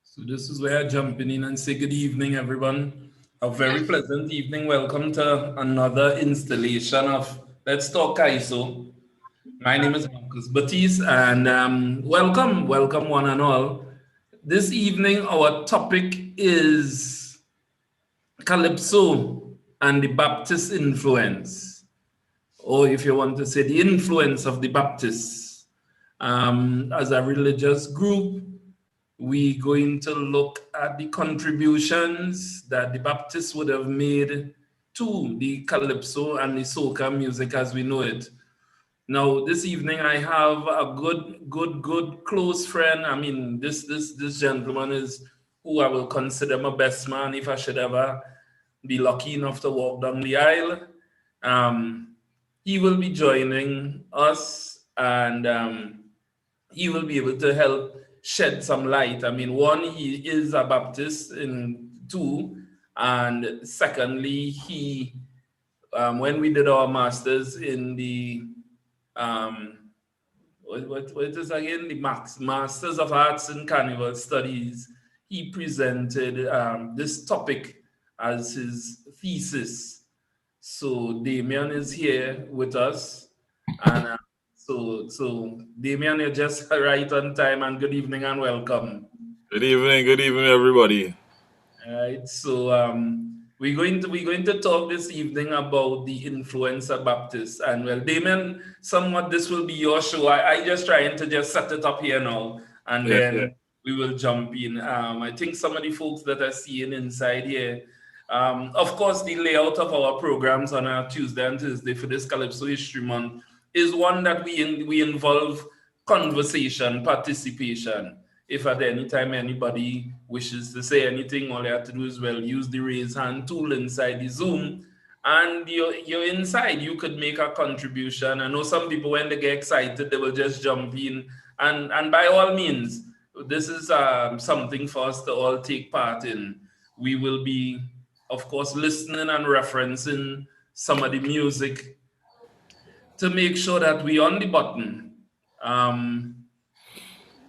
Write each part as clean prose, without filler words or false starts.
So this is where I jump in and say good evening, everyone. A very pleasant evening. Welcome to another installation of Let's Talk Calypso. My name is Marcus Batiste, and welcome one and all. This evening, our topic is Calypso and the Baptist influence, or if you want to say the influence of the Baptists. As a religious group, we're going to look at the contributions that the Baptists would have made to the Calypso and the soca music as we know it. Now, this evening I have a good close friend. I mean, this gentleman is who I will consider my best man if I should ever be lucky enough to walk down the aisle. Um, he will be joining us, and he will be able to help shed some light. I mean, one, he is a Baptist, and two, and secondly, he when we did our masters in the um, what is again the Masters of Arts in Carnival Studies, he presented this topic as his thesis. So Damien is here with us, and so Damien, you're just right on time, and good evening and welcome. Good evening, everybody. All right, so we're going to talk this evening about the influencer Baptist, and well, Damien, somewhat this will be your show. I just trying to just set it up here now, and Yeah, yeah. then we will jump in. I think some of the folks that are seeing inside here, of course, the layout of our programs on a Tuesday and Thursday for this Calypso History Month is one that we involve conversation, participation. If at any time anybody wishes to say anything, all you have to do is use the raise hand tool inside the Zoom, and you're inside. You could make a contribution. I know some people when they get excited, they will just jump in, and by all means, this is something for us to all take part in. We will be, of course, listening and referencing some of the music to make sure that we on the button.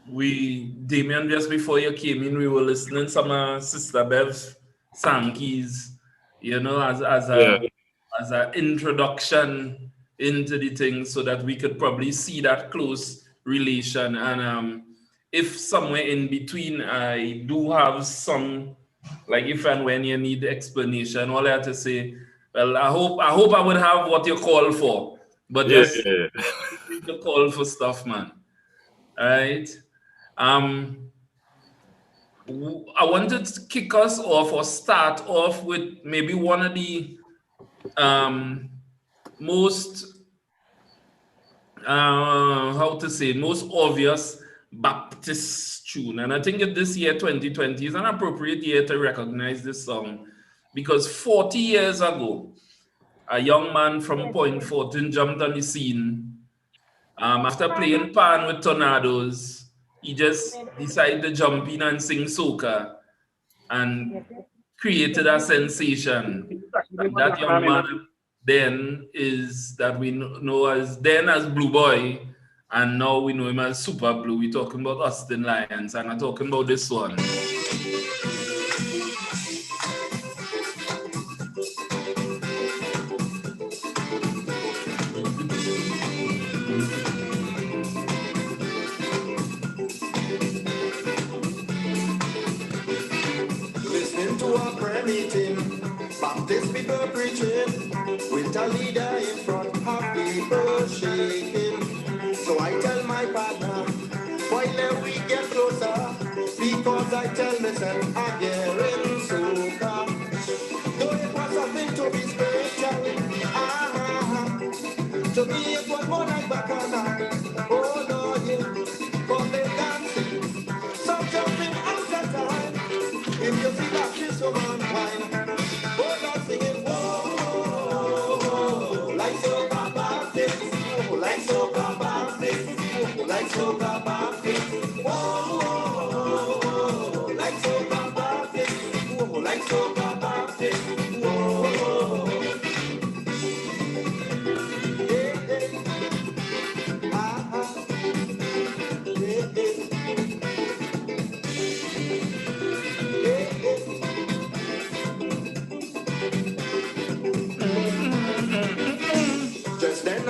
Damien, just before you came in, we were listening some Sister Bev Sankey's, as Yeah. a introduction into the thing, so that we could probably see that close relation. And if somewhere in between, I do have some, like if and when you need explanation, all I have to say, well, I hope I would have what you call for, but Yeah, just yeah. the call for stuff, man. All right. Um, I wanted to kick us off or start off with maybe one of the um, most, most obvious Baptist tune. And I think that this year, 2020, is an appropriate year to recognize this song because 40 years ago, a young man from Point Fortin jumped on the scene. After playing pan with Tornadoes, he just decided to jump in and sing soca and created a sensation. And that young man then is that we know as Blue Boy, and now we know him as Super Blue. We're talking about Austin Lyons, and I'm talking about this one. Listening to a prayer meeting, Baptist people preaching, with a leader in front of people shaking. So I tell my partner, why let we get closer? Because I tell myself I'm hearing soca. Though it was something to be special, to me it was more like bacchanal. Oh Lord, yeah, for the dancing, some jumping out of time. If you see that kiss of mankind, oh Lord, singing, whoa, whoa, like soca Baptist, whoa, like soca Baptist, whoa, like soca Baptist, whoa, whoa, like soca Baptist, whoa, like soca Baptist, whoa.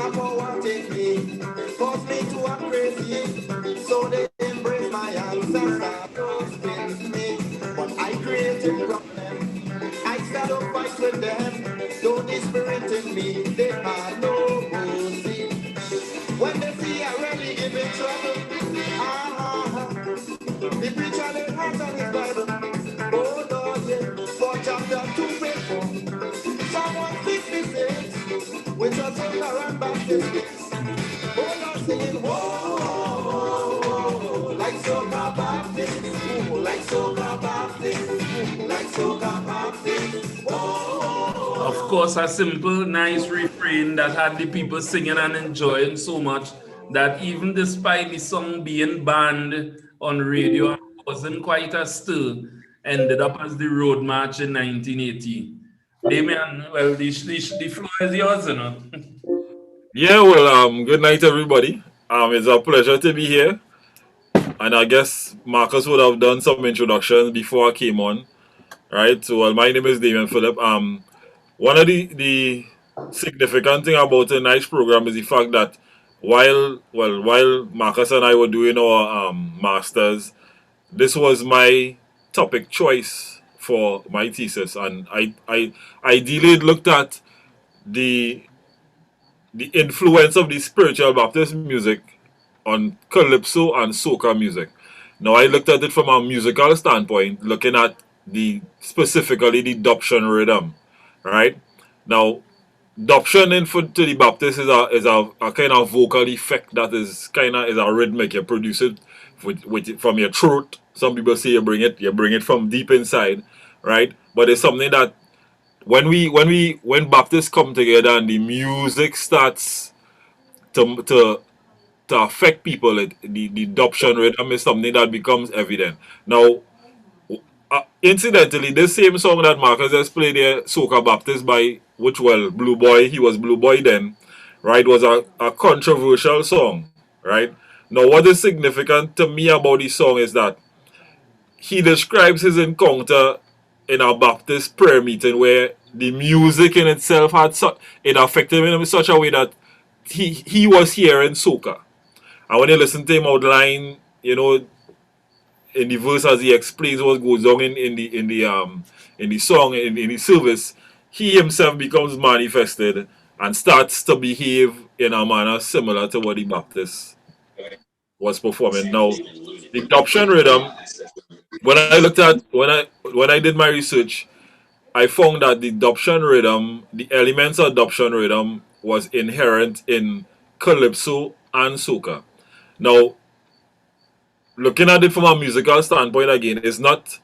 my power take me, cause me to a crazy. So they embrace my ancestors, roasting me. But I created problem. I start to fight with them. Don't the spirit in me, they have no mercy. When they see I really give it trouble, the preacher laid hands on his Bible. Oh Lord, yeah, for chapter 2, verse 4. Someone 66, which was on around Baptist. Oh Lord, singing, whoa, like Soca Baptist, like Soca Baptist, like Soca Baptist, whoa. Of course, a simple, nice refrain that had the people singing and enjoying so much that even despite the song being banned on radio and wasn't quite as still, ended up as the Road March in 1980. Damien, well, the floor is yours, you know. Yeah, well, good night, everybody. It's a pleasure to be here. And I guess Marcus would have done some introductions before I came on, right? So, well, my name is Damien Phillip. One of the significant thing about tonight's program is the fact that while Marcus and I were doing our masters, this was my topic choice for my thesis, and I ideally looked at the the influence of the spiritual Baptist music on Calypso and soca music. Now I looked at it from a musical standpoint, looking at the specifically the adoption rhythm, right? Now, adoption in for to the Baptist is a kind of vocal effect that is kind of is a rhythmic. You produce it from your throat. Some people say you bring it from deep inside, right? But it's something that when Baptists come together and the music starts to affect people, the adoption rhythm is something that becomes evident. Now, incidentally, this same song that Marcus has played there, Soca Baptist by Blue Boy, he was Blue Boy then, right, was a controversial song, right? Now, what is significant to me about the song is that he describes his encounter in a Baptist prayer meeting where the music in itself it affected him in such a way that he was hearing soca. And when you listen to him outline, in the verse as he explains what goes on in the song, in the service, he himself becomes manifested and starts to behave in a manner similar to what the Baptist was performing. Now, the adoption rhythm, when I did my research, I found that the adoption rhythm, the elements of adoption rhythm, was inherent in calypso and soca. Now, looking at it from a musical standpoint again, is not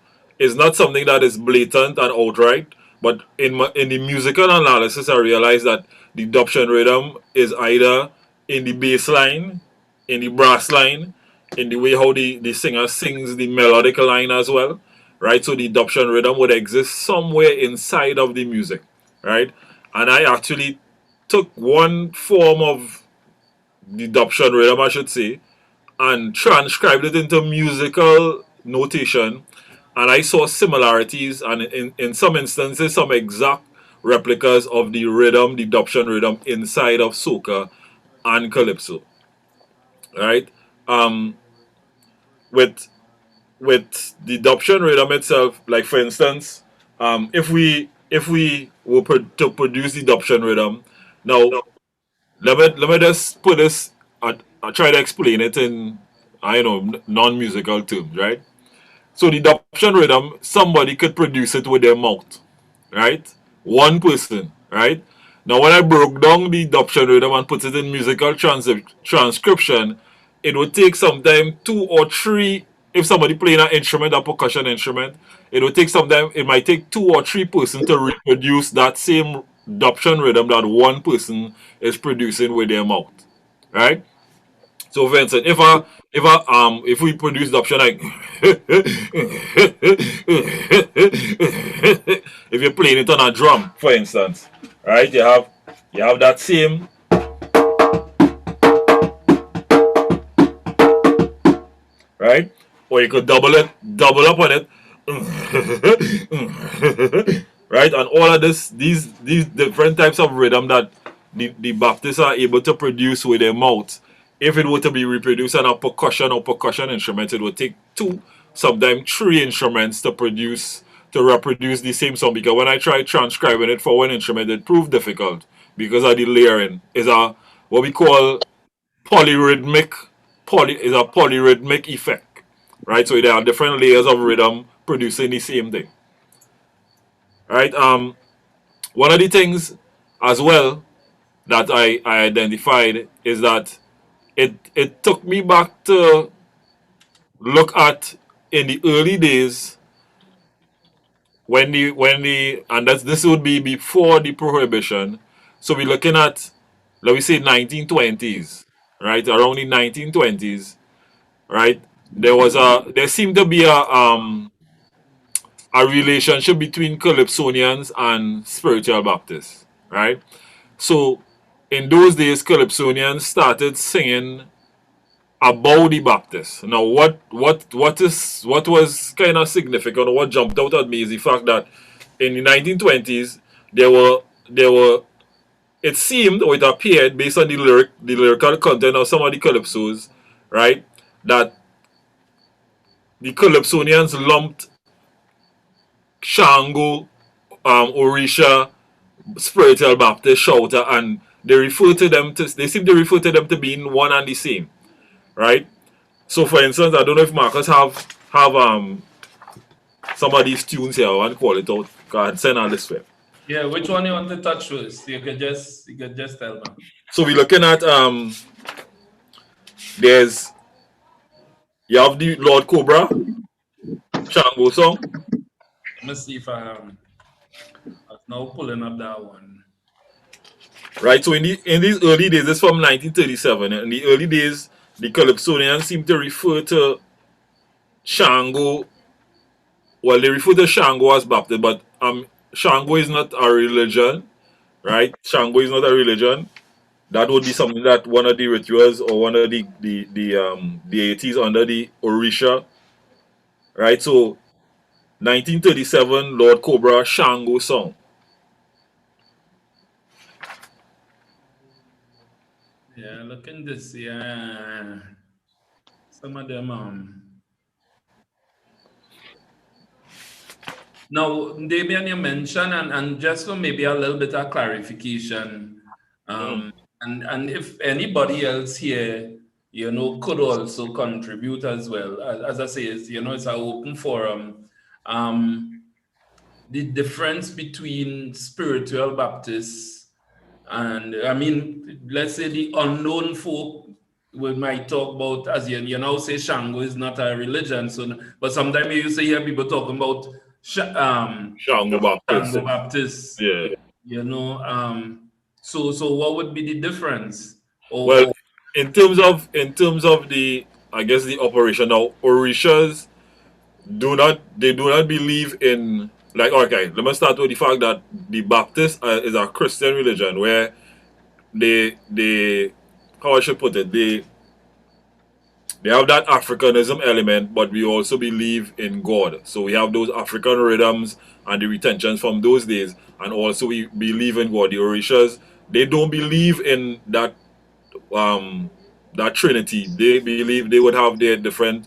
something that is blatant and outright. But in the musical analysis, I realized that the adoption rhythm is either in the bass line, in the brass line, in the way how the singer sings the melodic line as well, right? So the adoption rhythm would exist somewhere inside of the music, right? And I actually took one form of the adoption rhythm, I should say, and transcribed it into musical notation, and I saw similarities and in some instances some exact replicas of the rhythm, the adoption rhythm inside of soca and calypso, right? Um, with the adoption rhythm itself, like for instance, if we were to produce the adoption rhythm, now let me just put this. I try to explain it in non-musical terms, right? So the adoption rhythm, somebody could produce it with their mouth, right? One person, right? Now, when I broke down the adoption rhythm and put it in musical transcription, it would take sometime 2 or 3. If somebody playing an instrument, a percussion instrument, it would take sometime. It might take 2 or 3 persons to reproduce that same adoption rhythm that one person is producing with their mouth, right? So, for instance, if we produce the option like if you're playing it on a drum, for instance, right? You have that same, right? Or you could double up on it, right? And all of these different types of rhythm that the Baptists are able to produce with their mouth. If it were to be reproduced on a percussion or percussion instrument, it would take two, sometimes three instruments to reproduce the same song. Because when I tried transcribing it for one instrument, it proved difficult because of the layering. Is a what we call polyrhythmic is a polyrhythmic effect, right? So there are different layers of rhythm producing the same thing, right? One of the things as well that I identified is that it took me back to look at in the early days when the and that's this would be before the prohibition. So we're looking at, let me say, 1920s, right? Around the 1920s, right? There seemed to be a relationship between Calypsonians and spiritual Baptists, right? So in those days, Calypsonians started singing about the Baptists. Now, what was kind of significant, or what jumped out at me, is the fact that in the 1920s there were it seemed, or it appeared, based on the lyrical content of some of the calypsos, right, that the Calypsonians lumped Shango, Orisha, spiritual Baptist, shouter, and they seem to refer to them to being one and the same, right? So, for instance, I don't know if Marcus have some of these tunes here. I want to call it out. Go ahead, send on this way. Yeah, which one you want to touch first? You could just tell me. So we're looking at there's you have the Lord Cobra Shango song. Let me see if I'm now pulling up that one. Right, so in these early days, this is from 1937. In the early days, the Calypsonians seem to refer to Shango. Well, they refer to Shango as Baptist, but Shango is not a religion, right? Shango is not a religion. That would be something that one of the rituals or one of the deities under the Orisha, right? So 1937, Lord Cobra Shango song. Yeah, look in this. Yeah, some of them. Now, Damian, you mentioned, and just for maybe a little bit of clarification, and if anybody else here, could also contribute as well. As I say, it's an open forum. The difference between spiritual Baptists and, I mean, let's say the unknown folk, we might talk about, as you now say, Shango is not a religion. So, but sometimes you say hear people talking about Shango Baptist. Shango Baptist. Yeah. So what would be the difference? Well, in terms of the, I guess, the operation now, Orishas do not believe in, like, okay, let me start with the fact that the Baptist is a Christian religion where they how I should put it, they have that Africanism element, but we also believe in God. So we have those African rhythms and the retentions from those days, and also we believe in God. The Orishas, they don't believe in that that Trinity. They believe they would have their different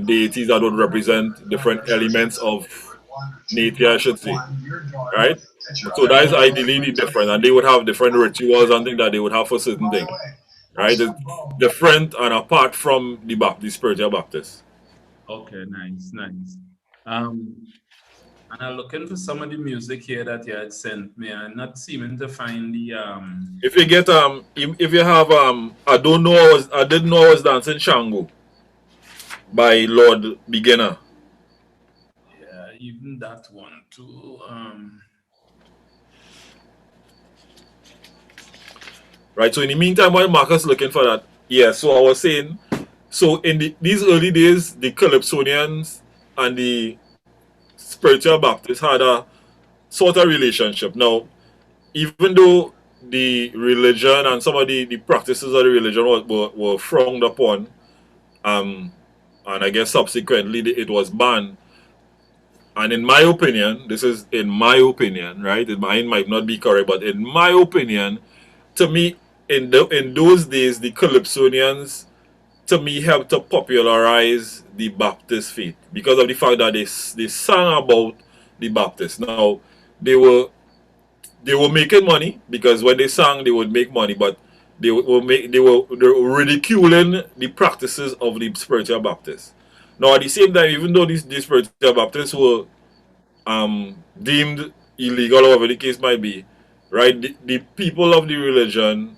deities that would represent different elements of nature, I should say. Right? So that is ideally the different, and they would have different rituals and things that they would have for certain things. Right? It's different and apart from the spiritual Baptist. Okay, nice. And I'm looking for some of the music here that you had sent me. I'm not seeming to find the If you get if you have I didn't know I was dancing Shango by Lord Beginner. Yeah, even that one too. Right, so in the meantime, while Marcus looking for that, yeah, so I was saying, so in these early days, the Calypsonians and the spiritual Baptists had a sort of relationship. Now, even though the religion and some of the practices of the religion were frowned upon, and I guess subsequently it was banned. And in my opinion, this is in my opinion, right? Mine might not be correct, but in my opinion, to me, in those days, the Calypsonians to me helped to popularize the Baptist faith because of the fact that they sang about the Baptists. Now they were they were making money because when they sang they would make money, but they were ridiculing the practices of the spiritual Baptists. Now at the same time, even though these spiritual Baptists were deemed illegal, or whatever the case might be, right? The people of the religion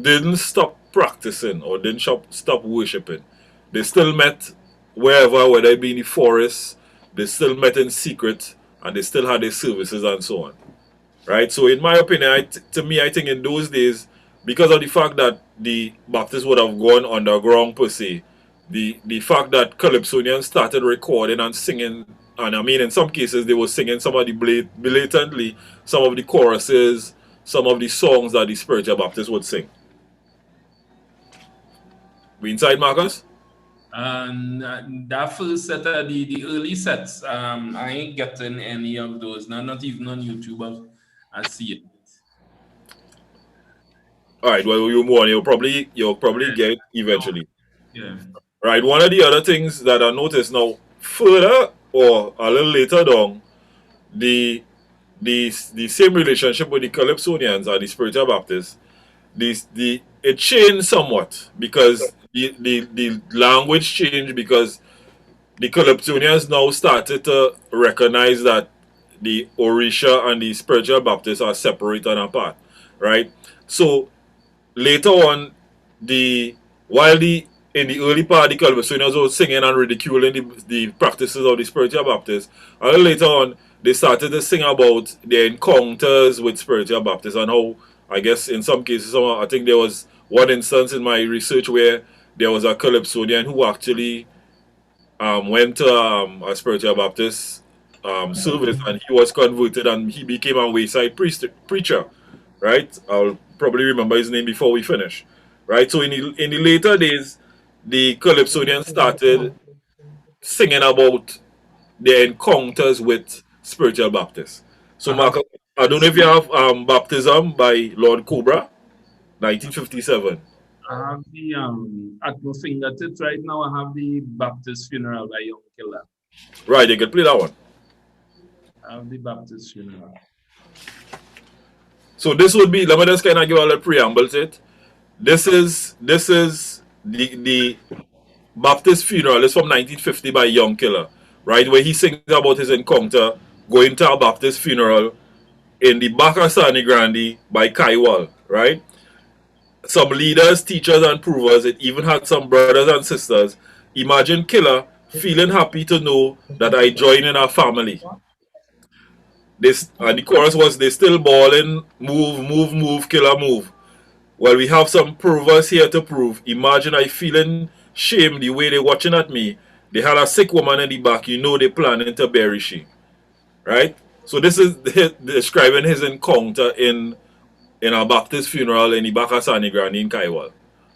didn't stop practicing or didn't stop worshiping. They still met wherever, whether it be in the forest, they still met in secret, and they still had their services and so on, right? So, in my opinion, to me, I think in those days, because of the fact that the Baptists would have gone underground per se, the fact that Calypsonians started recording and singing, and I mean, in some cases, they were singing some of the blatantly, some of the choruses, some of the songs that the spiritual Baptists would sing. We inside, Marcus? And that first set of the early sets, I ain't getting any of those. Not even on YouTube. I see it. All right. Well, you move on. You'll probably get it eventually. Yeah. Right. One of the other things that I noticed now, further or a little later down, the the same relationship with the Calypsonians or the spiritual Baptists, the it changed somewhat because the language changed because the Calypsonians now started to recognize that the Orisha and the spiritual Baptists are separate and apart, right? So later on, the while the in the early part the Calvinists were singing and ridiculing the practices of the spiritual Baptists, a little later on they started to sing about their encounters with spiritual Baptists and how I guess in some cases I think there was one instance in my research where there was a Calypsonian who actually went to a spiritual Baptist service and he was converted and he became a wayside preacher, right? I'll probably remember his name before we finish, right? So in the later days, the Calypsonians started singing about their encounters with spiritual Baptists. So, I have Mark, I don't know if you have Baptism by Lord Cobra, 1957. at my fingertips right now. I have the Baptist funeral by Young Killer. Right, you can play that one. I have the Baptist funeral. So this would be, let me just kind of give a little preamble to it. This is the Baptist funeral. It's from 1950 by Young Killer, right? Where he sings about his encounter going to a Baptist funeral in the Bakasani Grande by Kaiwal, right? Some leaders, teachers, and provers. It even had some brothers and sisters. Imagine Killer feeling happy to know that I join in our family. This and the chorus was they still balling, move, move, move, Killer move. Well, we have some provers here to prove. Imagine I feeling shame the way they watching at me. They had a sick woman in the back. You know they planning to bury she, right? So this is describing his encounter in a Baptist funeral in the Bakasani Grande in Kaiwal.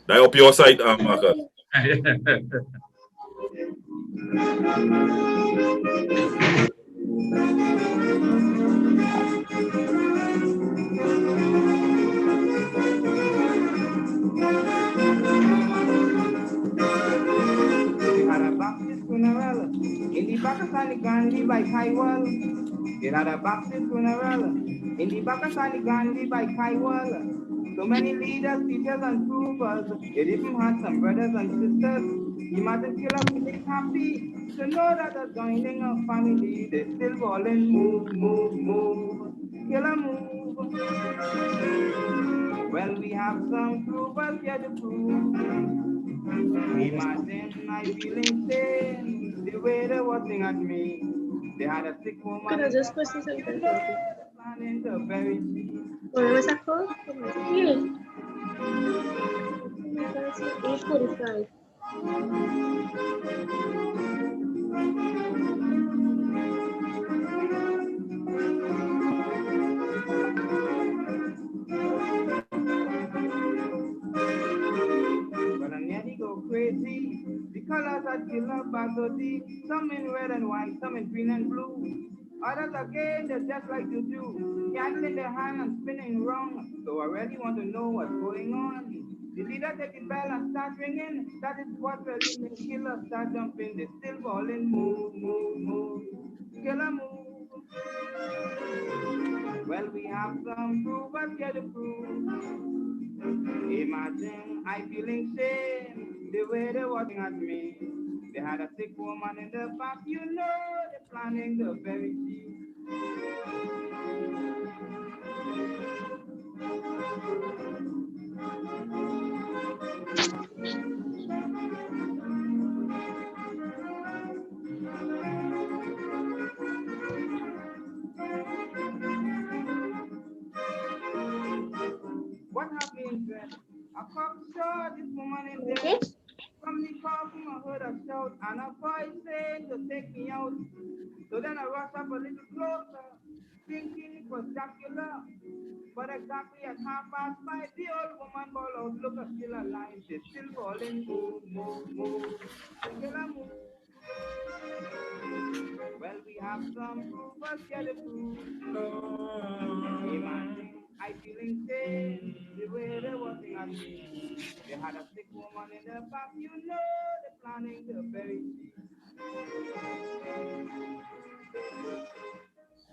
That up your side, Marcus. They had a Baptist funeral in the Bakasani Gandhi by Kaiwal. They had a Baptist funeral in the Bakasani Gandhi by Kaiwal. So many leaders, teachers, and troopers. It even had some brothers and sisters. Imagine Killer feeling happy to know that they're joining a family. They still balling, move, move, move. Killer move. Well, we have some troopers here to prove. Imagine I feeling pain the way they watching at me. They had a sick woman. Could I just question something? Planning to bury me. What was that called? Yes. Oh my God, it's 8:45. But I nearly go crazy. The colors are killer bagodi. Some in red and white, some in green and blue. Others again, they're just like you do, candling their hand and spinning wrong. So I really want to know what's going on. The leader take the bell and start ringing. That is what really makes killers start jumping. They still falling, move, move, move. Killer move. Well, we have some proof, but get the proof. Imagine I feeling shame the way they watching at me. They had a sick woman in the back, you know they're planning the very cheap. What happened then? A cop shot this woman in there. Okay. From the coffin, I heard a shout and a voice saying to take me out. So then I rushed up a little closer, thinking it was Dracula. But exactly at 5:30, the old woman ball out, look, she's still alive. She's still falling, move, move, move. Killer move. Well, we have some proof, but get the proof. Imagine I feeling shame the way they watching at me. They had a sick woman in the back, you know they're planning to bury she.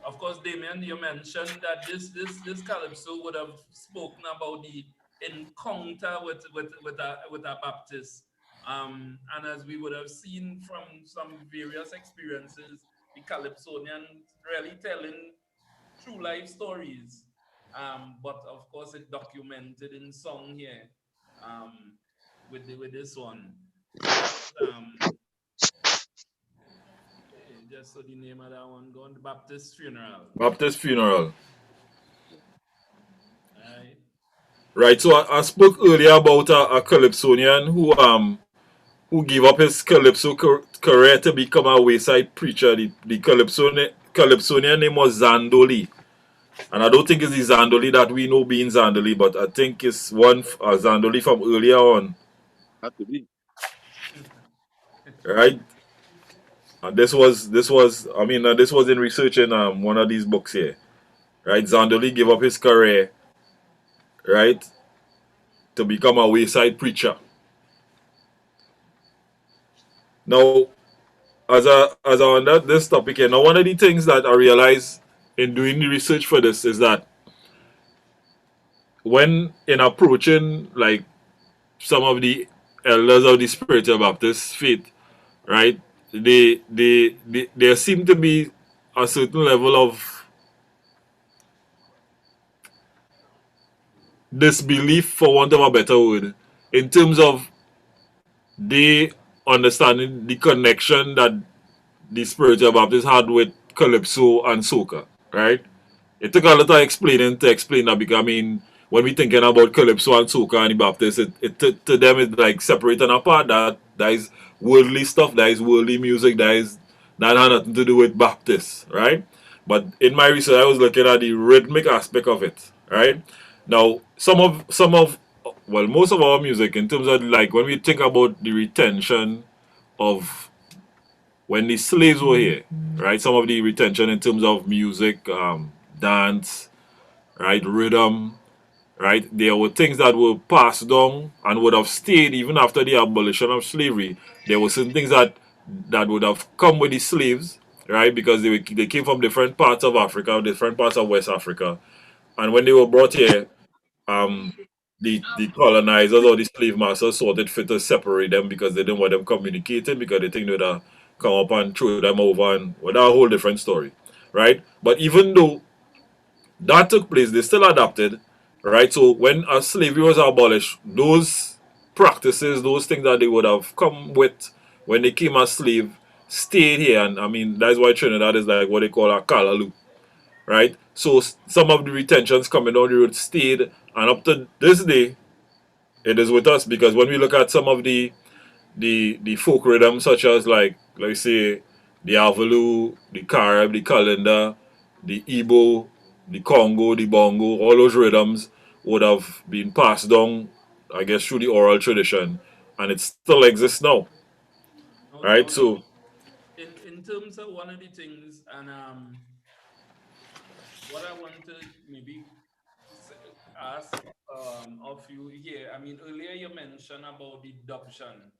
Of course, Damien, you mentioned that this Calypso would have spoken about the encounter with a Baptist. And as we would have seen from some various experiences, the Calypsonians really telling true life stories. But of course, it documented in song here, um, with this one. Right? Just so the name of that one going, the Baptist funeral. Baptist funeral. Right? Right. So I spoke earlier about a Calypsonian who gave up his Calypso career to become a wayside preacher. The Calypsonian name was Zandoli. And I don't think it's the Zandoli that we know being Zandoli, but I think it's one Zandoli from earlier on. Had to be. Right? And this was I mean this was in researching one of these books here. Right? Zandoli gave up his career, right, to become a wayside preacher. Now, as I on this topic here, now one of the things that I realized in doing the research for this is that when in approaching like some of the elders of the spiritual Baptist faith, right, there seem to be a certain level of disbelief, for want of a better word, in terms of they understanding the connection that the spiritual Baptists had with Calypso and soca, right? It took a lot of explaining to explain that because I mean, when we thinking about Calypso and soca and the Baptists, to them it's like separating apart. That is worldly stuff, that is worldly music, that had nothing to do with Baptists, right? But in my research, I was looking at the rhythmic aspect of it, right? Now, some of well, most of our music, in terms of like when we think about the retention of when the slaves were here, right? Some of the retention in terms of music, dance, right, rhythm, right? There were things that were passed down and would have stayed even after the abolition of slavery. There were certain things that would have come with the slaves, right? Because they came from different parts of Africa, different parts of West Africa, and when they were brought here, um, the colonizers or the slave masters thought it fit to separate them because they didn't want them communicating because they think they would come up and throw them over and well, that's a whole different story, right? But even though that took place, they still adapted, right? So when slavery was abolished, those practices, those things that they would have come with when they came as slave, stayed here. And I mean, that's why Trinidad is like what they call a callaloo, right? So some of the retentions coming down the road stayed, and up to this day, it is with us because when we look at some of the folk rhythms such as like let's say the Avalu, the Carib, the Calenda, the Igbo, the Congo, the Bongo, all those rhythms would have been passed down, I guess, through the oral tradition, and it still exists now, No right? doubt. So In terms of one of the things, and what I want to maybe ask of you here, I mean, earlier you mentioned about the adoption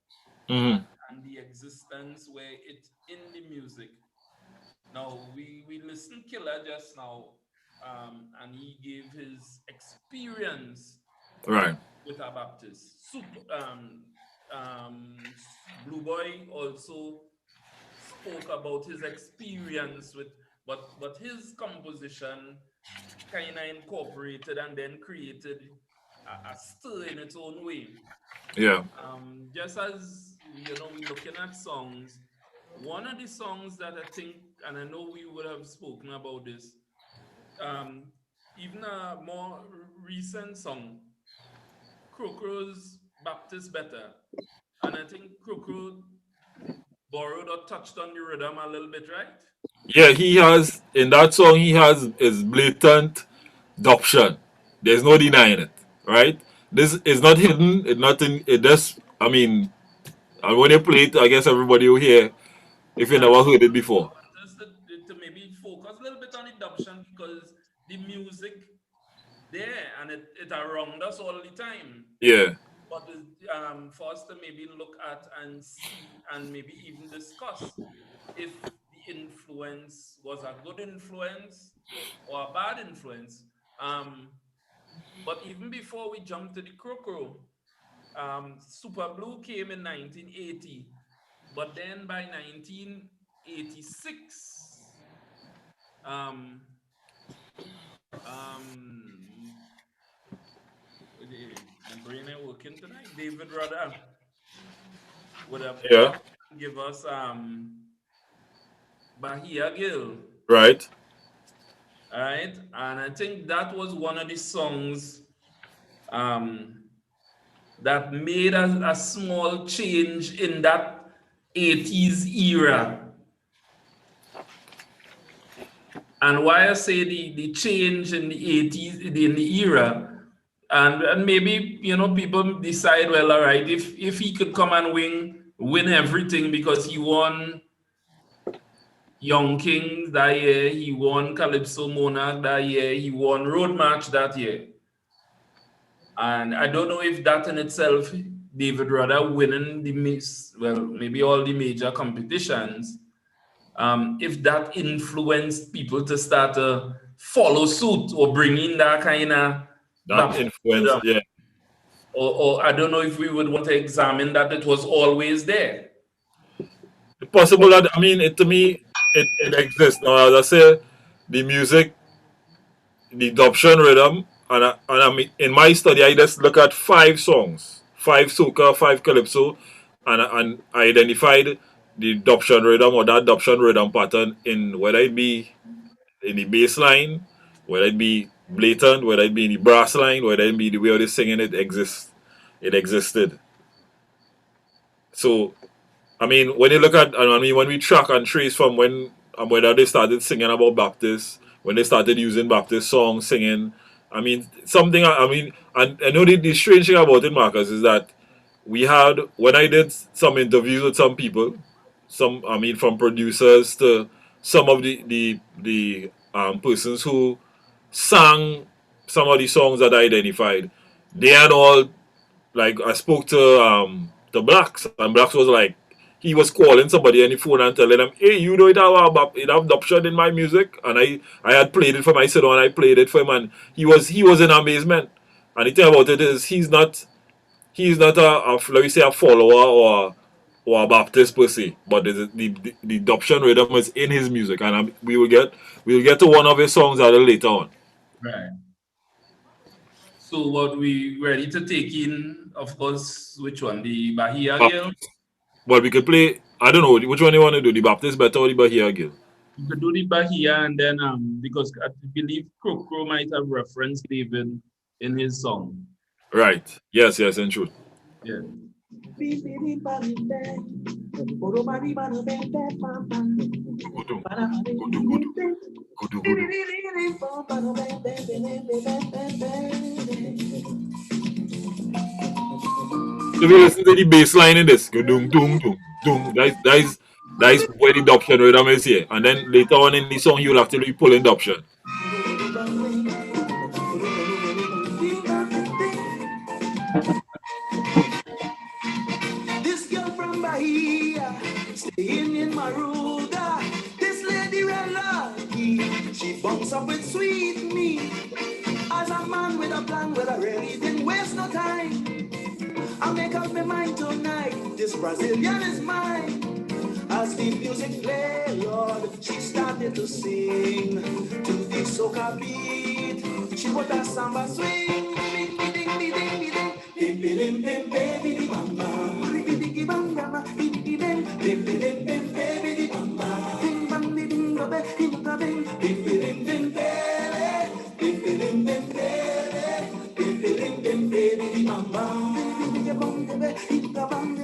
Hmm. and the existence where it in the music. Now we listened Killer just now, and he gave his experience Right. with a Baptist. Blue Boy also spoke about his experience with, but his composition kind of incorporated and then created a stir in its own way. Yeah. Just as we're looking at songs, one of the songs that I think, and I know we would have spoken about this, um, even a more recent song, Crocro's Baptist Better. And I think Crocro borrowed or touched on the rhythm a little bit, right? Yeah, he has in that song he has his blatant adoption. There's no denying it, right? This is not hidden. It nothing. It just. I mean, and when you play it, I guess everybody will hear if you Yeah, never heard it before. just to maybe focus a little bit on adoption because the music there and it around us all the time. Yeah, But for us to maybe look at and see and maybe even discuss if the influence was a good influence or a bad influence. Um, but even before we jump to the Crocro, Super Blue came in 1980, but then by 1986, um, um, my brain ain't working tonight. David Rudder would have yeah, come and give us Bahia Gill. right. All right. And I think that was one of the songs um, that made a small change in that 80s era. And why I say the change in the 80s, in the era, and maybe people decide, well, all right, if he could come and win everything because he won Young Kings that year, he won Calypso Monarch that year, he won Road March that year. And I don't know if that in itself, David Rudder winning well, maybe all the major competitions, if that influenced people to start to follow suit or bring in that kind of That influence. baptism, Yeah, or I don't know if we would want to examine that it was always there. possible that I mean it to me it exists now. As I say, the music, the adoption rhythm, and I mean in my study I just look at five songs, five soca, five calypso, and I identified the adoption rhythm or that adoption rhythm pattern in whether it be in the bass line, whether it be blatant, whether it be in the brass line, whether it be the way they're singing it exists. It existed. So I mean, when you look at, I mean, when we track and trace from whether they started singing about Baptist, when they started using Baptist songs, singing, I mean, something, I mean, and I know the strange thing about it, Marcus, is that we had, when I did some interviews with some people, I mean, from producers to some of the persons who sang some of the songs that I identified, they had all like I spoke to the blacks, and blacks was like he was calling somebody on the phone and telling them, "Hey, you know it have adoption in my music," and I had played it for my son and I played it for him, and he was in amazement. And the thing about it is he's not let me say a follower or a Baptist per se, but the adoption rhythm is in his music, and we'll get to one of his songs a little later on. Right. So what we ready to take in, of course, which one? The Bahia Girl? But we could play. I don't know which one you want to do, the Baptist better or the Bahia Gill. You could do the Bahia and then because I believe Crow might have referenced David in his song. Right. Yes, yes, in truth. Yeah. If you listen to the bass line in this, go doom doom doom doom. That is where the adoption rhythm is here. And then later on in the song, you'll actually pull in adoption. bounce up with sweet meat. As a man with a plan, well, I really didn't waste no time. I'll make up my mind tonight. This Brazilian is mine. As the music played, Lord, she started to sing to the soca beat. She put a samba swing. Ding, ding, ding, ding, ding, ding. Bim, bim, bim, baby, bam, bam. Bim, bam, bam, bim, bim, bim, bim, bim, baby, bam, bam. Bim, bam, bim, bim, bim, bim, bim, bim, bim, bim, baby. Bim, bim, bim, baby. Bim, bim, bim, baby, bam, bam. Bim, bam, bim, bim, bam,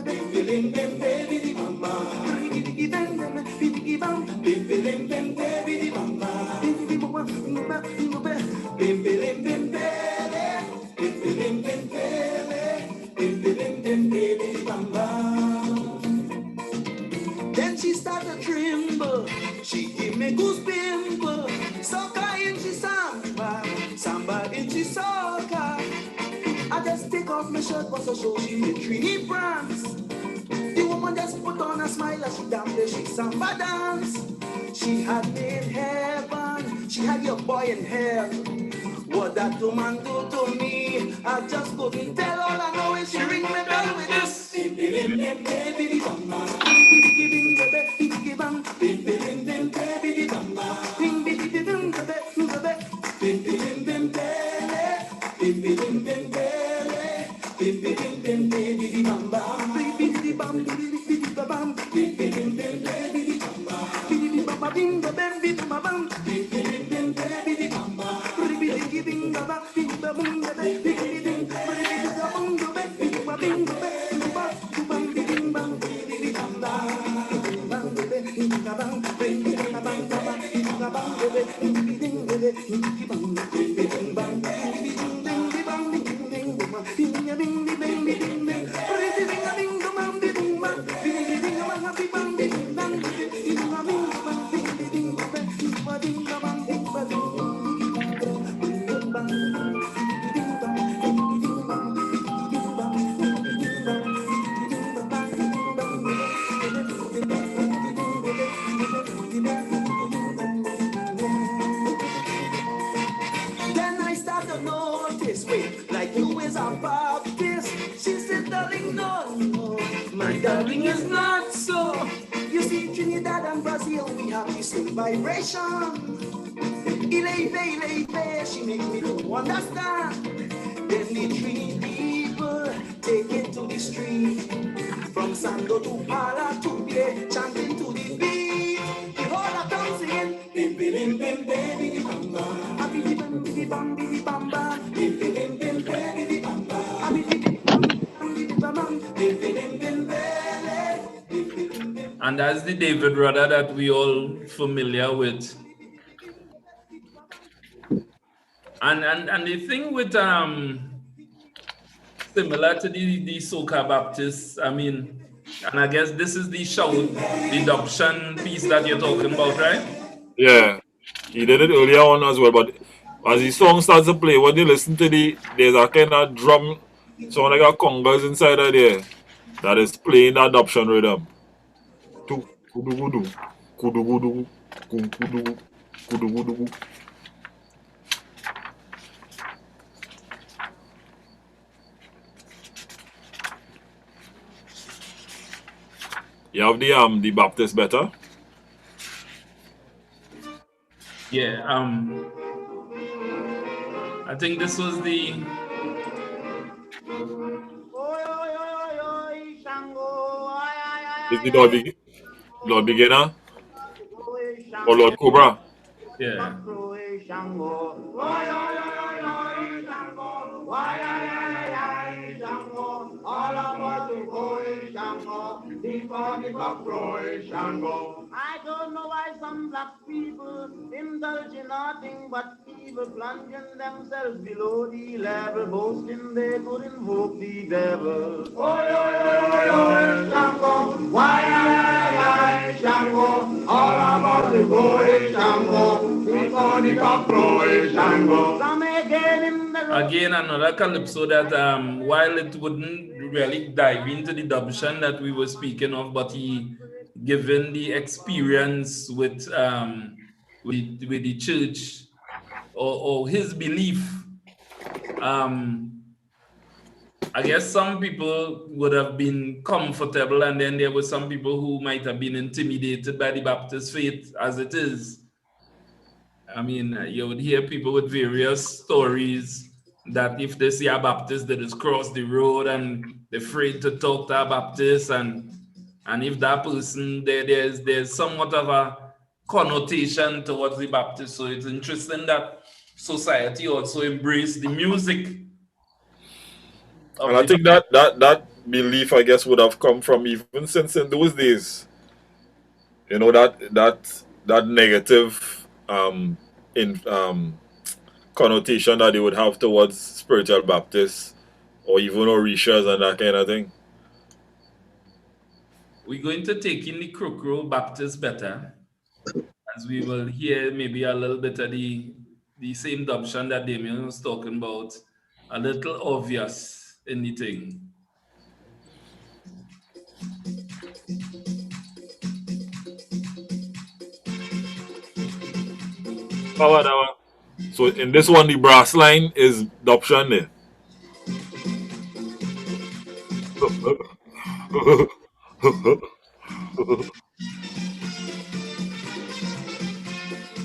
bim, bim, bim, baby, bam, bam. Then she started tremble. She give me goose pimple. Soca in she samba, samba in she soca. I just take off my shirt, but so show she made Trini France. The woman just put on a smile as she danced the she samba dance. She had made heaven, she had your boy in hell. What that woman do to me, I just couldn't tell. All I know is she ring me bell with this. Then I start to notice, wait, like you is a Baptist. She said, darling, no, no, my darling is not so. You see, Trinidad and Brazil, we have the same vibration. Ilay, she make me to understand. Then the three people take it to the street. From Sando to Pala to Play, chanting to the beat. The whole of town singing, bim, bim, bim, baby, bam, bam. Happy bim, bim, bam, bim, bam, bam. Bim, bim, bim, baby, bam, bam. Happy bim, bam, bim, bam, bam. Bim, bim, bim, baby. And that's the David Rudder that we all familiar with. And the thing with similar to the Soca Baptists, I mean, and I guess this is the shout, the adoption piece that you're talking about, right? Yeah, he did it earlier on as well, but as the song starts to play, when you listen to there's a kind of drum, sound like a congas inside of there that is playing the adoption rhythm. Tu, kudu kudu, kudu kudu, kudu kudu, kudu kudu. You have the Baptist better? Yeah, I think this was the Is the Lord Beginner or Lord Cobra? yeah. I don't know why some black people indulge in nothing but evil, plunging themselves below the level, boasting they could invoke the devil. Shango, why, Shango, all about the boy, Shango, before the cockroach, Shango. Some again in the Again, another calypso that while it wouldn't really dive into the adoption that we were speaking of, but he given the experience with with the church, or his belief. I guess some people would have been comfortable, and then there were some people who might have been intimidated by the Baptist faith as it is. I mean, you would hear people with various stories that if they see a Baptist, they just cross the road and they're afraid to talk to a Baptist, and if that person there's somewhat of a connotation towards the Baptist. So it's interesting that society also embraced the music And of I the think that belief, I guess, would have come from even since in those days. You know, that negative in connotation that they would have towards spiritual Baptists or even Orishas and that kind of thing. We're going to take in the Krokro Baptist better, as we will hear maybe a little bit of the same adoption that Damien was talking about, a little obvious in the thing. So in this one, the brass line is adoption there.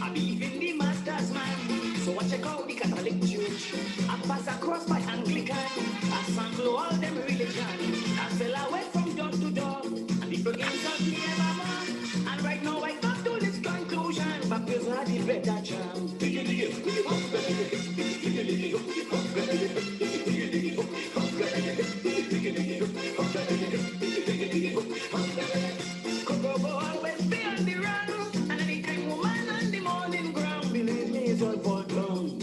I believe in the master's man, so I check out the Catholic Church. I pass across by Anglican, I sample all them religion. I sell I went from door to door, and the begins of me evermore. And right now I come to this conclusion, Baptists are the better charm. Coco always be on the run, and anytime woman on the morning ground, believe me, it's all for ground.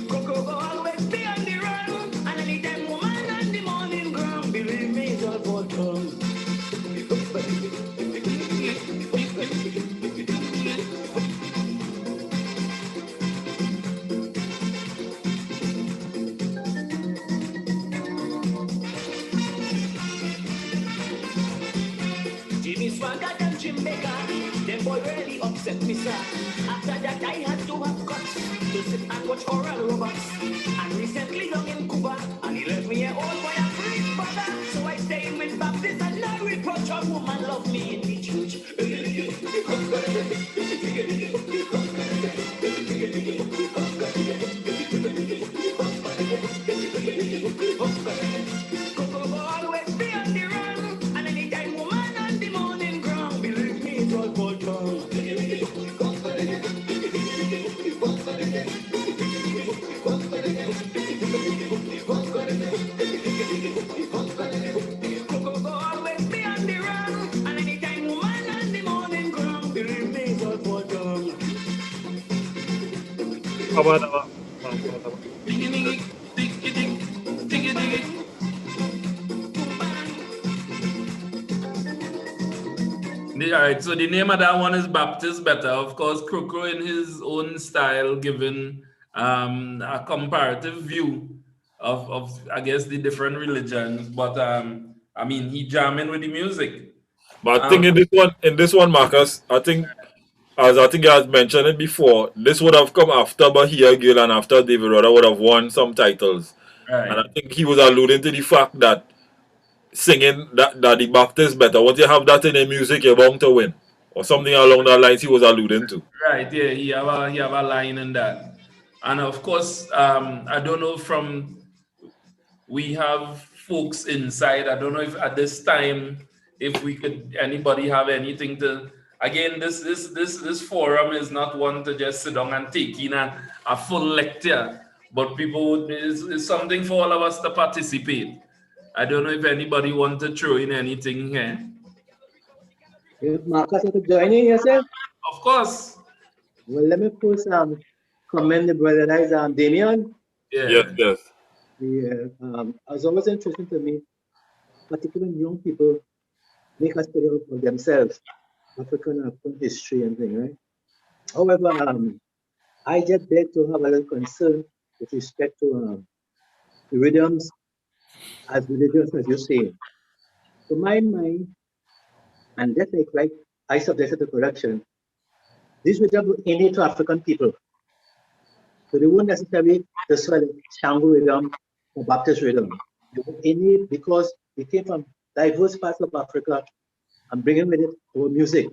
Coco always be on the run, and anytime woman on the morning ground, believe me, it's all for ground. Jimmy Swagger and Jim Baker, them boy really upset me, sir. After that, I had to have guts to sit and watch Oral Roberts. And recently young in Cuba, and he left me an old boy a free brother. So I stay with Baptist and I reproach a woman love me in the church. Coco always be on the run, and anytime woman on the morning ground, believe me, it's all for tongue. Coco always be on the run, and anytime woman on the morning ground, believe me, it's all for tongue. Diggy, diggy, diggy, diggy, diggy, diggy. All right, so the name of that one is Baptist Better. Of course, Krokro in his own style, given a comparative view of I guess the different religions. But I mean, he jamming with the music. But I think in this one, Marcus, I think as I think I had mentioned it before, this would have come after Bahia Gill and after David Rudder would have won some titles. And I Right, think he was alluding to the fact that singing that the Baptist better. Once you have that in the music, you're bound to win. Or something along that lines he was alluding to. right. Yeah, he have a line in that, and of course, I don't know from we have folks inside. I don't know if at this time, if we could, anybody have anything to. Again, this forum is not one to just sit down and take in a full lecture, but people would is something for all of us to participate. I don't know if anybody want to throw in anything here. If Marcus want to join in yourself, Of course, well, let me first commend the brother that is Damien. Yes, yeah, yes. Yeah, it's always interesting to me, particularly when young people make a study out for themselves, African history and thing, right? However, I just beg to have a little concern with respect to the rhythms as religious as you say. To my mind, and that's like I subjected to correction, these rhythms were innate to African people. So they weren't necessarily the sort of Shango rhythm or Baptist rhythm. They were innate because they came from diverse parts of Africa and bringing with it our music.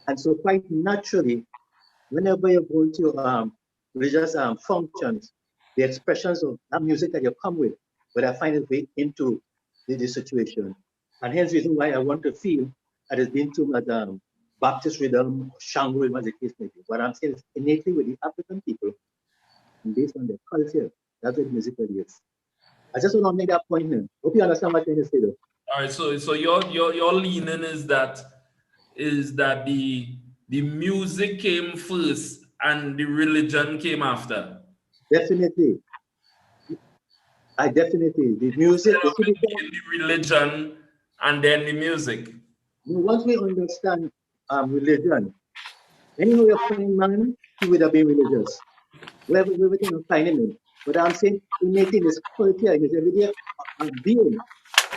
And so quite naturally, whenever you're going to religious functions, the expressions of that music that you come with will find its way into the situation. And hence the reason why I want to feel that it's been too much Baptist rhythm or Shango rhythm as the case may be. What I'm saying is innately with the African people and based on their culture, that's what music really is. I just want to make that point here. Hope you understand what I'm trying to say though. All right, so your leaning is that the music came first and the religion came after. Definitely. I definitely the music, Instead you of see it before being the religion and then the music. once we understand religion, anyhow you find man, he would have been religious. Wherever you find him in. But I'm saying innately in his culture, in his everyday being,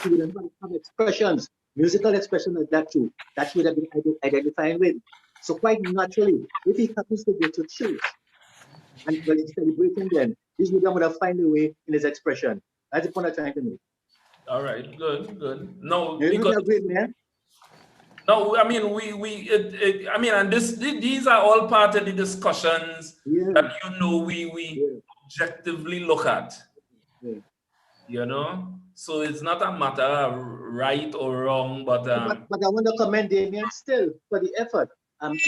he would have expressions, musical expression like that too, that he would have been identifying with. So quite naturally, if he happens to go to church and when he's celebrating them, this would have find a way in his expression. That's the point I'm trying to make. All right, good. No, You don't because agree, man? no, I mean I mean, and these are all part of the discussions Yeah, that we yeah, objectively look at. yeah. So it's not a matter of right or wrong, but But I want to commend Damien still for the effort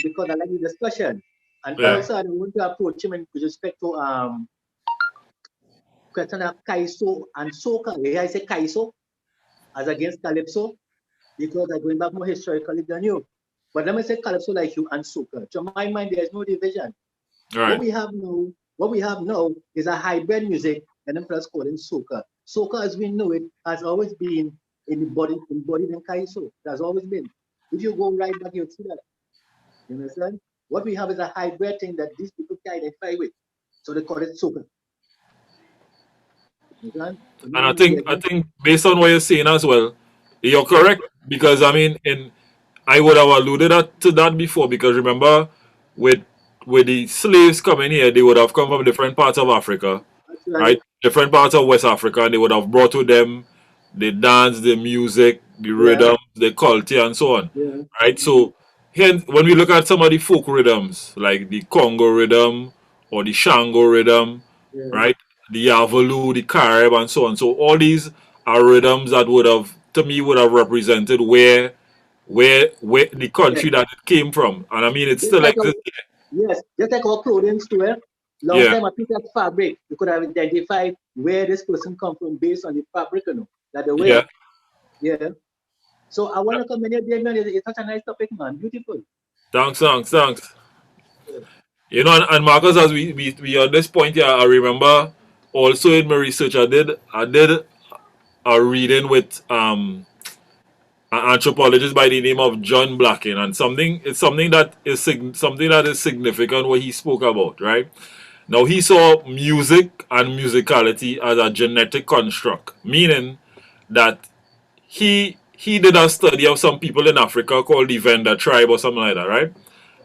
because I like the discussion. And Yeah. also, I want to approach him with respect to question of Calypso and Soca. Where I say Calypso as against Calypso because I'm going back more historically than you. But let me say Calypso like you and Soca. To my mind, there is no division. All What right. we have now is a hybrid music and then plus called in soca. Soca as we know it has always been embodied in Kaiso. It has always been. If you go right back, you'll see that. You understand? What we have is a hybrid thing that these people can identify with. So they call it soca. You understand? So And I meaning think I think based on what you're saying as well, you're correct because I mean in I would have alluded to that before because remember with the slaves coming here, they would have come from different parts of Africa, that's right. right? Different parts of West Africa, and they would have brought with them the dance, the music, the Yeah, rhythm, the culture, and so on, yeah, right? So here, when we look at some of the folk rhythms like the Congo rhythm or the Shango rhythm, yeah, right? The Yavalu, the Carib, and so on. So all these are rhythms that would have, to me, would have represented where the yeah. country that it came from. And I mean, it Just still like our, exists. yes, just like our clothing store. Long Yeah, time a piece of fabric, you could have identified where this person come from based on the fabric, that they wear. yeah. Yeah. So I want to commend you, Damien. It's such a nice topic, man. Beautiful. Thanks. Yeah. You know, and Marcus, as we on this point here, I remember also in my research, I did a reading with an anthropologist by the name of John Blacking, and something that is significant what he spoke about, right? Now he saw music and musicality as a genetic construct, meaning that he did a study of some people in Africa called the Venda tribe or something like that, right?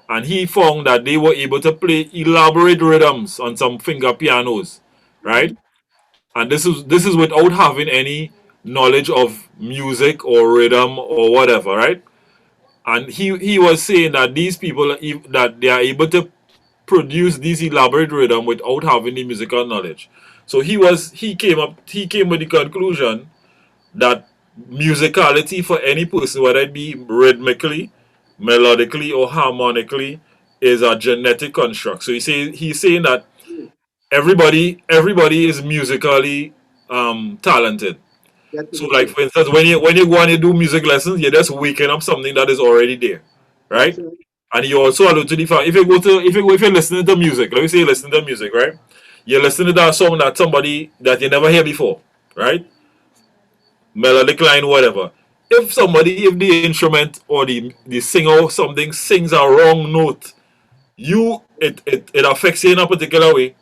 And he found that they were able to play elaborate rhythms on some finger pianos, right? Mm-hmm. And this is without having any knowledge of music or rhythm or whatever, right? And he was saying that these people that they are able to produce these elaborate rhythm without having the musical knowledge. So he came with the conclusion that musicality for any person, whether it be rhythmically, melodically, or harmonically, is a genetic construct. So he's saying that everybody is musically talented. So like Definitely. for instance, when you go and you do music lessons, you're just waking up something that is already there, That's right? right. And you also allude to the fact if you're listening to music, let me say you listen to music, right? You're listening to that song that somebody that you never hear before, right? Melodic line, whatever. If the instrument or the singer or something sings a wrong note, it affects you in a particular way,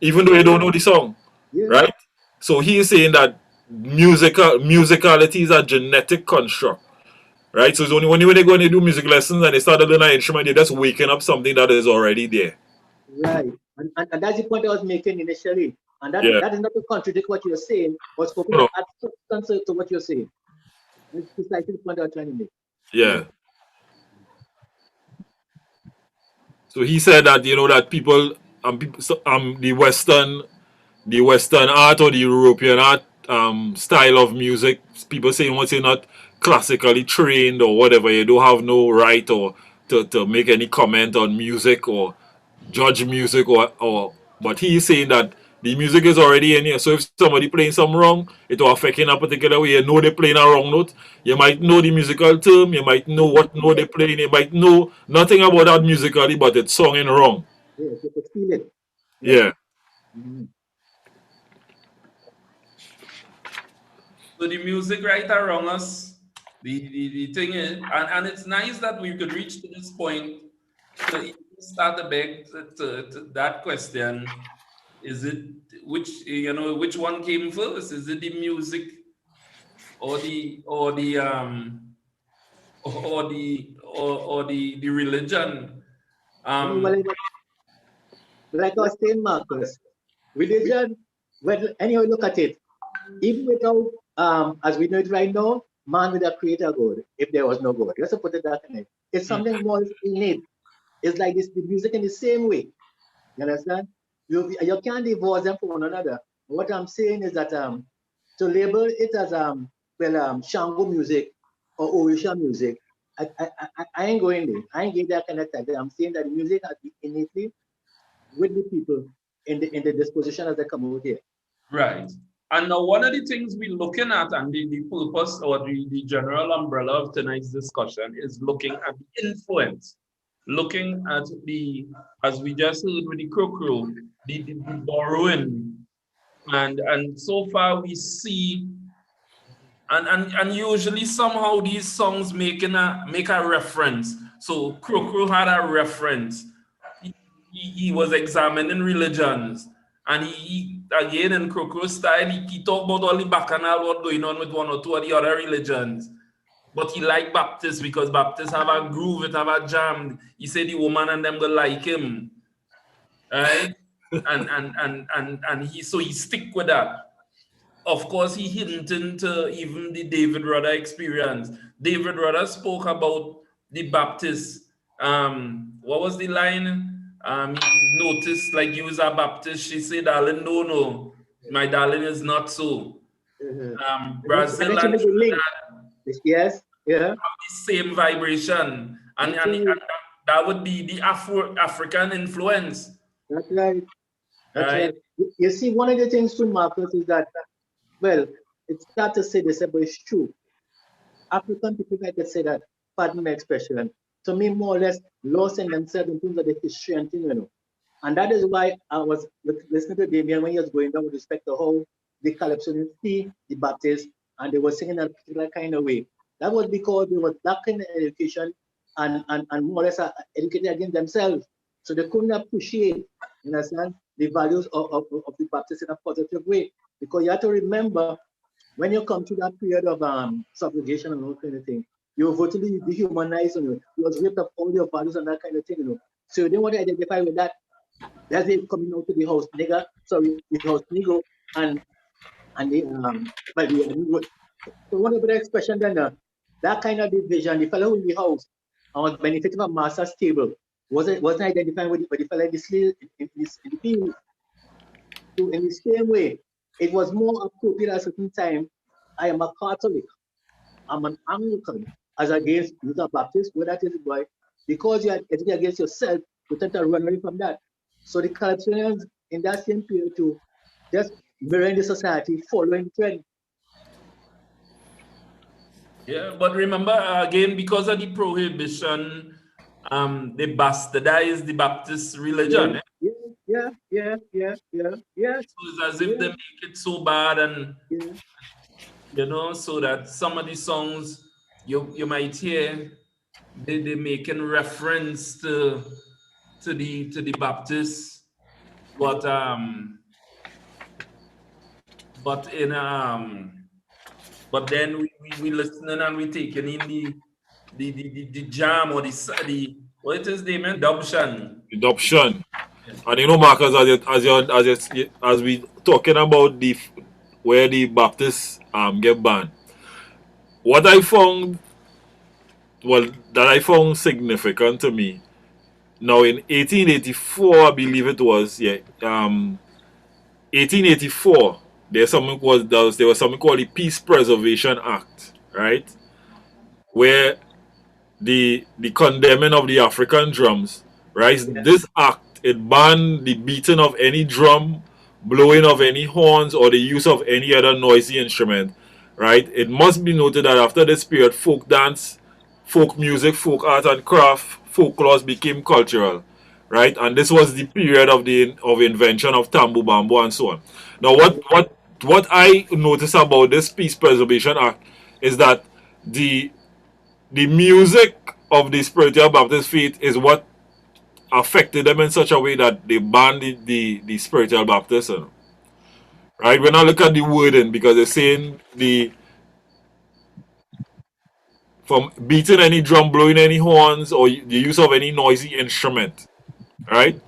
even though you don't know the song. Yeah. right? So he is saying that musicality is a genetic construct, right? So it's only when they go and they do music lessons and they start to learn an instrument, they're just waking up something that is already there. Right. And that's the point I was making initially. And Yeah. that is not to contradict what you're saying, but hoping No. to add substance to what you're saying. That's precisely the point I was trying to make. Yeah. So he said that that people the Western art or the European art style of music, people saying once you're not classically trained or whatever, you don't have no right or to make any comment on music or judge music or but he's saying that the music is already in here. So if somebody playing something wrong, it will affect in a particular way. You know they're playing a wrong note. You might know the musical term. You might know what note they're playing. You might know nothing about that musically, but it's songing wrong. Yes, you could feel it. Yeah. Yeah. Mhm. So the music right around us, the thing is, and it's nice that we could reach to this point to even start a beg to that question. Is it which one came first? Is it the music or the religion? Well, Um, like I was saying, Marcus, religion, well, anyhow you look at it, even without, as we know it right now, man would have created a God if there was no God. Let's put it that way. It's something more innate. It's like this, the music in the same way. You understand? You can't divorce them from one another. What I'm saying is that to label it as Shango music or Orisha music, I ain't going there. I ain't getting that kind of title. I'm saying that the music has been innately with the people in the disposition as they come out here. right. And now one of the things we're looking at, and the purpose or the general umbrella of tonight's discussion is looking at the influence, looking at as we just heard with the crow, the borrowing. And so far we see, and usually somehow these songs make a reference. So Crow had a reference. He was examining religions, and he again in Crow style he talked about all the bacchanal what going on with one or two of the other religions. But he liked Baptists because Baptists have a groove, it have a jam. He said the woman and them go like him, right? And he stick with that. Of course, he hinted into even the David Rudder experience. David Rudder spoke about the Baptist. What was the line? He noticed like you was a Baptist. She said, "Darling, no, my darling is not so." And Brazil then she and made the link. Trinidad Yes, yeah, have the same vibration, that's and right. that would be the African influence, That's right. That's right? right. You see, one of the things too, Marcus, is that, well, it's sad to say this, but it's true. African people like to say that, pardon my expression, to me more or less lost in themselves in terms of the history and thing, you know. And that is why I was listening to Damien when he was going down with respect to how the Calypso see the Baptists and they were singing in a particular kind of way. That was because they were lacking in education and more or less educated against themselves. So they couldn't appreciate, you understand, the values of the Baptists in a positive way. Because you have to remember when you come to that period of subjugation and all kind of thing, you were virtually dehumanized, you know, you was ripped of all your values and that kind of thing, you know. So you didn't want to identify with that. That's it coming out to the house nigger, sorry, the house negro and the so one of the expression then that kind of division, the fellow in the house was benefiting from master's table, wasn't identifying with the fellow in the slave in the field. So in the same way, it was more appropriate at a certain time. I am a Catholic. I'm an Anglican as against Luther Baptist, where that is why, because you are educated against yourself, you tend to run away from that. So the Calypsonians in that same period too, just mirroring the society, following the trend. Yeah, but remember again, because of the prohibition, they bastardized the Baptist Yeah, religion. Eh? yeah, yeah, yeah, yeah, yeah, yeah, So it's as if yeah, they make it so bad, and yeah. so that some of the songs you might hear, they making reference to the Baptists, but but in but then we listening and we taking in the jam or the what it is they meant adoption. Adoption. And you know, Marcus, as we talking about the where the Baptists get banned, what I found, well, that I found significant to me. Now in 1884, I believe it was, 1884. There was something called the Peace Preservation Act, right? Where the condemning of the African drums, right? Yeah. This act, it banned the beating of any drum, blowing of any horns, or the use of any other noisy instrument, right? It must be noted that after this period, folk dance, folk music, folk art and craft, folklore became cultural, right? And this was the period of the invention of tambu bambo and so on. Now, what I notice about this Peace Preservation Act is that the the music of the spiritual Baptist faith is what affected them in such a way that they banned the spiritual baptism. Right? When I look at the wording, because they're saying the from beating any drum, blowing any horns, or the use of any noisy instrument. Right?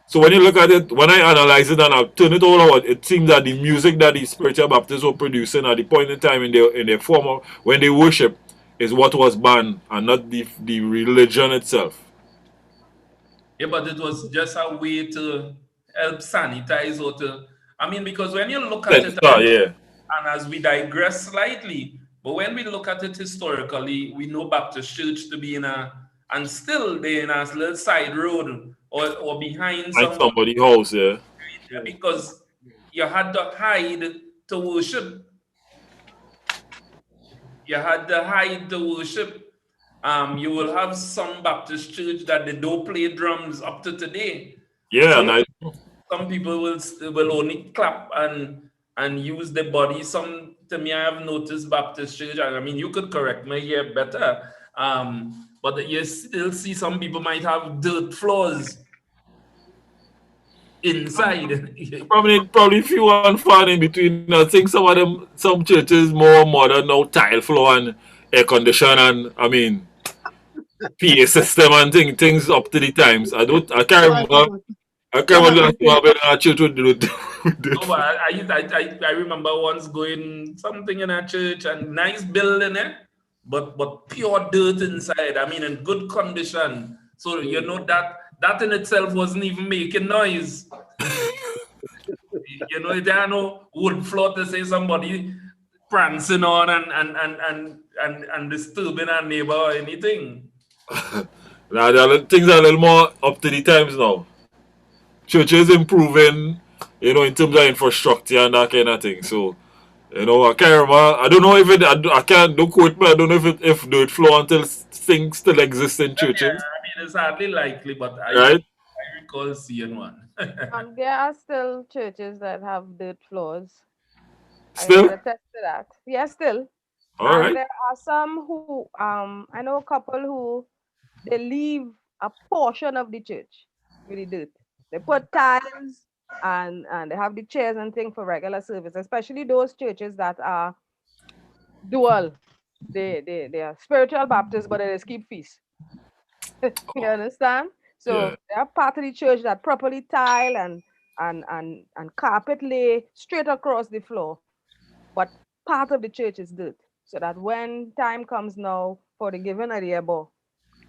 So when you look at it, when I analyze it and I turn it all out, it seems that the music that the spiritual Baptists were producing at the point in time in their form of when they worship is what was banned and not the religion itself. Yeah, but it was just a way to help sanitize or to, I mean, because when you look at it, Yeah. and as we digress slightly, but when we look at it historically, we know Baptist Church to be in a, and still they're in a little side road or behind Find somebody somebody house, yeah. Yeah. because you had to hide to worship. You had to hide to worship. You will have some Baptist church that they don't play drums up to today. Yeah, Some and I some people will only clap and use the body. Some to me, I have noticed Baptist church, and I mean, you could correct me here better. But you still see some people might have dirt floors inside. probably few and far in between. I think some churches more modern now, tile floor and air condition and I mean PA system and things up to the times. I can't But, remember. I can't but remember the I last time think, I've been in a church with No, but I remember once going something in a church and nice building, but pure dirt inside. I mean, in good condition. So you know that in itself wasn't even making noise. You know, there are no wood floor to say somebody prancing on and disturbing a neighbor or anything. Now things are a little more up to the times now. Churches improving, in terms of infrastructure and that kind of thing. So, I can't remember. I don't know if I can't, don't quote me. I don't know if dirt floor until things still exist in Yeah, churches, I mean, it's hardly likely, but right? I recall seeing one. There are still churches that have dirt floors. I could Still? attest to that. Yes, still. All And right. there are some who, I know a couple who they leave a portion of the church with the dirt. They put tiles and they have the chairs and things for regular service, especially those churches that are dual. They are spiritual Baptists, but they just keep feast. You understand? Yeah. So they are part of the church that properly tile and carpet lay straight across the floor. But part of the church is dirt. So that when time comes now for the giving of the ebo,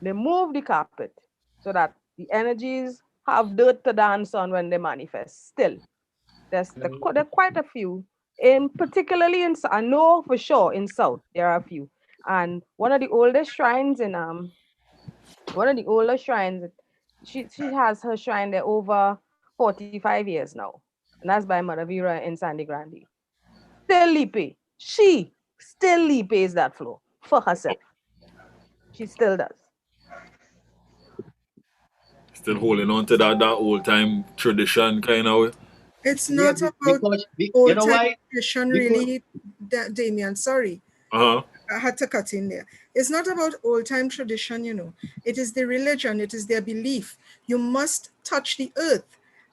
they move the carpet so that the energies have dirt to dance on when they manifest. Still, there are quite a few. In particularly I know for sure in South there are a few. And one of the oldest shrines in one of the older shrines, she has her shrine there over 45 years now. And that's by Mother Vera in Sandy Grande. Still Lipe. She still Lipe is that floor for herself. She still does. Still holding on to that old time tradition kind of. It's yeah, not about because you old know time why? tradition, Because really, Damien. Sorry, Uh huh. I had to cut in there. It's not about old time tradition. It is the religion, it is their belief. You must touch the earth,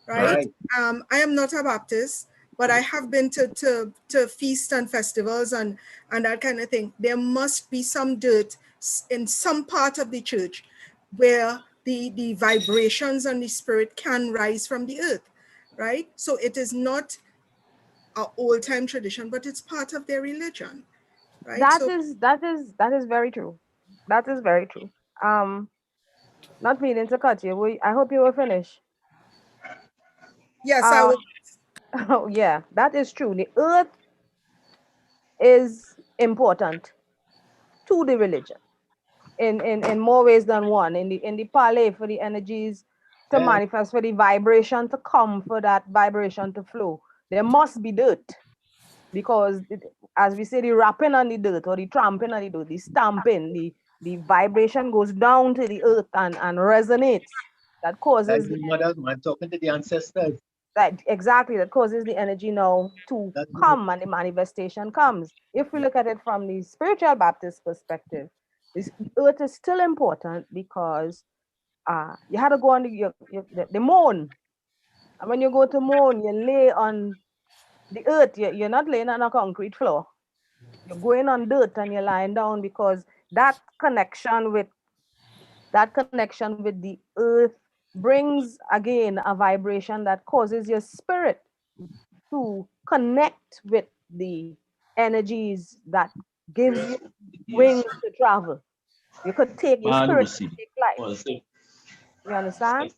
right? Right. right, I am not a Baptist, but I have been to feasts and festivals and that kind of thing. There must be some dirt in some part of the church where the vibrations and the spirit can rise from the earth, right? So it is not an old time tradition, but it's part of their religion, right? That So is very true. That is very true. Not meaning to cut you. I hope you will finish. yes, I Um, will. oh yeah, that is true. The earth is important to the religion in more ways than one. In the parlay for the energies to Yeah, manifest, for the vibration to come, for that vibration to flow, there must be dirt because as we say, the rapping on the dirt or the tramping on the dirt, the stamping, the vibration goes down to the earth and resonates. That like causes the mothers, man, talking to the ancestors. that causes the energy now to That's it. come and the manifestation comes. If we look at it from the spiritual Baptist perspective, this earth is still important because you had to go on the moon. And when you go to moon, you lay on the earth. You're not laying on a concrete floor. You're going on dirt and you're lying down because that connection with the earth brings again a vibration that causes your spirit to connect with the energies that gives you wings to travel. You could take your spirit to take flight. You understand?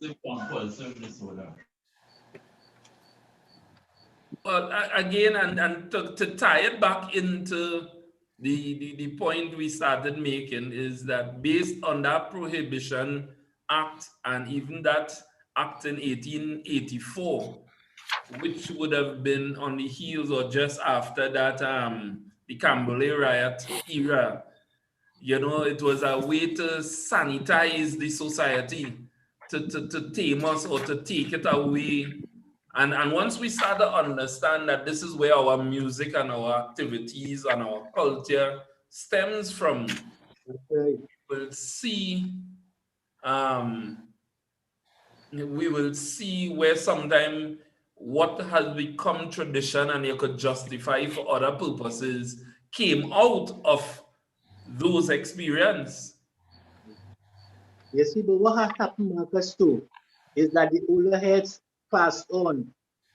But again, and to tie it back into the point we started making is that based on that Prohibition Act and even that act in 1884, which would have been on the heels or just after that the Camberley riot era, it was a way to sanitize the society, to tame us or to take it away. And once we start to understand that this is where our music and our activities and our culture stems from, Right. we'll see um, we will see where sometimes what has become tradition and you could justify for other purposes came out of those experience. You see, but what has happened, Marcus, too, is that the older heads passed on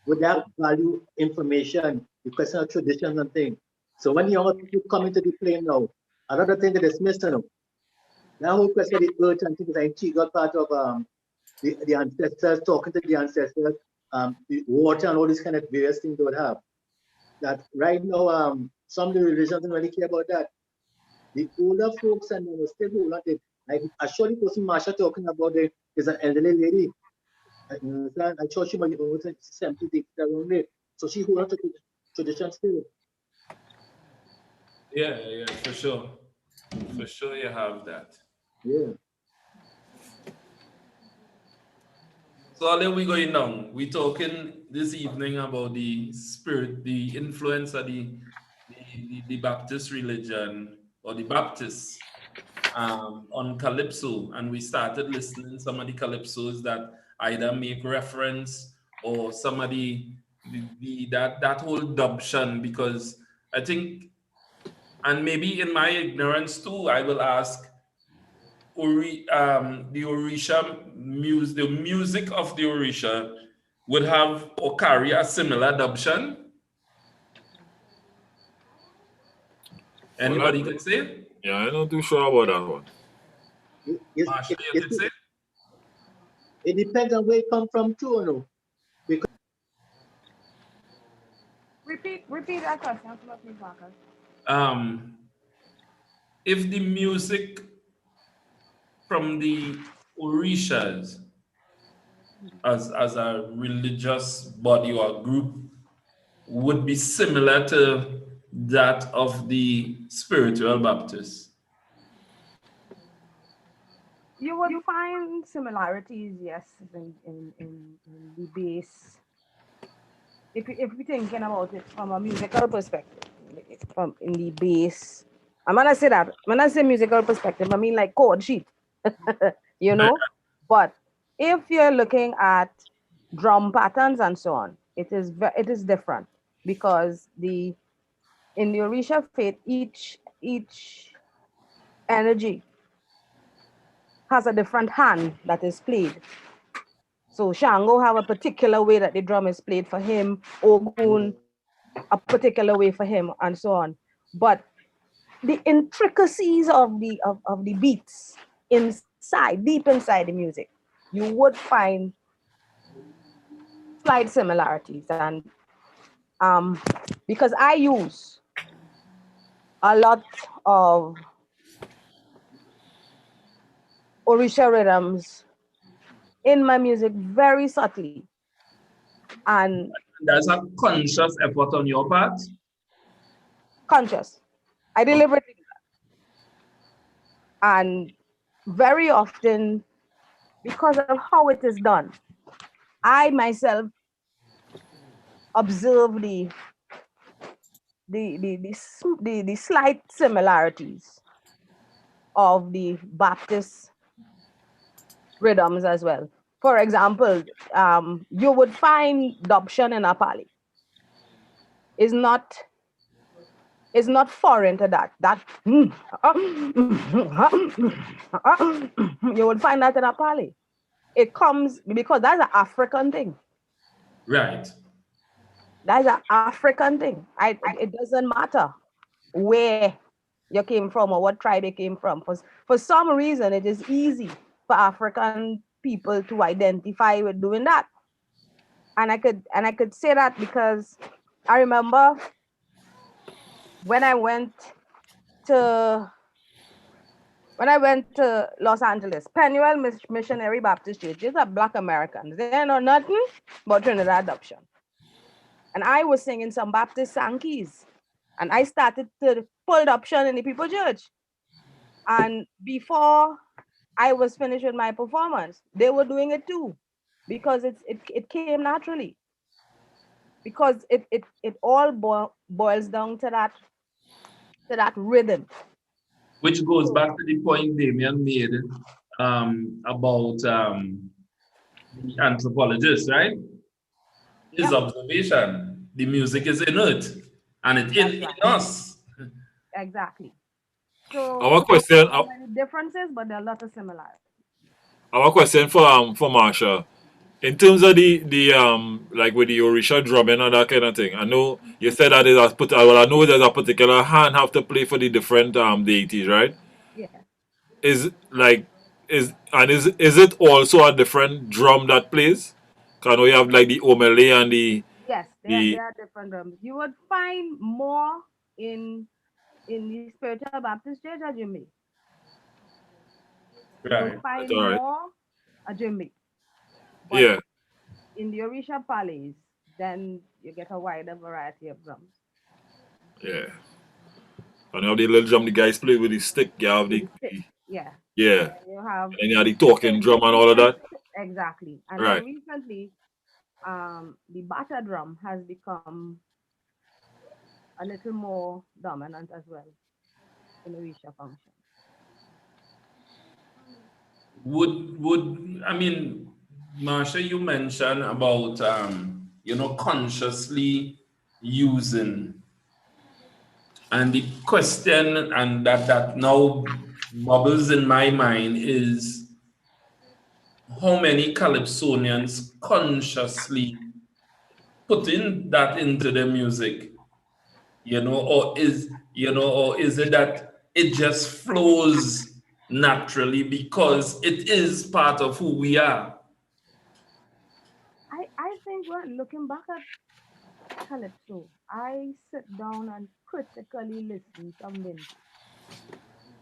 with that value information, the question of traditions and things. So when younger people come into the play now, another thing that is missing now, that whole question of the earth and things like integral part of the ancestors, talking to the ancestors, the water and all these kind of various things they would have. That right now, some of the religions don't really care about that. The older folks and they will still hold on to it. Like I saw the person Marsha talking about it is an elderly lady. You understand? I saw she might be over 70 around it. So she hold on to tradition still. Yeah, for sure. For sure you have that. Yeah. So all we going down. We talking this evening about the spirit, the influence of the Baptist religion or the Baptists on Calypso, and we started listening some of the Calypsos that either make reference or some of that whole adoption, because I think, and maybe in my ignorance too, I will ask the Orisha music, the music of the Orisha would have or carry a similar adoption. Well, Anybody could say? yeah, I'm not too sure about that one. Marshall, you could say? It depends on where it come from too, you know. Because Repeat that question for me, Marcus. Um, if the music from the Orishas as a religious body or group would be similar to that of the spiritual Baptists. You would find similarities, yes, in the base. If we're thinking about it from a musical perspective, from in the base, I'm gonna say that when I say musical perspective, I mean like chord sheet, you know. But if you're looking at drum patterns and so on, it is different. because in the Orisha faith, each energy has a different hand that is played. So Shango have a particular way that the drum is played for him, Ogun a particular way for him, and so on. But the intricacies of the beats inside, deep inside the music, you would find slight similarities. And because I use a lot of Orisha rhythms in my music very subtly. And That's a conscious effort on your part. conscious. I deliberately do that. And very often, because of how it is done, I myself observe the slight similarities of the Baptist rhythms as well. For example, you would find Dobshan in Apali is not foreign to that. You would find that in Apali. It comes because that's an African thing. Right. That's an African thing. It doesn't matter where you came from or what tribe you came from. For some reason, it is easy for African people to identify with doing that. And I could say that because I remember when I went to Los Angeles, Penuel Missionary Baptist Church, these are Black Americans. They know nothing about Trinidad adoption. And I was singing some Baptist Sankeys. And I started to pull adoption in the People Church. And before I was finished with my performance, they were doing it too, because it came naturally. Because it all boils down to that rhythm. Which goes back to the point Damien made about the anthropologist, right? His observation, the music is in it, and it's in us. Exactly. So Our question, there are many differences, but there are a lot of similarities. our question for Marsha, in terms of the like with the Orisha drumming and that kind of thing. I know you said that I know there's a particular hand have to play for the different deities, right? Yeah. Is like is it also a different drum that plays? Cause I know you have like the omele and Yes, the there are different drums. You would find more in the Spiritual Baptist Church at Jimmy. You would Right. find all right. more at Jimmy. But Yeah. in the Orisha Palace, then you get a wider variety of drums. Yeah. And you have the little drum the guys play with the stick. You have With the the stick, yeah. yeah. And then you have And you have the talking drum and all of that. exactly. And then Right. recently, the batter drum has become a little more dominant as well in Orisha function. Would I mean, Marsha, you mentioned about consciously using, and the question and that now bubbles in my mind is how many Calypsonians consciously putting that into the music, or is it that it just flows naturally because it is part of who we are? I think when looking back at Calypso, I sit down and critically listen some vintage.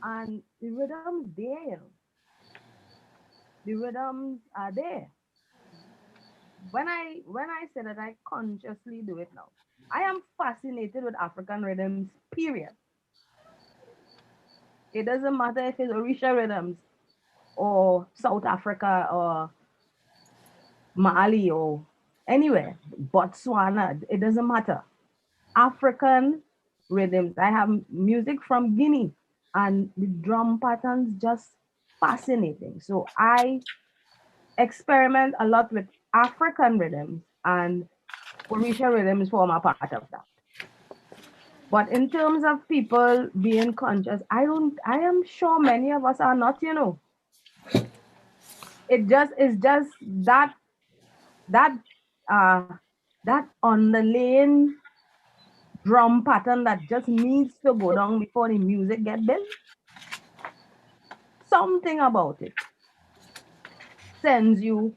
And the rhythms there, the rhythms are there. When I say that I consciously do it now, I am fascinated with African rhythms, period. It doesn't matter if it's Orisha rhythms or South Africa or Mali or anywhere, Botswana, it doesn't matter. African rhythms. I have music from Guinea and the drum patterns just fascinating. So I experiment a lot with African rhythms and Orisha rhythms form a part of that. But in terms of people being conscious, I am sure many of us are not, you know. It's just that uh that underlying drum pattern that just needs to go down before the music get built. Something about it sends you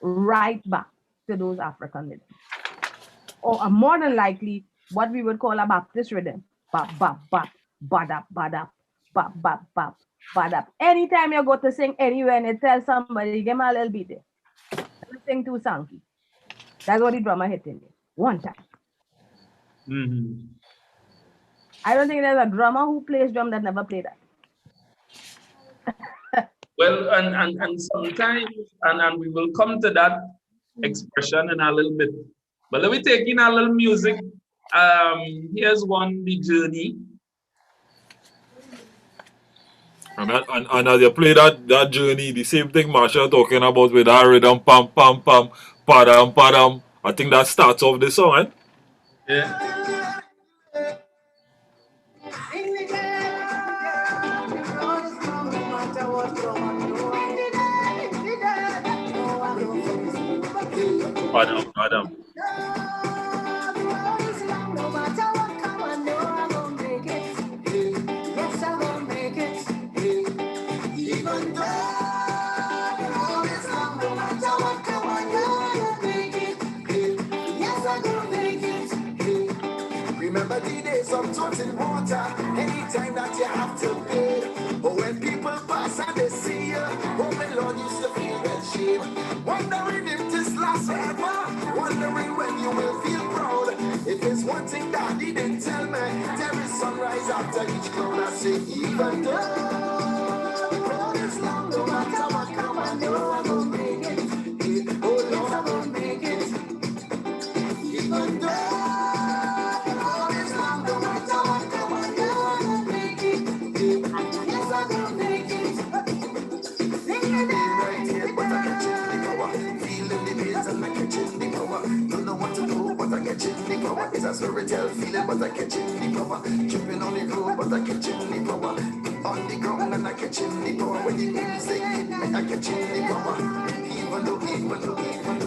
right back to those African rhythms. Or more than likely, what we would call a Baptist rhythm. Bap, bap, bap, badap, badap, bap, bap, bap, badap. Anytime you go to sing anywhere and you tell somebody, give me a little beat there. Let me sing two songs. That's what the drummer hitting you. One time. Mhm. I don't think there's a drummer who plays drum that never played that. Well, and sometimes, and we will come to that expression in a little bit. But let me take in a little music. Here's one, The Journey. And as you play that journey, the same thing Marsha talking about with that rhythm, pam pam pam, padam padam. I think that starts off the song, eh? Yeah. Padam padam. Remember the days of toting water, anytime that you have to pay. But when people pass and they see you, oh my Lord, used to feel that shame. Wondering if this lasts forever, wondering when you will feel proud. If there's one thing that he didn't tell me, there is sunrise after each cloud. I say, even though the road is long, no matter what come, I know I'm gonna make it. Oh Lord, I'm gonna make it. Even though it's a storytell feeling, but I catching the power. Jumping on the road, but I catching the power. On the ground and I catching the power. When the music hit me, I catching the power. Even though,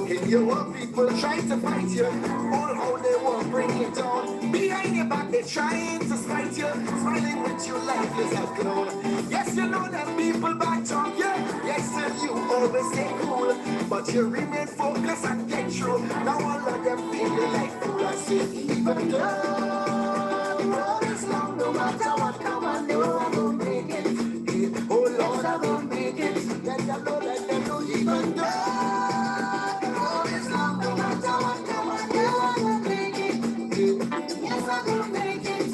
in your people try to fight you, all how they won't bring you down. Behind your back, they trying to spite you, smiling with you life is a clown. Yes, you know that people back talk you. Yes, sir, you always stay cool, but you remain focused and get through. Now all of them feeling like fool. I say, even though the road is long, no matter what come, I know I'm gonna make it. Oh Lord, I'm gonna make it. Let them know, even though the road is long, no matter what come, I know I'm gonna make it. Yes, I'm gonna make it.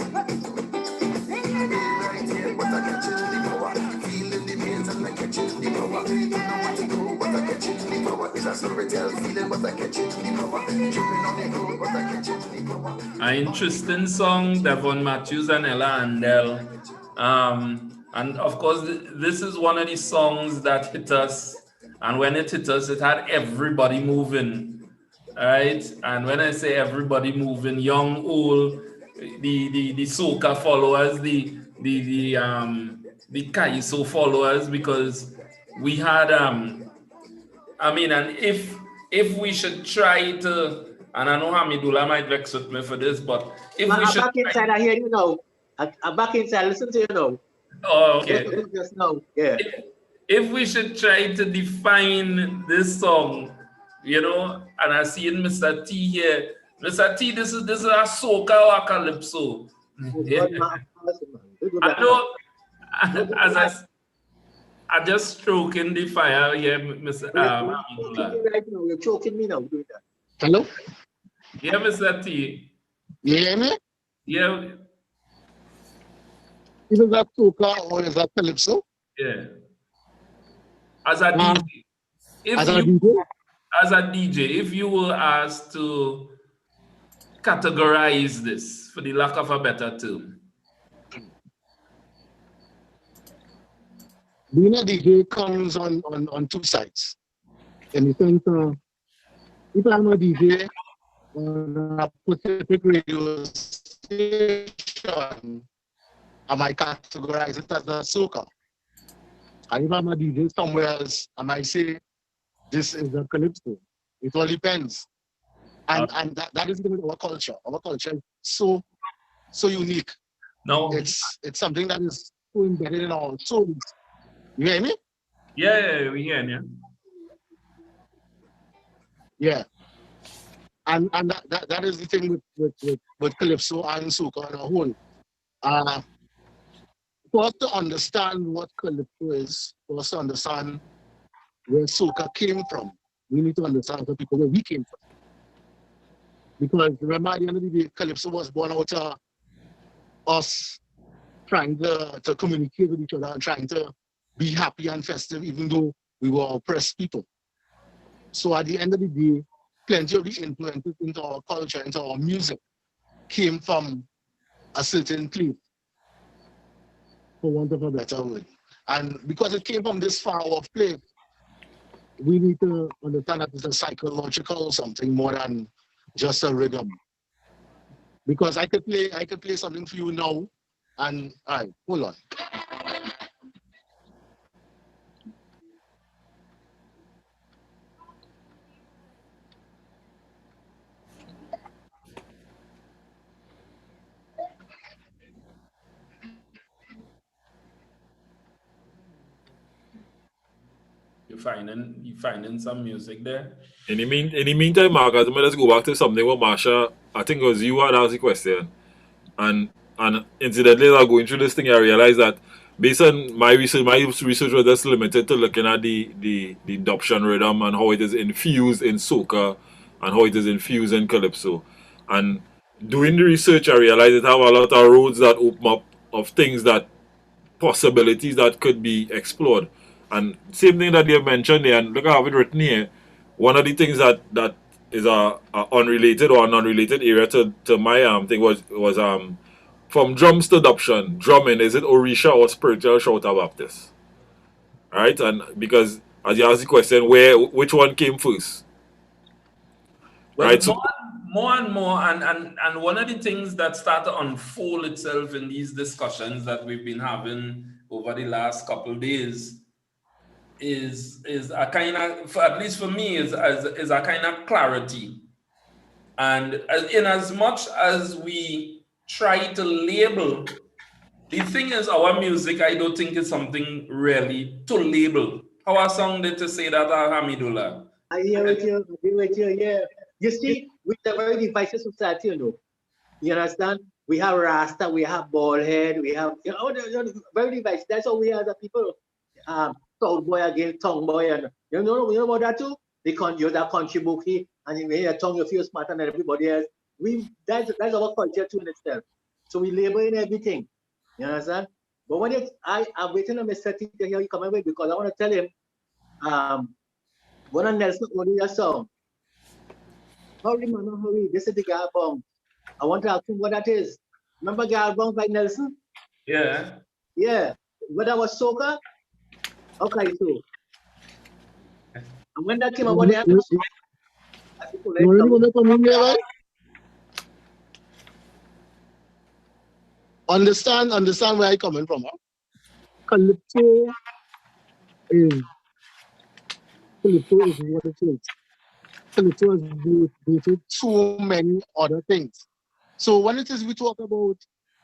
Right here, but I catch the power. Feeling the pains and I catching the power. Don't know what to do, but I catching the power. It's a storytell feeling, but I catching the power. Jumping on the road, but I catching the power. An interesting song, Devon Matthews and Ella Andel. And of course, this is one of the songs that hit us. And when it hit us, it had everybody moving, right? And when I say everybody moving, young, old, the soca followers, the Calypso followers, because we had I mean, and if we should try to, and I know Hamidullah might vex with me for this, but if we I'm should back inside, I hear you now. I'm back inside, listen to you now. oh, okay. Just now, yeah. If we should try to define this song, you know, and I see in Mr. T here, Mr. T, this is a soca or a calypso. Yeah. I know, as I just stroking the fire here, Mr. Hamidullah. Right now, you're choking me now doing that. Hello? Yeah, Mr. T. You hear me? Yeah, Is that soca or is that calypso? yeah. As a DJ, As a DJ? as a DJ, if you were asked to categorize this, for the lack of a better term, Being a DJ comes on two sides. In the sense, if I'm a DJ, on a Pacific radio station, I might categorize it as a soca. And if I'm a DJ somewhere else, I might say this is a calypso. It all depends. And that is with our culture. Our culture is so unique. No. It's something that is so embedded in our souls. You hear me? Yeah, we hear you. Yeah. And that is the thing with Calypso and Soca on a whole. For us to understand what Calypso is, for us to understand where Soca came from, we need to understand the people where we came from. Because remember, at the end of the day, Calypso was born out of us trying to communicate with each other and trying to be happy and festive, even though we were oppressed people. So at the end of the day, plenty of the influences into our culture, into our music, came from a certain place, for want of a better word. And because it came from this far off place, we need to understand that it's a psychological something more than just a rhythm. Because I could play something for you now, and all right, hold on. You finding some music there? In the meantime, Marcus, let's go back to something what Marsha, I think it was you who asked the question. And incidentally, as I going through this thing, I realized that based on my research was just limited to looking at the adoption rhythm and how it is infused in soca and how it is infused in calypso. And doing the research, I realized it have a lot of roads that open up of things that possibilities that could be explored. And same thing that you mentioned there, and look, I have it written here. One of the things that is a unrelated or an unrelated area to my thing was from drums to adoption. Drumming, is it Orisha or spiritual Shouta Baptist? Right? And because as you asked the question, which one came first? Well, Right. So more and more, and one of the things that start to unfold itself in these discussions that we've been having over the last couple of days is a kind of, at least for me, is a kind of clarity. And in as much as we try to label, the thing is, our music, I don't think is something really to label. How a song did to say that, Hamidullah? I hear with you, yeah. You see, with a very divisive society, you understand? We have Rasta, we have bald head, we have, very divisive. That's how we are the people. South boy against tongue boy, and you know about that too? You're that country bookie, and when you're tongue, you feel smarter than everybody else. That's our culture too in itself. So we label in everything. You understand? But when I'm waiting on Mr. T to hear you come away because I want to tell him, one of Nelson only a song. Hurry, man, hurry. This is the album. I want to ask him what that is. Remember the album by Nelson? Yeah. Yeah. But that was soca? Okay, so. And when that came out, they have to Understand where I'm coming from. Huh? Calypso is what it is. Calypso is dated so many other things. So when it is we talk about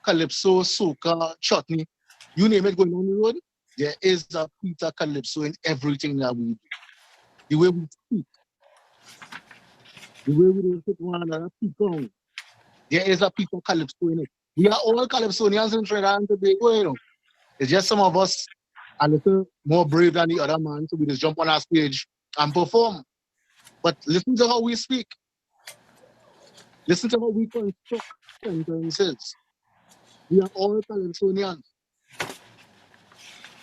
Calypso, soca, chutney, you name it going on the road, there is a Peter Calypso in everything that we do. The way we speak, the way we don't sit one another, speak on. There is a Peter Calypso in it. We are all Calypsonians in Trinidad and Tobago, It's just some of us a little more brave than the other man, so we just jump on our stage and perform. But listen to how we speak. Listen to how we construct sentences. We are all Calypsonians.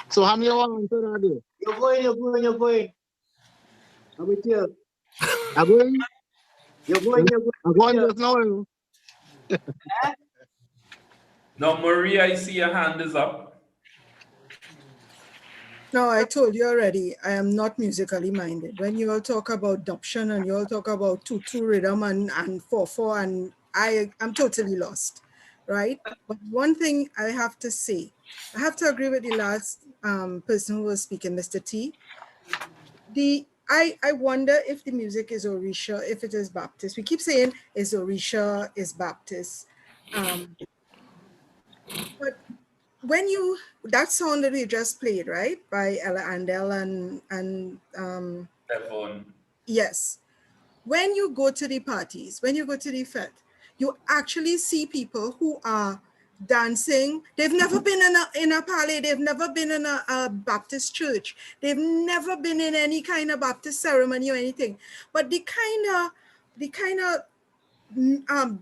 So how many want to answer that there? You're going. I'm with you. I'm going. You're going. I'm going just now. Now, Maria, I see your hand is up. No, I told you already, I am not musically minded. When you all talk about adoption and you all talk about tutu rhythm and 4/4, and I'm totally lost, right? But one thing I have to say, I have to agree with the last person who was speaking, Mr. T. I wonder if the music is Orisha, if it is Baptist. We keep saying is Orisha, is Baptist. But when you, that song that we just played, right, by Ella Andel and Devon. yes, when you go to the parties, when you go to the fete, you actually see people who are dancing. They've never been in a palais. They've never been in a Baptist church. They've never been in any kind of Baptist ceremony or anything. But the kind of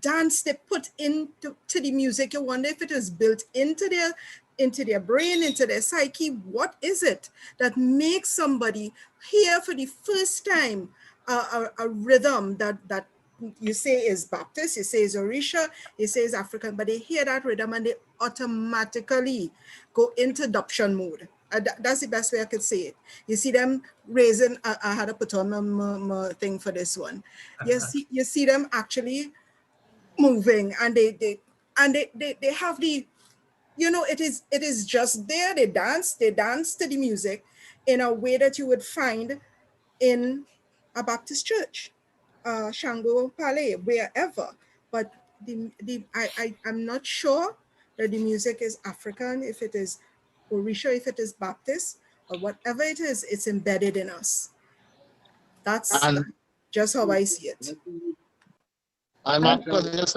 dance they put into the music, you wonder if it is built into their brain, into their psyche. What is it that makes somebody hear for the first time a rhythm that you say is Baptist, you say is Orisha, you say is African, but they hear that rhythm and they automatically go into adoption mode. That's the best way I could say it. You see them raising, I had to put on my thing for this one. You see them actually moving, and they have the, it is just there. They dance to the music in a way that you would find in a Baptist church, Shango Palais, wherever. But I'm not sure that the music is African, if it is Orisha, if it is Baptist, or whatever it is, it's embedded in us. That's And just how I see it. I'm not going to just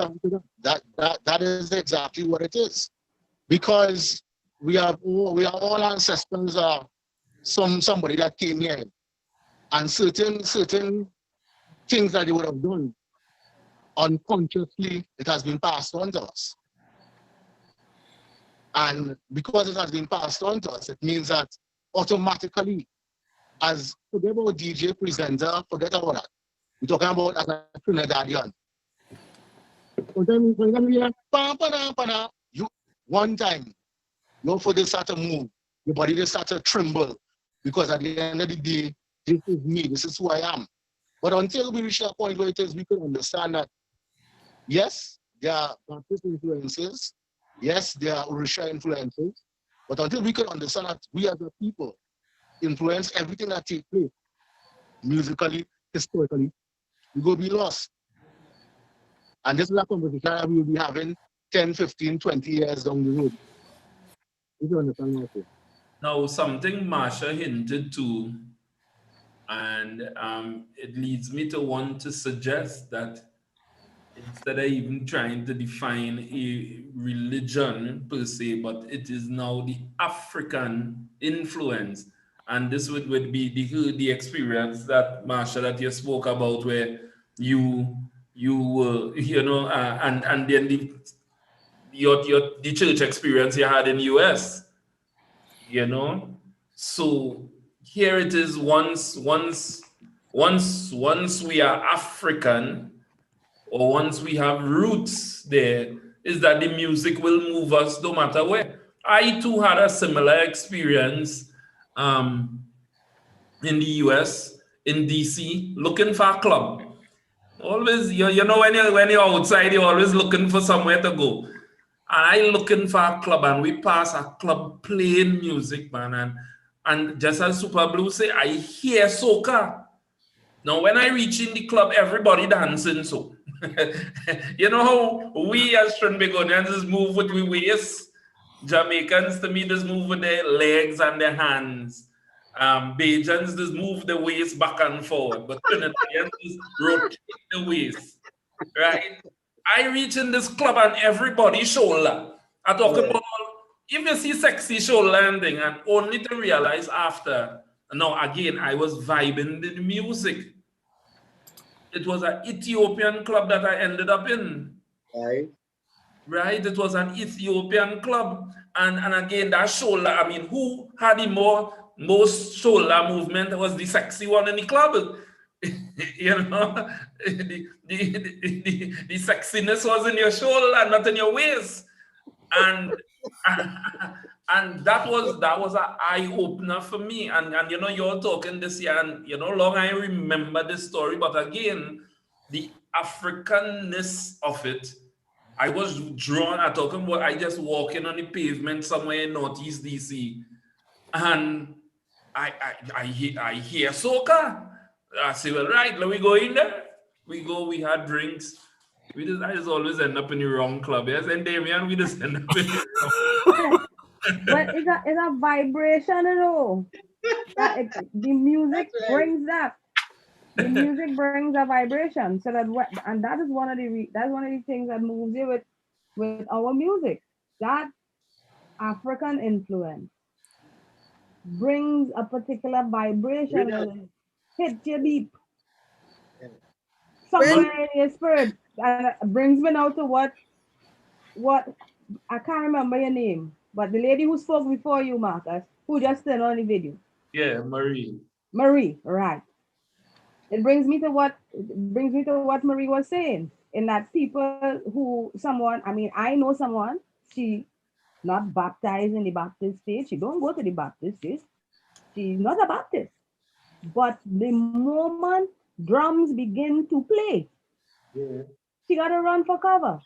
that is exactly what it is, because we are all ancestors of somebody that came here, and certain things that they would have done unconsciously, it has been passed on to us. And because it has been passed on to us, it means that automatically, as forget about DJ presenter, forget about that. We're talking about as a Trinidadian. You one time, your foot start to move, your body just start to tremble, because at the end of the day, this is me, this is who I am. But until we reach that point where it is, we can understand that, yes, there are Baptist influences, yes, there are Orisha influences, but until we can understand that we as a people influence everything that takes place, musically, historically, we will be lost. And this is a conversation that we will be having 10, 15, 20 years down the road. You can understand what I'm saying? Now, something Marsha hinted to, and it leads me to want to suggest that instead of even trying to define a religion per se, but it is now the African influence. And this would be the experience that Marsha that you spoke about, where you and then the church experience you had in US, So here it is, once we are African, or once we have roots there, is that the music will move us no matter where. I too had a similar experience in the US, in DC, looking for a club. Always, when you're outside, you're always looking for somewhere to go. And I looking for a club, and we pass a club playing music, man. And just as Super Blue say, I hear soca. Now, when I reach in the club, everybody dancing so. You know how we as Trinbagonians just move with we waist? Jamaicans, to me, just move with their legs and their hands. Bajans just move the waist back and forward. But Trinidadians just rotate the waist, right? I reach in this club and everybody shoulder. I talk about, if you see sexy shoulder landing, and only to realize after, now again, I was vibing the music. It was an Ethiopian club that I ended up in. Right? It was an Ethiopian club. And again, that shoulder, I mean, who had the most shoulder movement? It was the sexy one in the club. The sexiness was in your shoulder, not in your waist. And And that was an eye opener for me. And you know, you're talking this year, and you know, long I remember this story, but again, the Africanness of it, I was drawn. I talking about I just walking on the pavement somewhere in Northeast DC, and I hear soca. I say, well, right, let me go in there. We go, we had drinks. I just always end up in the wrong club. Yes, and Damien, we just end up in the wrong. But it's a vibration, you know. The music That's right. brings that. The music brings a vibration, so and that is one of that's one of the things that moves you with our music. That African influence brings a particular vibration Rhythm. and it hits you deep Yeah. When somewhere in your spirit, and it brings me now to what I can't remember your name, but the lady who spoke before you, Marcus, who just turned on the video, Yeah, Marie. Marie, right? It brings me to what Marie was saying, in that people who someone, I mean, I know someone, she not baptized in the Baptist faith, she don't go to the Baptist faith, she's not a Baptist, but the moment drums begin to play, Yeah. she gotta run for cover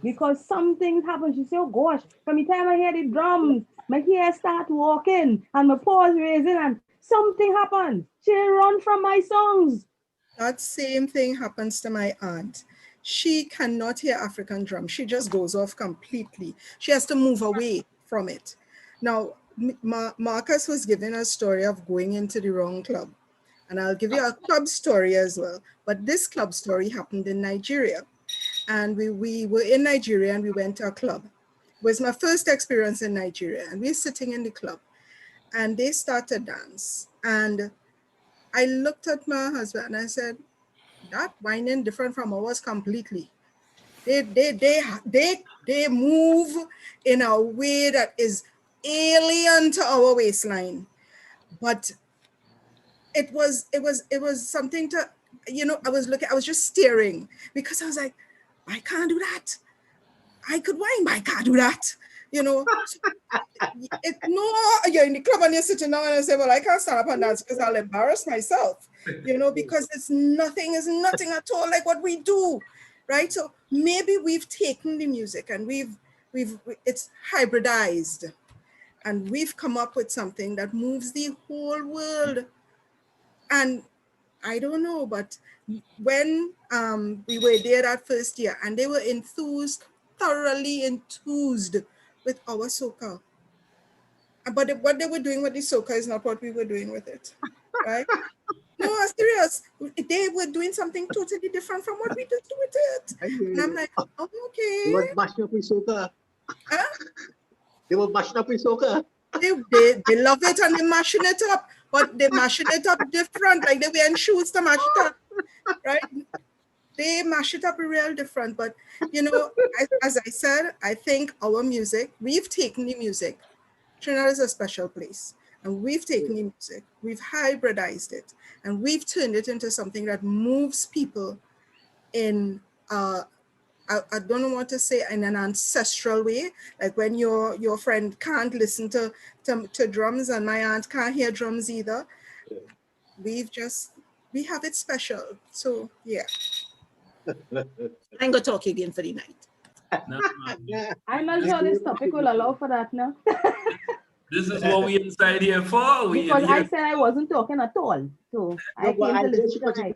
because something happened. She said, oh gosh, from the time I hear the drums, my hair start walking and my paws raising and something happened. She run from my songs. that same thing happens to my aunt. She cannot hear African drum. She just goes off completely. She has to move away from it. Now, Marcus was giving a story of going into the wrong club. And I'll give you a club story as well. But this club story happened in Nigeria. And we were in Nigeria and we went to a club. It was my first experience in Nigeria. And we're sitting in the club and they started dance. And I looked at my husband and I said, that whining different from ours completely. They move in a way that is alien to our waistline. But it was something to, I was just staring because I was like, I can't do that. I could whine, but I can't do that. So you're in the club and you're sitting down and I say, well, I can't stand up and dance because I'll embarrass myself, because it's nothing at all like what we do, right? So maybe we've taken the music and it's hybridized and we've come up with something that moves the whole world. And I don't know, but when we were there that first year and they were thoroughly enthused with our soca. But what they were doing with the soca is not what we were doing with it, right? No, I'm serious. They were doing something totally different from what we just do with it. And I'm like, oh, They were okay. mashing up with soca. Huh? They were mashing up with soca. They love it and they're mashing it up, but they're mashing it up different. Like they wearing shoes to mash it up, right? They mash it up real different. But, as I said, I think our music, we've taken the music. Trinidad is a special place. And we've taken the music, we've hybridized it, and we've turned it into something that moves people in, I don't know what to say, in an ancestral way. Like when your friend can't listen to drums and my aunt can't hear drums either. We have it special. So, yeah. I'm going to talk again for the night. No, I'm not sure this topic will allow for that now. this is what we inside here for. Because I said I wasn't talking at all. So I came to listen tonight.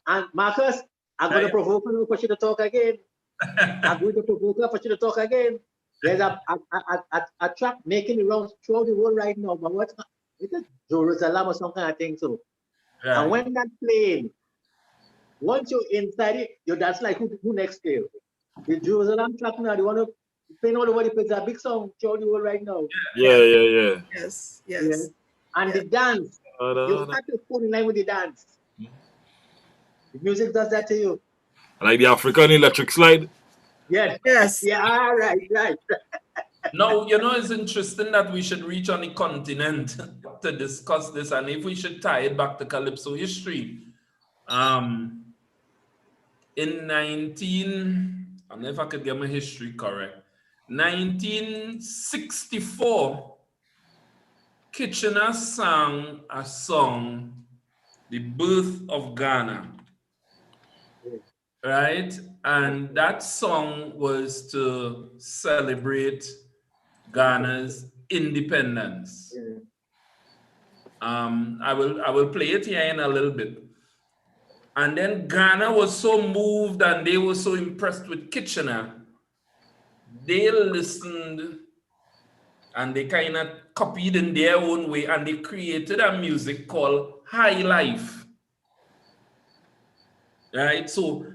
And Marcus, I'm going to provoke you for you to talk again. I'm going to provoke you for you to talk again. There's a track making the rounds throughout the world right now. But what's it? Jerusalem or some kind of thing. So, Right. and when that's playing, once you're inside it, that's like who next play? The Jerusalem track now, the one who playing all over the place, a big song throughout the world right now. Yeah. Yes. And the dance, you have to fall in line with the dance. The music does that to you. Like the African electric slide. Yes. Yeah, right. Now, it's interesting that we should reach on the continent to discuss this, and if we should tie it back to Calypso history. In 19, I don't know if I could get my history correct. 1964, Kitchener sang a song, The Birth of Ghana, right? And that song was to celebrate Ghana's independence. I will play it here in a little bit. And then Ghana was so moved and they were so impressed with Kitchener. They listened and they kind of copied in their own way and they created a music called High Life. Right? So,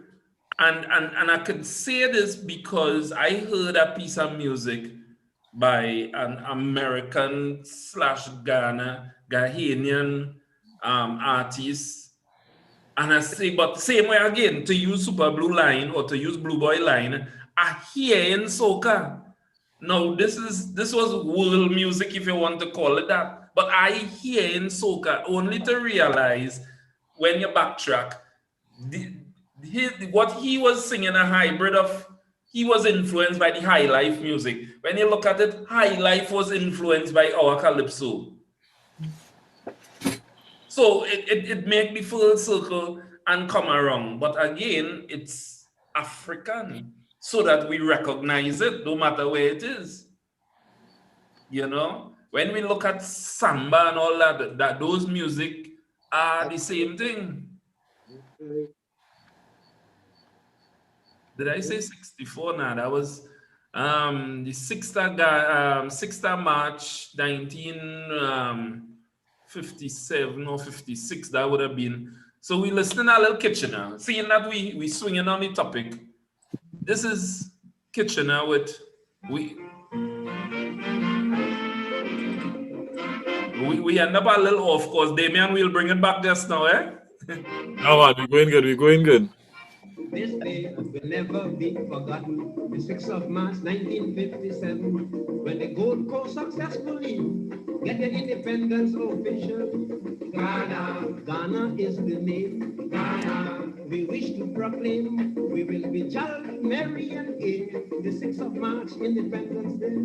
and I could say this because I heard a piece of music by an American / Ghanaian artist. And I say, but same way again, to use Super Blue Line or to use Blue Boy Line, I hear in soca. Now, this was world music, if you want to call it that. But I hear in soca only to realize when you backtrack, what he was singing a hybrid of, he was influenced by the high life music. When you look at it, high life was influenced by our Calypso. So it make the full circle and come around. But again, it's African so that we recognize it no matter where it is. You know, when we look at samba and all that those music are the same thing. Did I say 64? Nah, that was the 6th of March 1957 or 56. That would have been. So we listening a little Kitchener. Seeing that we swinging on the topic. This is Kitchener with we end up a little off course. Damien, we'll bring it back just now, eh? No, man, we're going good. We're going good. This day will never be forgotten. The 6th of March 1957, when the Gold Coast successfully get their independence official. Ghana is the name. Ghana, we wish to proclaim. We will be jolly, merry, and gay. The 6th of March, Independence Day.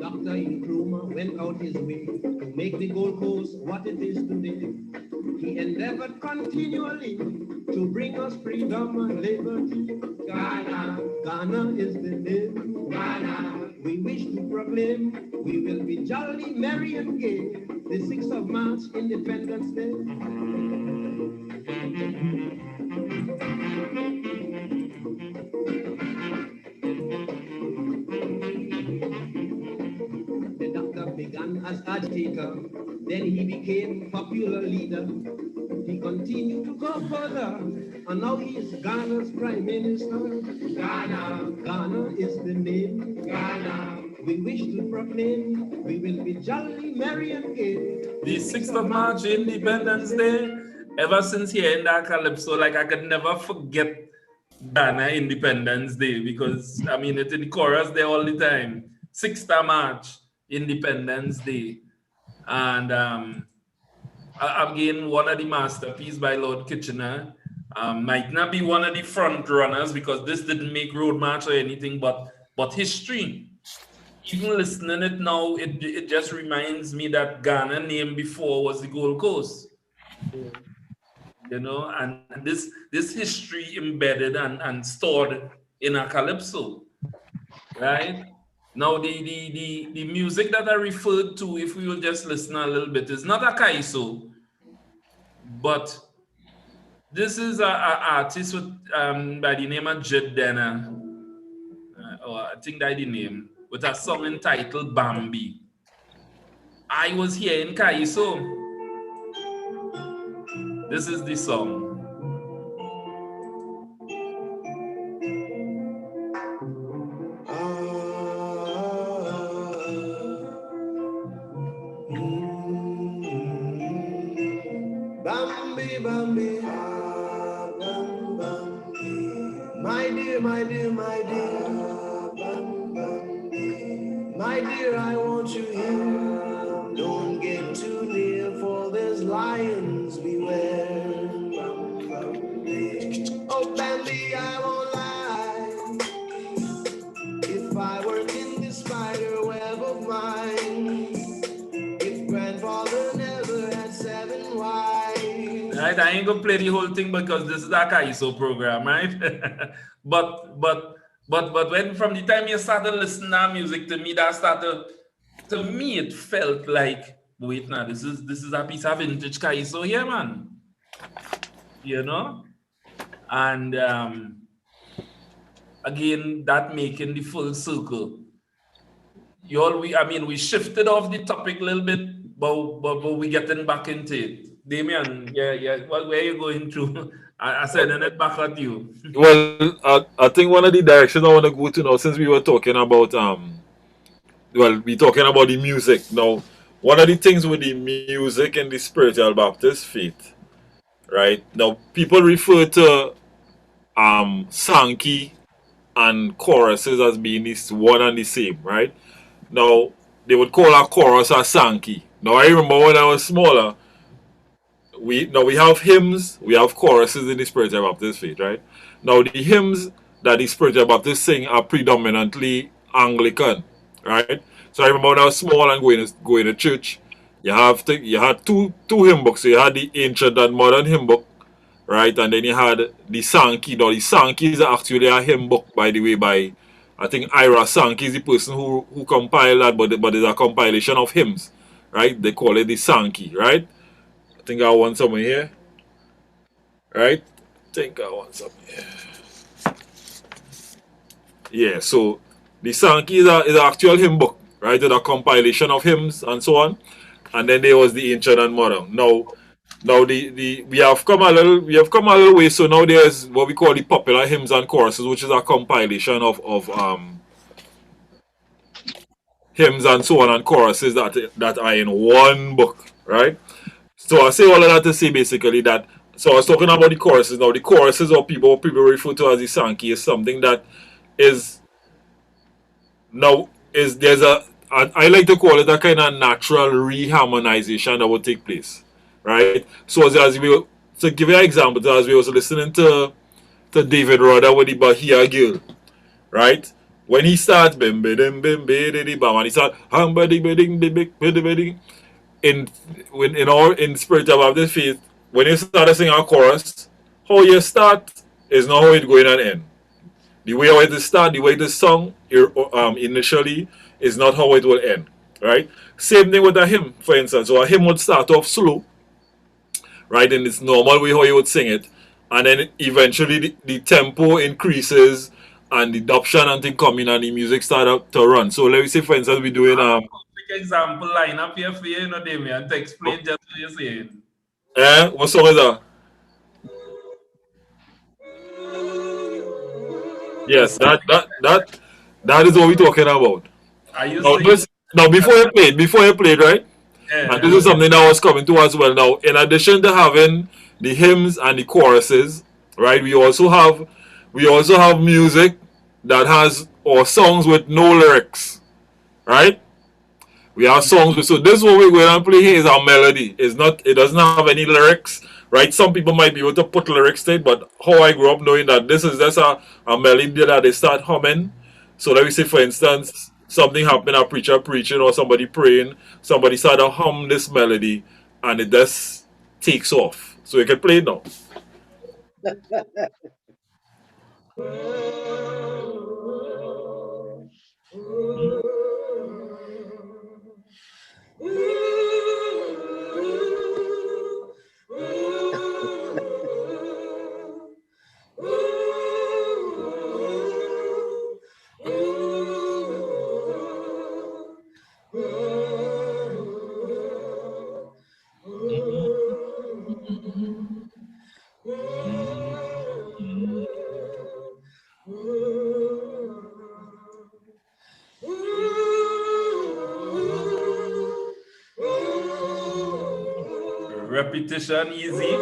Dr. Nkrumah went out his way to make the Gold Coast what it is today. He endeavored continually to bring us freedom and liberty. Ghana is the name. Ghana, we wish to proclaim. We will be jolly, merry, and gay. The 6th of March, Independence Day. The doctor began as agitator, then he became popular leader. He continued to go further, and now he is Ghana's prime minister. Ghana is the name. Ghana, we wish to proclaim. We will be jolly, merry, and gay. The 6th of March, Independence Day. Ever since here in that Calypso, like I could never forget Ghana Independence Day because I mean it's in the chorus there all the time. 6th of March, Independence Day. And again, one of the masterpieces by Lord Kitchener. Might not be one of the front runners because this didn't make Road March or anything, but history. Even listening it now, it just reminds me that Ghana name before was the Gold Coast. You know, and this history embedded and stored in a Calypso, right? Now the music that I referred to, if we will just listen a little bit, is not a Calypso, but this is a artist with by the name of Jed Denner, or I think that's the name, with a song entitled Bambi. I was here in Calypso. This is the song. Bambi, Bambi, my dear, my dear, my dear, my dear, I want you here. Don't get too near, right? I ain't gonna play the whole thing because this is a Calypso program, right? but when from the time you started listening to music to me, that started to me it felt like, wait now, this is a piece of vintage Calypso here, man. You know? And again, that making the full circle. We shifted off the topic a little bit, but we getting back into it. Damien, yeah. Well, where you going to? I sending it back at you. Well, I think one of the directions I want to go to now, since we were talking about we're talking about the music now. One of the things with the music in the spiritual Baptist faith, right? Now people refer to Sankey and choruses as being this one and the same, right? Now they would call a chorus a Sankey. Now I remember when I was smaller, we have hymns, we have choruses in the spiritual Baptist faith, right? Now the hymns that the spiritual Baptists sing are predominantly Anglican, right? So I remember when I was small and going to church, you had two hymn books. So you had the ancient and modern hymn book, right? And then you had the Sankey. Now the Sankey is actually a hymn book, by the way, by I think Ira Sankey is the person who compiled that, but it's a compilation of hymns, right? They call it the Sankey, right? I think I want somewhere here, right? I think I want somewhere here. Yeah, so the Sankey is an actual hymn book, right? It's a compilation of hymns and so on. And then there was the ancient and modern. Now the we have come a little way. So now there's what we call the popular hymns and choruses, which is a compilation of hymns and so on and choruses that are in one book, right? So I say all of that to say basically that. So I was talking about the choruses. Now the choruses or people refer to as the Sankey is something that is now is there's a I like to call it a kind of natural reharmonization that will take place, right? So as we to give you an example, as we was listening to David Rudder with the Bahia Girl, right? When he starts bim bim bim bim bam and he starts in in spiritual Baptist faith, when you start to sing a chorus, how you start is not how it's going to end. The way how it is start, the way it is sung initially is not how it will end, right? Same thing with a hymn, for instance. So a hymn would start off slow, right, in its normal way how you would sing it, and then eventually the tempo increases and the adoption and thing come in and the music start up to run. So let me say, for instance, we're doing Quick example line up here for you, Damien, to explain just what you're saying. what song is that? Yes, that is what we're talking about. Are you Now, saying? now before you played, right? And this is something that was coming to as well. Now, in addition to having the hymns and the choruses, right? We also have music that has or songs with no lyrics, right? We have songs with, so this is what we're going to play here is our melody. It doesn't have any lyrics, right? Some people might be able to put lyrics to it, but how I grew up knowing that this is just a melody that they start humming. So let me say, for instance, something happened, a preacher preaching or somebody praying, somebody started to hum this melody and it just takes off. So you can play it now. Repetition easy.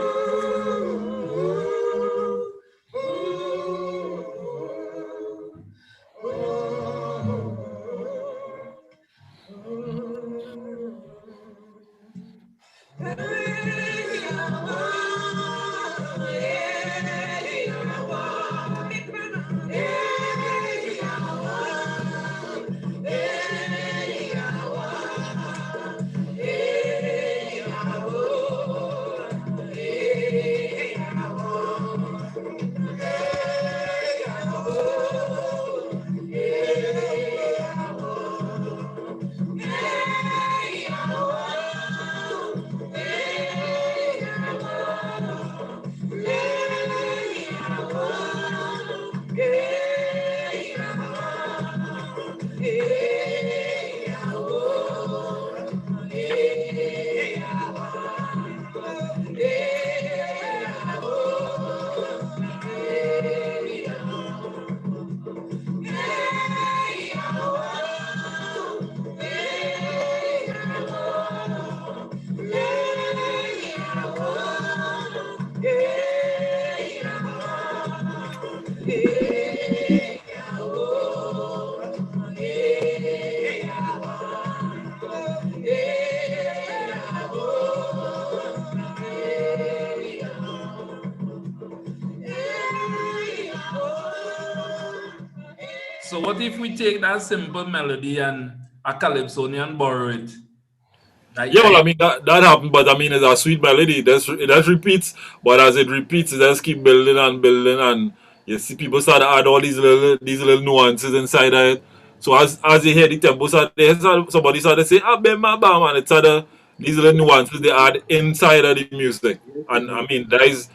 So what if we take that simple melody and a calypsonian borrow it? Like, Yeah, well, I mean that happened, but I mean it's a sweet melody. It does repeats, but as it repeats, it does keep building and building, and you see people start to add all these little nuances inside of it. So as you hear the tempo start there, somebody started to say ah bam bam bam, and it's other these little nuances they add inside of the music. And I mean that is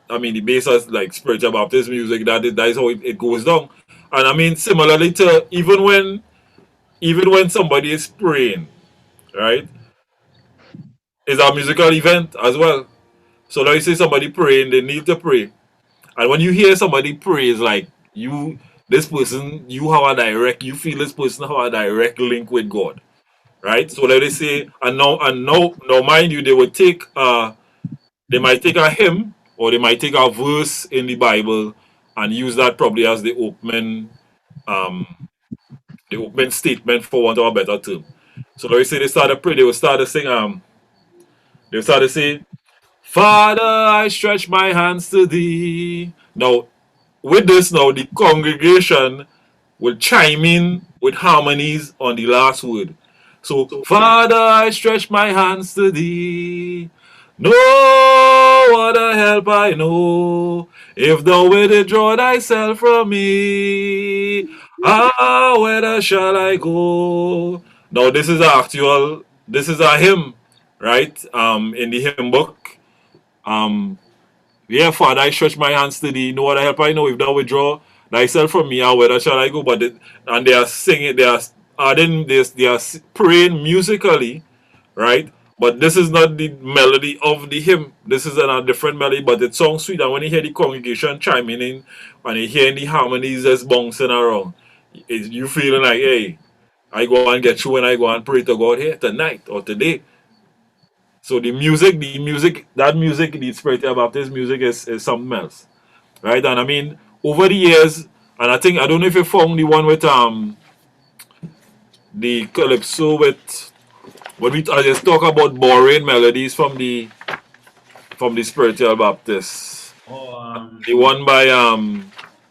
I mean the basis like spiritual Baptist music that is how it goes down. And I mean similarly to even when somebody is praying, right? It's a musical event as well. So like you say somebody praying, they need to pray. And when you hear somebody pray, it's like this person, you feel this person have a direct link with God. Right? So like they say, and now mind you, they might take a hymn or they might take a verse in the Bible and use that probably as um the opening statement for want of a better term. So like you say they start to pray, they will start to sing they will start to say, Father, I stretch my hands to thee. Now, with this, now the congregation will chime in with harmonies on the last word. So, Father, I stretch my hands to thee. No other help I know. If thou wilt withdraw thyself from me, whither shall I go? Now, this is a hymn, right? In the hymn book. Um, yeah, Father, I stretch my hands to thee. No other help I know. If thou withdraw thyself from me, whither shall I go? And they are singing, they are adding this, they are praying musically, right? But this is not the melody of the hymn. This is a different melody, but it sounds sweet. And when you hear the congregation chiming in, and you hear the harmonies just bouncing around, you feeling like, hey, I go and get you when I go and pray to God here tonight or today. So that music, the spiritual Baptist music is something else, right? And I mean, over the years, and I don't know if you found the one with the Calypso with when we I just talk about borrowing melodies from the spiritual Baptist. oh, The one by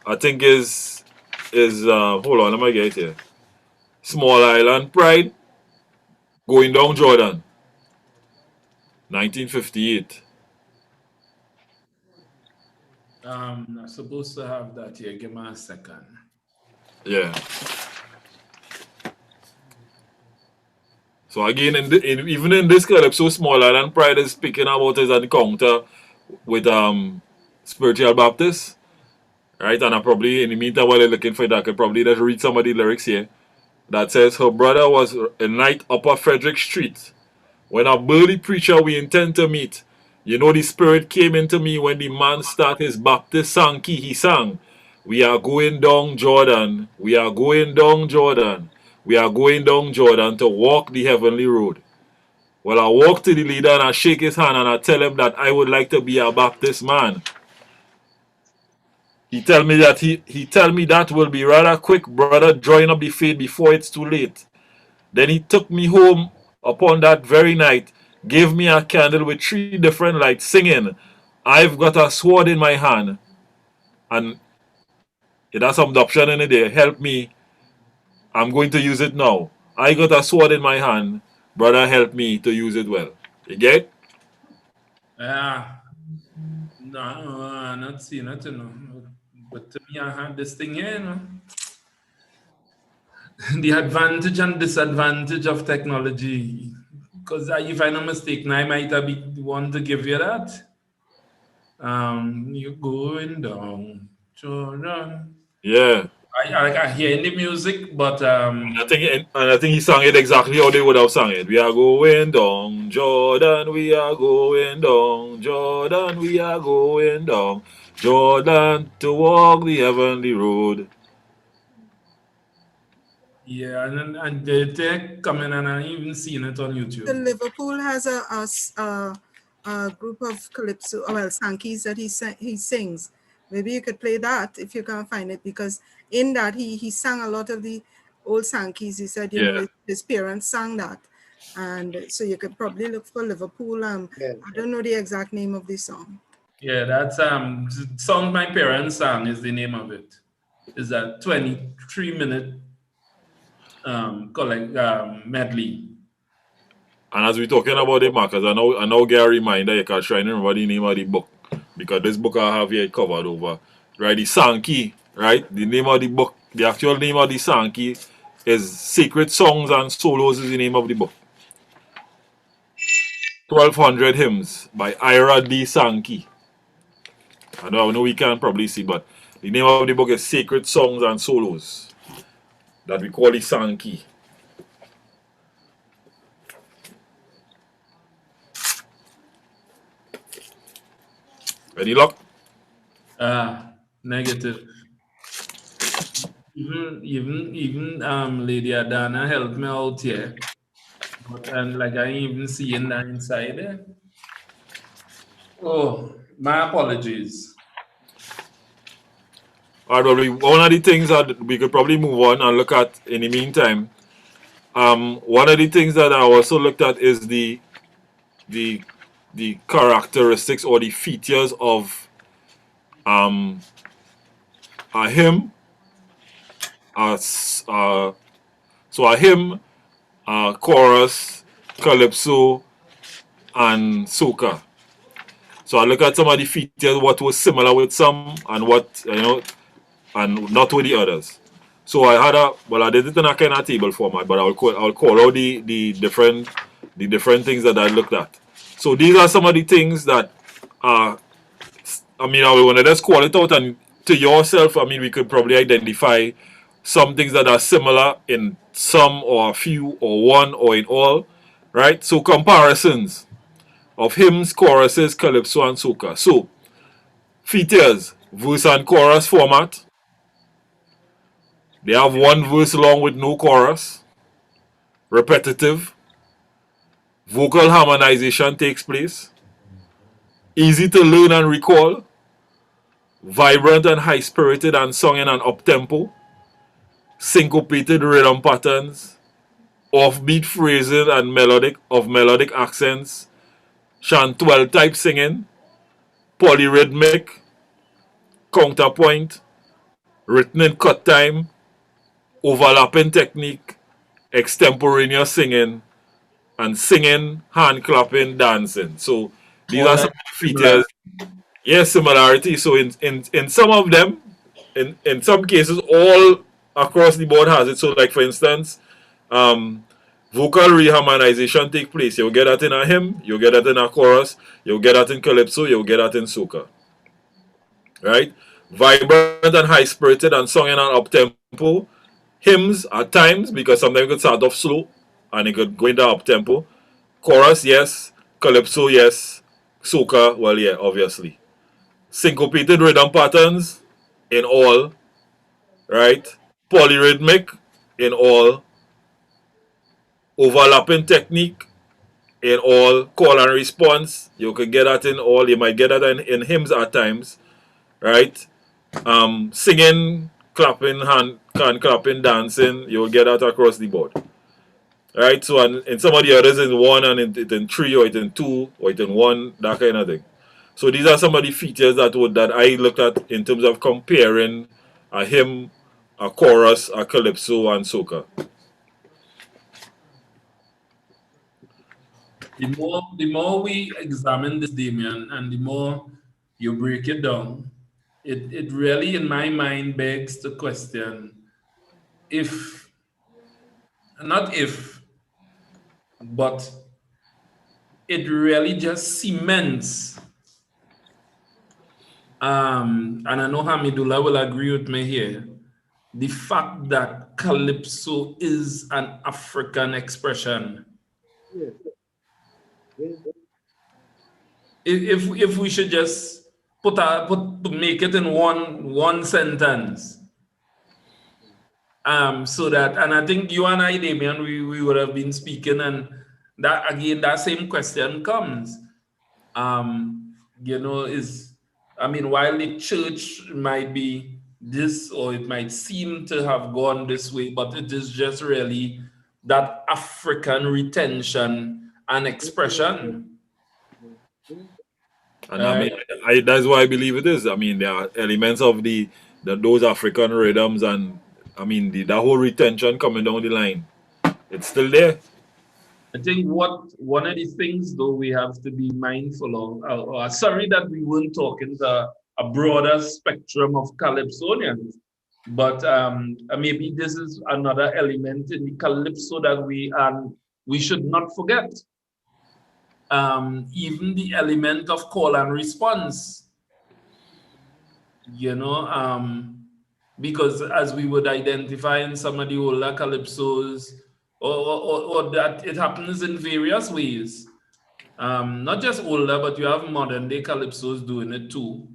I think is hold on, let me get it here. Small Island Pride, going down Jordan, 1958. I'm supposed to have that here. Give me a second. Yeah. So again, even in this Calypso, Small Island Pride is speaking about his encounter with spiritual Baptist, right? And I probably in the meantime while you're looking for that, I could probably just read some of the lyrics here. That says her brother was a night upper Frederick Street. When a burly preacher we intend to meet. You know the spirit came into me when the man start his Baptist song key he sang. We are going down Jordan. We are going down Jordan. We are going down Jordan to walk the heavenly road. Well, I walk to the leader and I shake his hand and I tell him that I would like to be a Baptist man. He tell me that will be rather quick, brother. Join up the faith before it's too late. Then he took me home upon that very night, gave me a candle with 3 different lights, singing, I've got a sword in my hand, and it has some option in it there. Help me. I'm going to use it now. I got a sword in my hand. Brother, help me to use it well. You get? Yeah. No, I'm not seeing nothing. No. But to me, I have this thing here, you know. The advantage and disadvantage of technology. Because if I'm not mistaken, I might have been the one to give you that. You're going down, Jordan. Yeah. I hear the music, but I think he sang it exactly how they would have sung it. We are going down Jordan, we are going down Jordan, we are going down Jordan to walk the heavenly road. yeah, and they're coming and I even seen it on YouTube. The Liverpool has a group of calypso, well, Sankeys that he sings. Maybe you could play that if you can find it, because in that he sang a lot of the old Sankeys. He said, you know, his parents sang that, and so you could probably look for Liverpool. I don't know the exact name of the song. Yeah, that's song my parents sang is the name of it. is a 23-minute medley. And as we're talking about it, Marcus, I know get a reminder you can try and remember the name of the book. Because this book I have here covered over. Right, the Sankey, right? The name of the book, the actual name of the Sankey is Sacred Songs and Solos is the name of the book. 1200 Hymns by Ira D. Sankey. I know we can't probably see, but the name of the book is Sacred Songs and Solos. That we call the Sankey. Any luck? Negative. Even Lady Adana helped me out here. But and like I ain't even seeing that inside there. Oh, my apologies. Alright, well, one of the things that we could probably move on and look at in the meantime. One of the things that I also looked at is the characteristics or the features of a hymn. So a hymn, chorus, calypso, and soca. So I look at some of the features, what was similar with some, and what and not with the others. So I did it in a kind of table format, but I'll call out the different things that I looked at. So these are some of the things that I want to just call it out, and to yourself, we could probably identify some things that are similar in some or a few or one or in all, right? So comparisons of hymns, choruses, calypso, and soca. So features, verse and chorus format. They have one verse long with no chorus. Repetitive. Vocal harmonization takes place. Easy to learn and recall. Vibrant and high-spirited and sung in an up-tempo. Syncopated rhythm patterns. Offbeat phrasing and melodic accents. Chantuel type singing. Polyrhythmic. Counterpoint. Written in cut time. Overlapping technique. Extemporaneous singing. And singing, hand clapping, dancing. So these All are that some features. Yes, similarity. So in some of them, in some cases, all across the board has it. So like for instance, vocal reharmonization take place. You'll get that in a hymn, you'll get that in a chorus, you'll get that in calypso, you'll get that in soca. Right? Vibrant and high spirited and sung in an up tempo. Hymns at times, because sometimes it could start off slow and it could go into up tempo. Chorus, yes. Calypso, yes. Soca, well, yeah, obviously. Syncopated rhythm patterns in all, right? Polyrhythmic in all. Overlapping technique in all. Call and response, you could get that in all. You might get that in hymns at times, right? Singing, clapping, hand clapping, dancing, you'll get that across the board. Right, so in some of the others in one and in three or in two or in one, that kind of thing. So these are some of the features that I looked at in terms of comparing a hymn, a chorus, a calypso, and soca. The more we examine this, Damien, and the more you break it down, it really, in my mind, begs the question if, not if, but it really just cements, and I know Hamidullah will agree with me here, the fact that Calypso is an African expression. Yes. Yes. If we should just make it in one sentence, so that, and I think you and I, Damien, we would have been speaking, and that again, that same question comes. While the church might be this, or it might seem to have gone this way, but it is just really that African retention and expression. And that's why I believe it is. There are elements of the those African rhythms, and I mean the whole retention coming down the line. It's still there. I think one of the things though we have to be mindful of, sorry that we weren't talking to a broader spectrum of Calypsonians, but maybe this is another element in the Calypso that we should not forget. Even the element of call and response, because as we would identify in some of the older Calypsos, or that it happens in various ways. Not just older, but you have modern day Calypsos doing it too.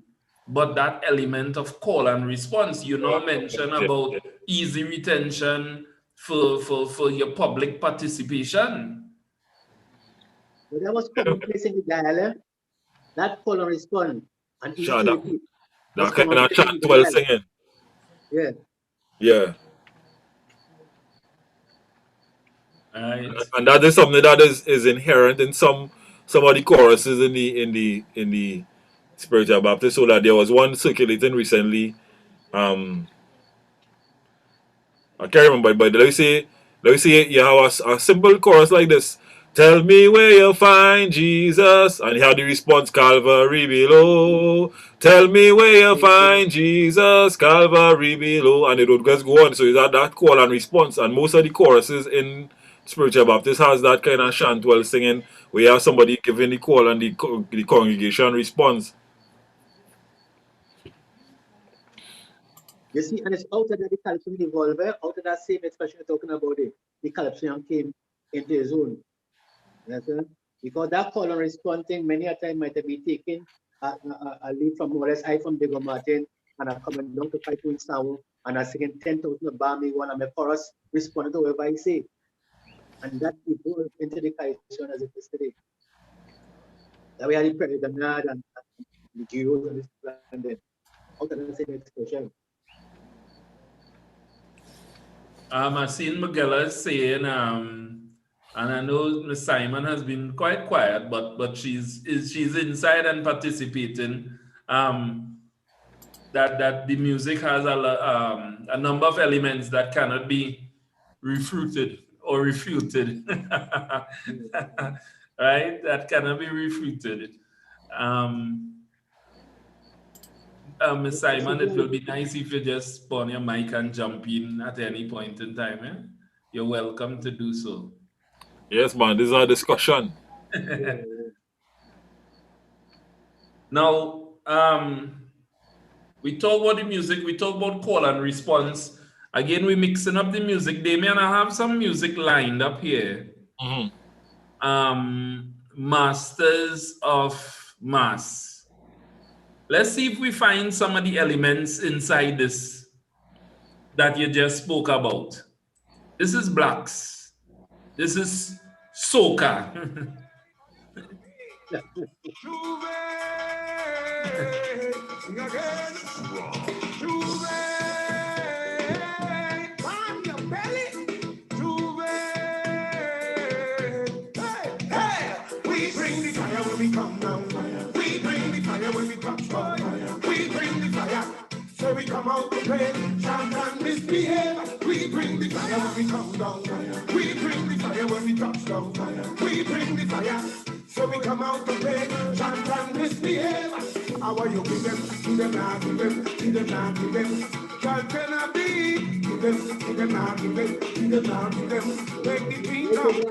But that element of call and response, mention about easy retention for your public participation. But that was commonplace in the dialect. That call and response and easy Sure, to repeat. that kind of chant well singing. Yeah. Yeah. Right. And that is something that is inherent in some of the choruses in the spiritual Baptist. So that there was one circulating recently. I can't remember, but let me say you have a simple chorus like this. Tell me where you find Jesus, and you have the response Calvary below. Tell me where you find Jesus, Calvary below, and it would just go on. So you have that call and response, and most of the choruses in spiritual Baptist has that kind of chantwell singing, where you have somebody giving the call and the congregation responds. You see, and it's out of that the Calypso evolved, out of that same expression you're talking about it, the Calypso came into his own. Yes, sir? Because that call and response thing many a time might have been taken a lead from more or less I from Diego Martin, and I'm coming down to 5 points now, and I'm singing 10,000 bar me one, and my chorus responded to whatever I say. And that evolved into the Calypso as it is today. That we had the Predator and the duos and this and then out of the same expression. I seen Magella saying, and I know Miss Simon has been quite quiet, but she's inside and participating. That the music has a number of elements that cannot be refuted or refuted, right? That cannot be refuted. Ms. Simon, it will be nice if you just spawn your mic and jump in at any point in time. Eh? You're welcome to do so. Yes, man, this is our discussion. Now, we talk about the music, we talk about call and response. Again, we're mixing up the music. Damien, I have some music lined up here. Masters of Mass. Let's see if we find some of the elements inside this that you just spoke about. This is blacks. This is soca. We bring the fire when we come down. We bring the fire when we touch down. We bring the fire. So we come out to play, chant and misbehave. We bring the fire when we come down. We bring the fire when we touch down. We bring the fire. So we come out to play, chant and misbehave. How are you give them, not give them, not give them. God cannot be, give them, not give them, not give them. Make the king come.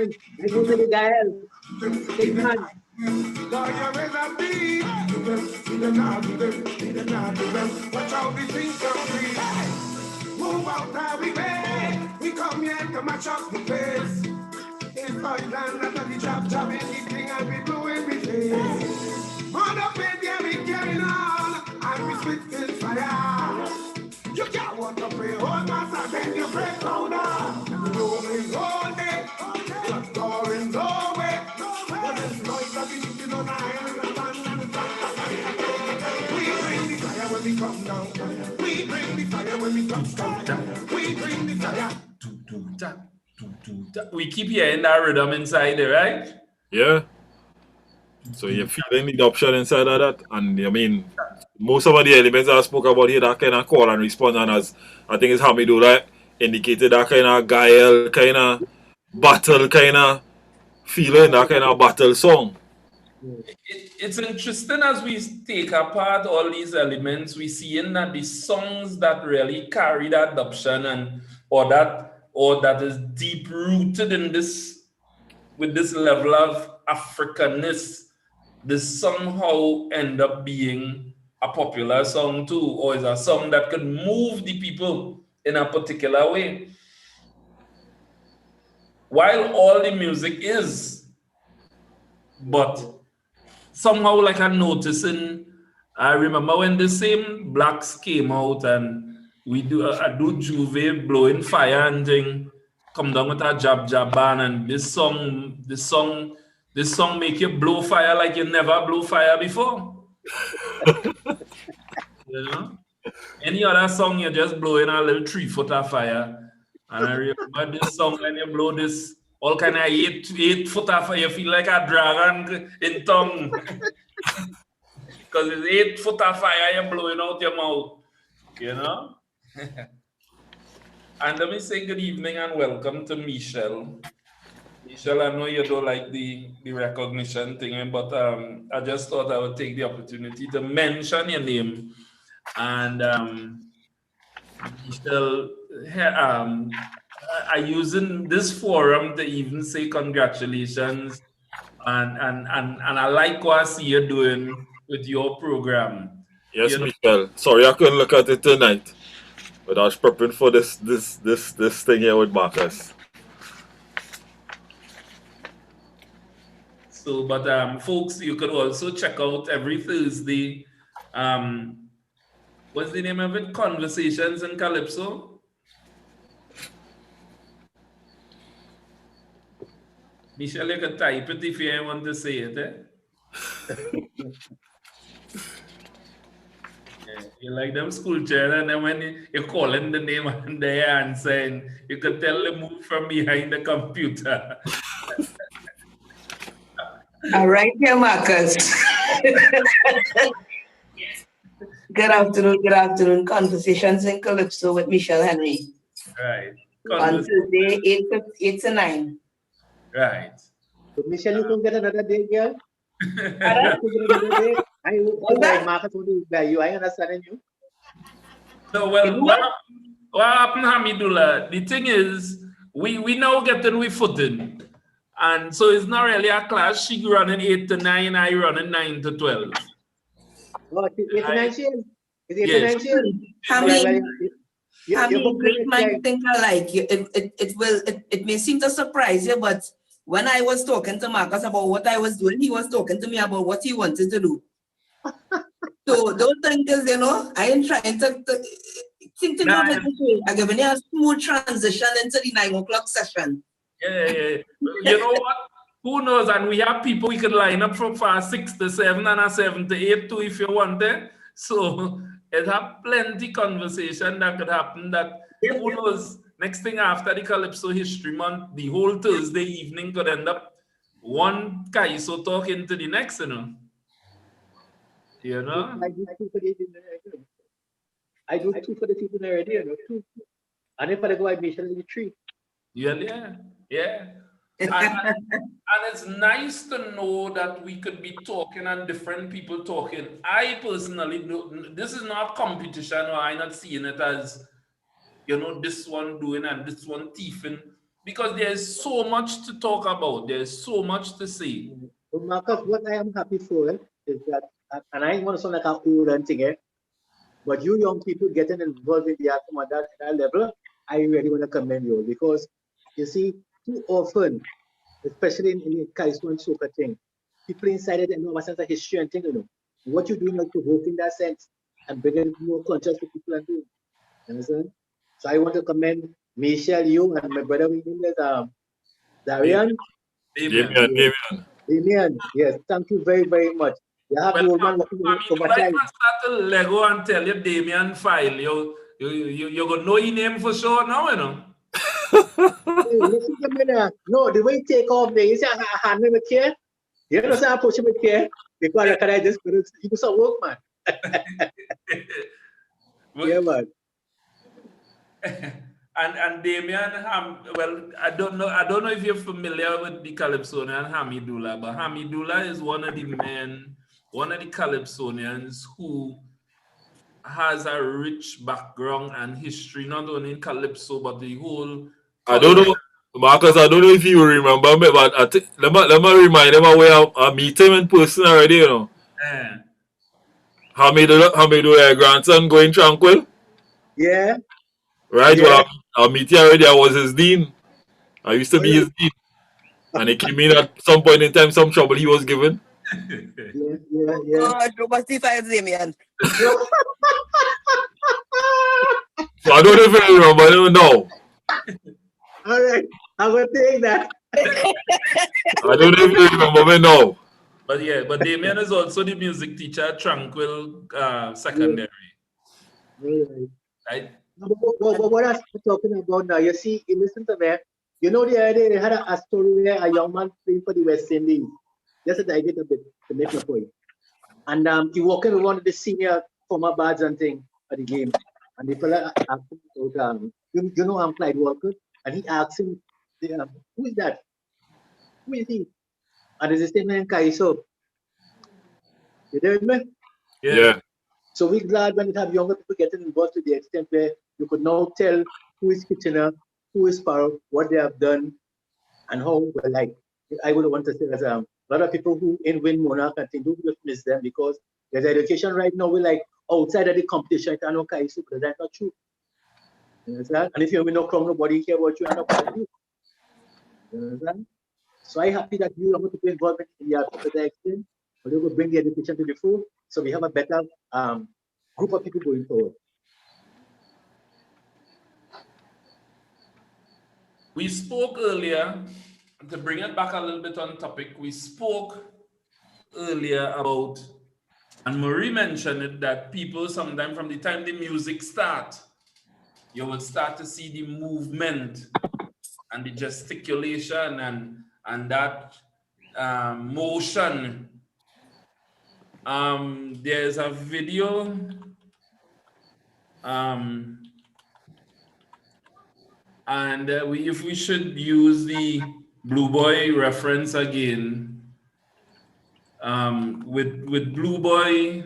I go to the dial. Take man. Watch out, the things come free. Move out of the way. We come here to match up the place. If I land after the job, anything I'll be doing with it. On the bed, yeah, we carrying on. And we spit fire. You can't want to pray, hold master, then you break louder. The room is all day, the door is no way. There's noise that is sitting on the island We bring the fire when we come down. We bring the fire when we come down. We bring the fire. We keep hearing that rhythm inside there, right? Yeah. So you're feeling the adoption inside of that, and I mean, most of the elements I spoke about here, that kind of call and response, and as I think it's Hamidullah indicated, that kind of guile, kind of battle, kind of feeling, that kind of battle song. It's interesting as we take apart all these elements, we see in that the songs that really carry that adoption and or that is deep rooted in this with this level of Africanness, this somehow end up being a popular song too, or is a song that could move the people in a particular way. While all the music is, but somehow like I'm noticing, I remember when the same Blacks came out and we do I do Juve blowing fire and thing, come down with a jab band and this song make you blow fire like you never blow fire before. You know? Any other song you're just blowing a little 3-foot of fire. And I remember this song when you blow this all kind of 8-foot of fire, you feel like a dragon in tongue. Because it's 8-foot of fire you're blowing out your mouth. You know? And let me say good evening and welcome to Michelle. Michelle, I know you don't like the recognition thing, but I just thought I would take the opportunity to mention your name. And Michelle, I using this forum to even say congratulations, and I like what I see you doing with your program. Yes, You know, Michelle. Sorry I couldn't look at it tonight, but I was prepping for this thing here with Marcus. so, but folks, you could also check out every Thursday. What's the name of it? Conversations in Calypso. Michelle, you can type it if you want to say it. Yeah, you like them school children, and then when you call in the name and they answer, you can tell them move from behind the computer. All right here, Marcus. Good afternoon. Conversations in Calypso with Michelle Henry. Right. On Tuesday, 8 to 9. Right. So Michelle, you can get another day, girl. Marcus will by you. I understand you. So well, what happened, Hamidullah? The thing is, we now getting we footing. And so it's not really a class. She running 8 to 9, I running 9 to 12. Oh, 8 to 9 years? Is it 8 Yes. to 9 years? Great mind think alike. It may seem to surprise you, but when I was talking to Marcus about what I was doing, he was talking to me about what he wanted to do. So don't think this, I ain't trying to think of it this way. I'm giving you a smooth transition into the 9 o'clock session. Yeah. You know what? Who knows? And we have people we could line up from 6 to 7 and a 7 to 8 too if you want it. So it have plenty conversation that could happen that who knows? Next thing after the Calypso History Month, the whole Thursday evening could end up one Calypso talking to the next, You know? I do 2 for the season already, 2. And if I go, I Michelle in the 3. Yeah. And it's nice to know that we could be talking and different people talking. I personally know this is not competition, or I'm not seeing it as this one doing and this one thieving, because there's so much to talk about. There's so much to say. Well, Marcus, what I am happy for is that, and I want to sound like an old and thing, but you young people getting involved in the art from that level, I really want to commend you, because you see, too often, especially in the Calypso and soca thing, people inside it and know a sense of history and thing, What you're doing is provoking that sense and bringing more conscious to people and doing. You understand? So I want to commend Michelle, you, and my brother, Darian. Damian. Yes, thank you very, very much. You have the old man working over time. I start to Lego and tell you Damian file. You're going to know his name for sure now, Hey, listen to me now. No, the way you take off there, you see a hand with care. You know, I approach him with care because I can just he was a work man. Yeah, man. And Damien well, I don't know if you're familiar with the Calypsonian Hamidullah, but Hamidullah is one of the Calypsonians who has a rich background and history, not only in Calypso, but the whole I don't know, Marcus. I don't know if you remember me, but let me remind them where I meet him in person already. You know, Eh, Hamidullah grandson going tranquil, Yeah, right? yeah. Well, I meet you already. I was his dean. I used to All be right. his dean, and he came in at some point in time. Some trouble he was given. Yeah, yeah, yeah. God, nobody finds Damien. So I don't know if you remember. I don't know. All right. I'm gonna take that. I don't know if you remember me now. but yeah, but Damien is also the music teacher at Tranquil Secondary, All right. right? Now, what I'm talking about now, you see, you listen to me. You know, the other day they had a story where a young man playing for the West Indies. Just a bit to make my point. And he walking with one of the senior former bards and thing at the game. And the fella asked him about, you know, I'm Clyde Walker. And he asked him, who is that? Who is he? And it's the same name, Calypso. You there with me? Yeah. So we're glad when you have younger people getting involved to the extent where you could now tell who is Kitchener, who is Sparrow, what they have done, and how, well, like, I would want to say that a lot of people who in win Monarch and things do just miss them because there's education right now, we're like outside of the competition, I know Kaisu, but that's not true. You understand? And if you win no crown, nobody care about you and nobody you. You understand? So I'm happy that you are going to be involved in the to the extent, but you will bring the education to the fore, so we have a better group of people going forward. We spoke earlier, to bring it back a little bit on topic, we spoke earlier about, and Marie mentioned it, that people sometimes from the time the music starts, you will start to see the movement and the gesticulation and that motion. There's a video and if we should use the Blue Boy reference again, with Blue Boy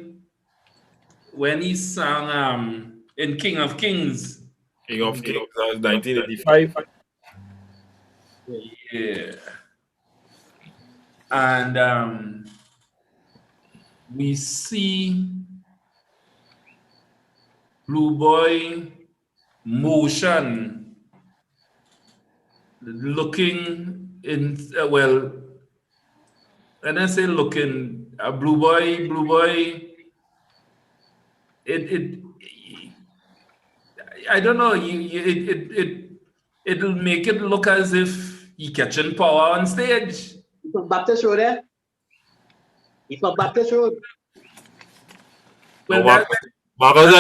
when he sang in King of Kings. King of Kings, that was 1985. Yeah. And we see Blue Boy motion looking in, well, when I say looking, Blue Boy, it I don't know, it'll make it look as if he catching power on stage. It's on Baptist Road, eh? It's on Baptist Road. Well, No, Marcus,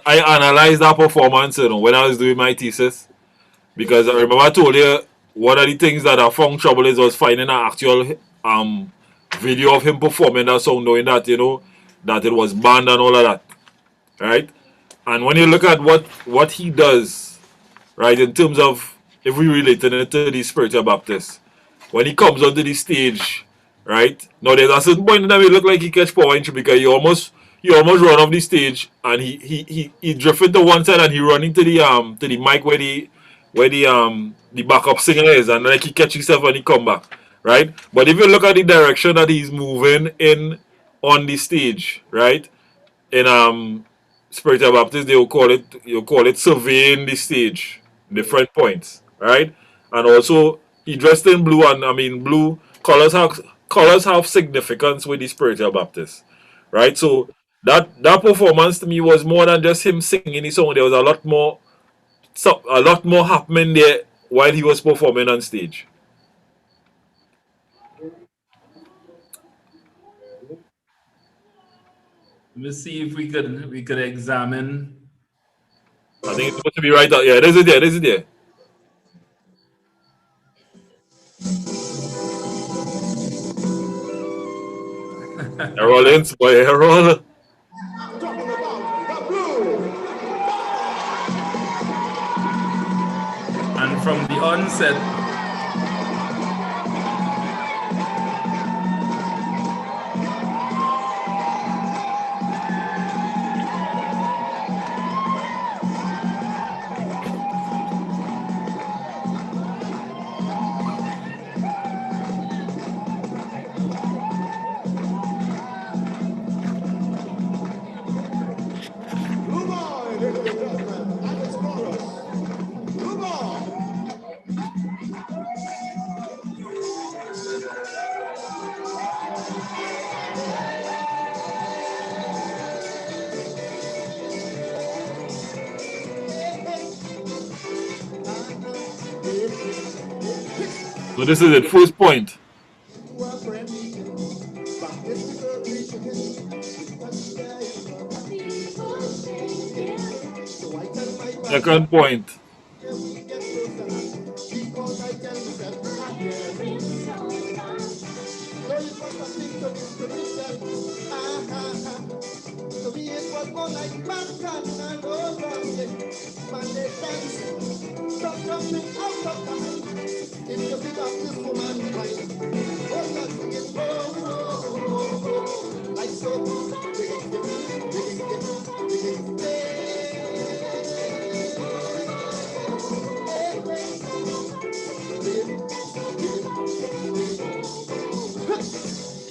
I analyzed that performance, you know, when I was doing my thesis, because I remember I told you one of the things that I found trouble is was finding an actual video of him performing that song, knowing that, you know, that it was banned and all of that, right? And when you look at what he does, right, in terms of if we related it to the spiritual Baptist, when he comes onto the stage, right? Now there's a certain point in time he look like he catch power entry because he almost run off the stage and he drifted to one side and he running to the mic where the backup singer is, and like he catch himself when he come back. Right? But if you look at the direction that he's moving in on the stage, right? In spiritual Baptist, you call it surveying the stage, different points, right? And also he dressed in blue, and I mean blue colors have significance with the spiritual Baptist, right? So that performance to me was more than just him singing his song. There was a lot more happening there while he was performing on stage. Let's see if we could examine. I think it's supposed to be right out. Yeah, this is there. This is there. Rollins, boy, roll. I'm talking about the blue. And from the onset, Blue boy, ladies and gentlemen, and its chorus. Blue boy. So this is it, first point. Second point.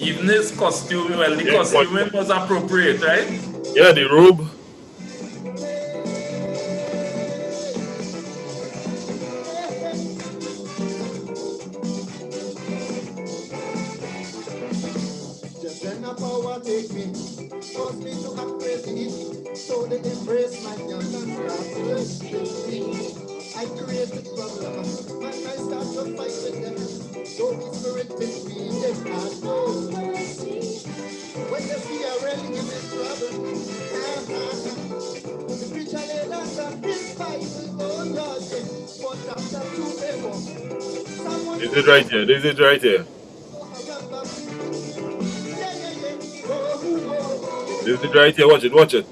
even his costume, well, the Yeah, costuming was appropriate, right? Yeah, the robe. Just then the power take me, force me to act crazy. So they embrace my young and start to worship me. I created problem, and I start to fight with them. So the spirit in me, they had no mercy. When you see a religion in trouble, the preacher laid out his Bible, oh Lord, but after 2 someone This is right here. This is right here. This is right here. Watch it. Watch it.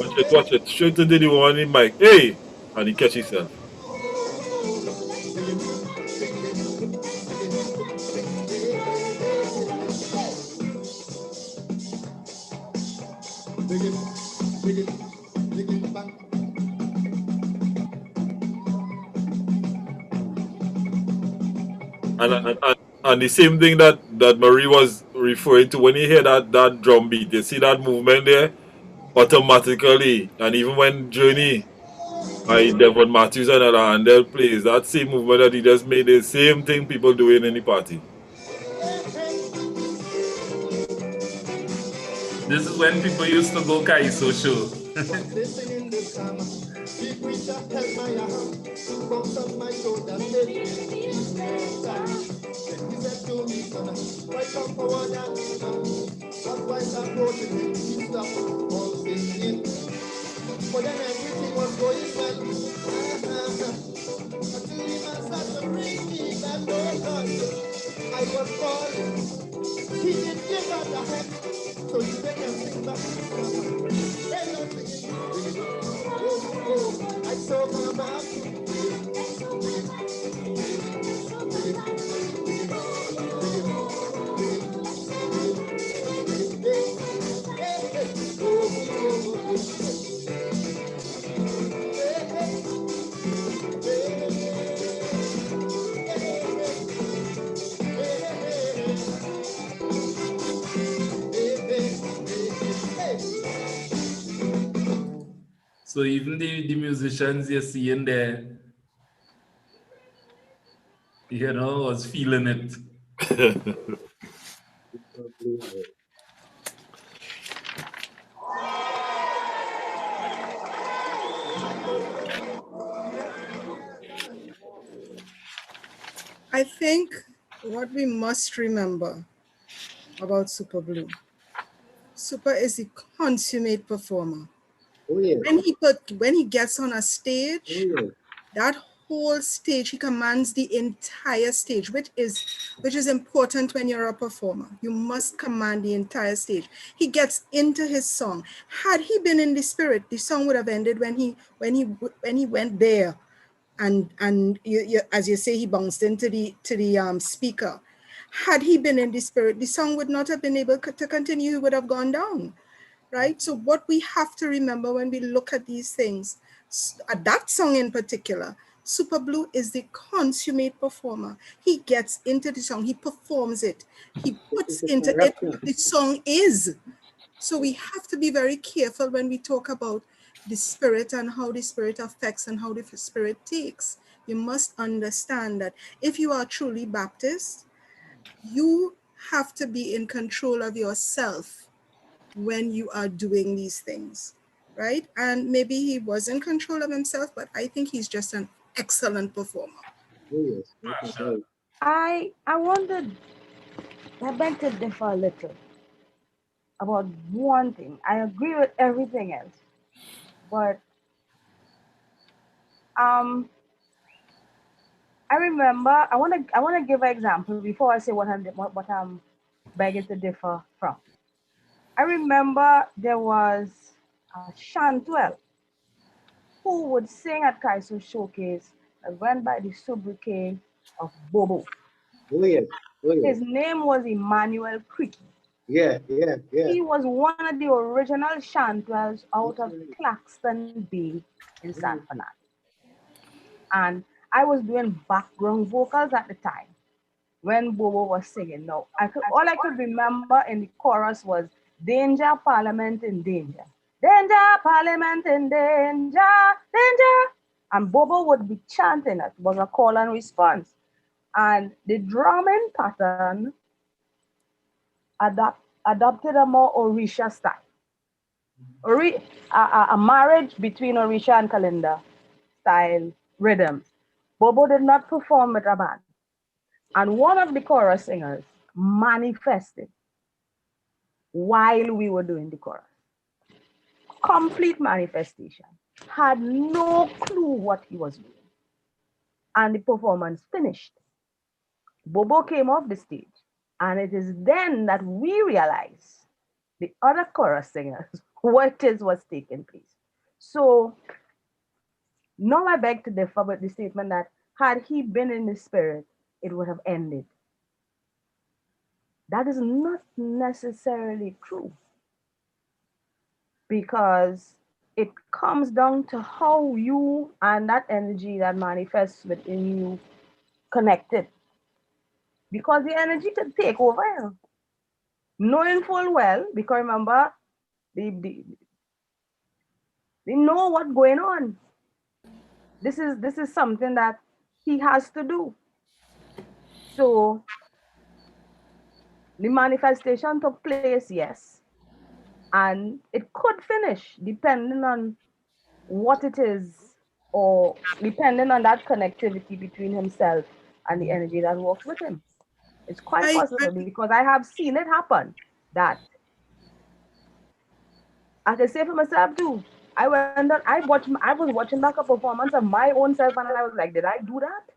Watch it. Watch it. Straight to the one in mic. Hey, and he catch himself. And the same thing that Marie was referring to when you hear that drum beat, you see that movement there automatically. And even when Journey by Devon Matthews and Handel plays, that same movement that he just made, the same thing people doing in the party. This is when people used to go Calypso show. But then everything was going well. Until he started to ring me that door. I was falling. He didn't give us a hand. So you make him sing back. Then I'm singing. I saw my mouth. So even the musicians you're seeing there, you know, was feeling it. I think what we must remember about Super Blue, Super is a consummate performer. Oh, yes. When he gets on a stage, Oh, yes. that whole stage. He commands the entire stage, which is important when you're a performer. You must command the entire stage. He gets into his song. Had he been in the spirit, the song would have ended when he went there, and as you say, he bounced into the speaker. Had he been in the spirit, the song would not have been able to continue. He would have gone down. Right? So what we have to remember when we look at these things, that song in particular, Super Blue is the consummate performer. He gets into the song, he performs it, he puts into it what the song is. So we have to be very careful when we talk about the spirit and how the spirit affects and how the spirit takes. You must understand that if you are truly Baptist, you have to be in control of yourself when you are doing these things, right? And maybe he was in control of himself, but I think he's just an excellent performer. Oh, yes. Right. I wanted, I beg to differ a little about one thing. I agree with everything else, but I remember I want to give an example before I say what I'm begging to differ from. I remember there was a chantuel who would sing at Calypso showcase that went by the sobriquet of Bobo. Oh, yes. Oh, yes. His name was Emmanuel Creaky. Yeah. He was one of the original chantuels out of Claxton Bay in San Fernando. And I was doing background vocals at the time when Bobo was singing. Now, all I could remember in the chorus was danger, parliament in danger. Danger, parliament in danger, danger. And Bobo would be chanting it. It was a call and response. And the drumming pattern adopted a more Orisha style. A marriage between Orisha and Kalinda style rhythms. Bobo did not perform with a band. And one of the chorus singers manifested while we were doing the chorus. Complete manifestation. Had no clue what he was doing. And the performance finished. Bobo came off the stage. And it is then that we realize, the other chorus singers, what is was taking place. So now I beg to differ with the statement that had he been in the spirit, it would have ended. That is not necessarily true, because it comes down to how you and that energy that manifests within you connected. Because the energy could take over, knowing full well, because remember, they know what's going on. This is something that he has to do. So the manifestation took place, yes. And it could finish depending on what it is, or depending on that connectivity between himself and the energy that works with him. It's quite possible, because I have seen it happen that I can say for myself too. I was watching back a performance of my own self, and I was like, did I do that?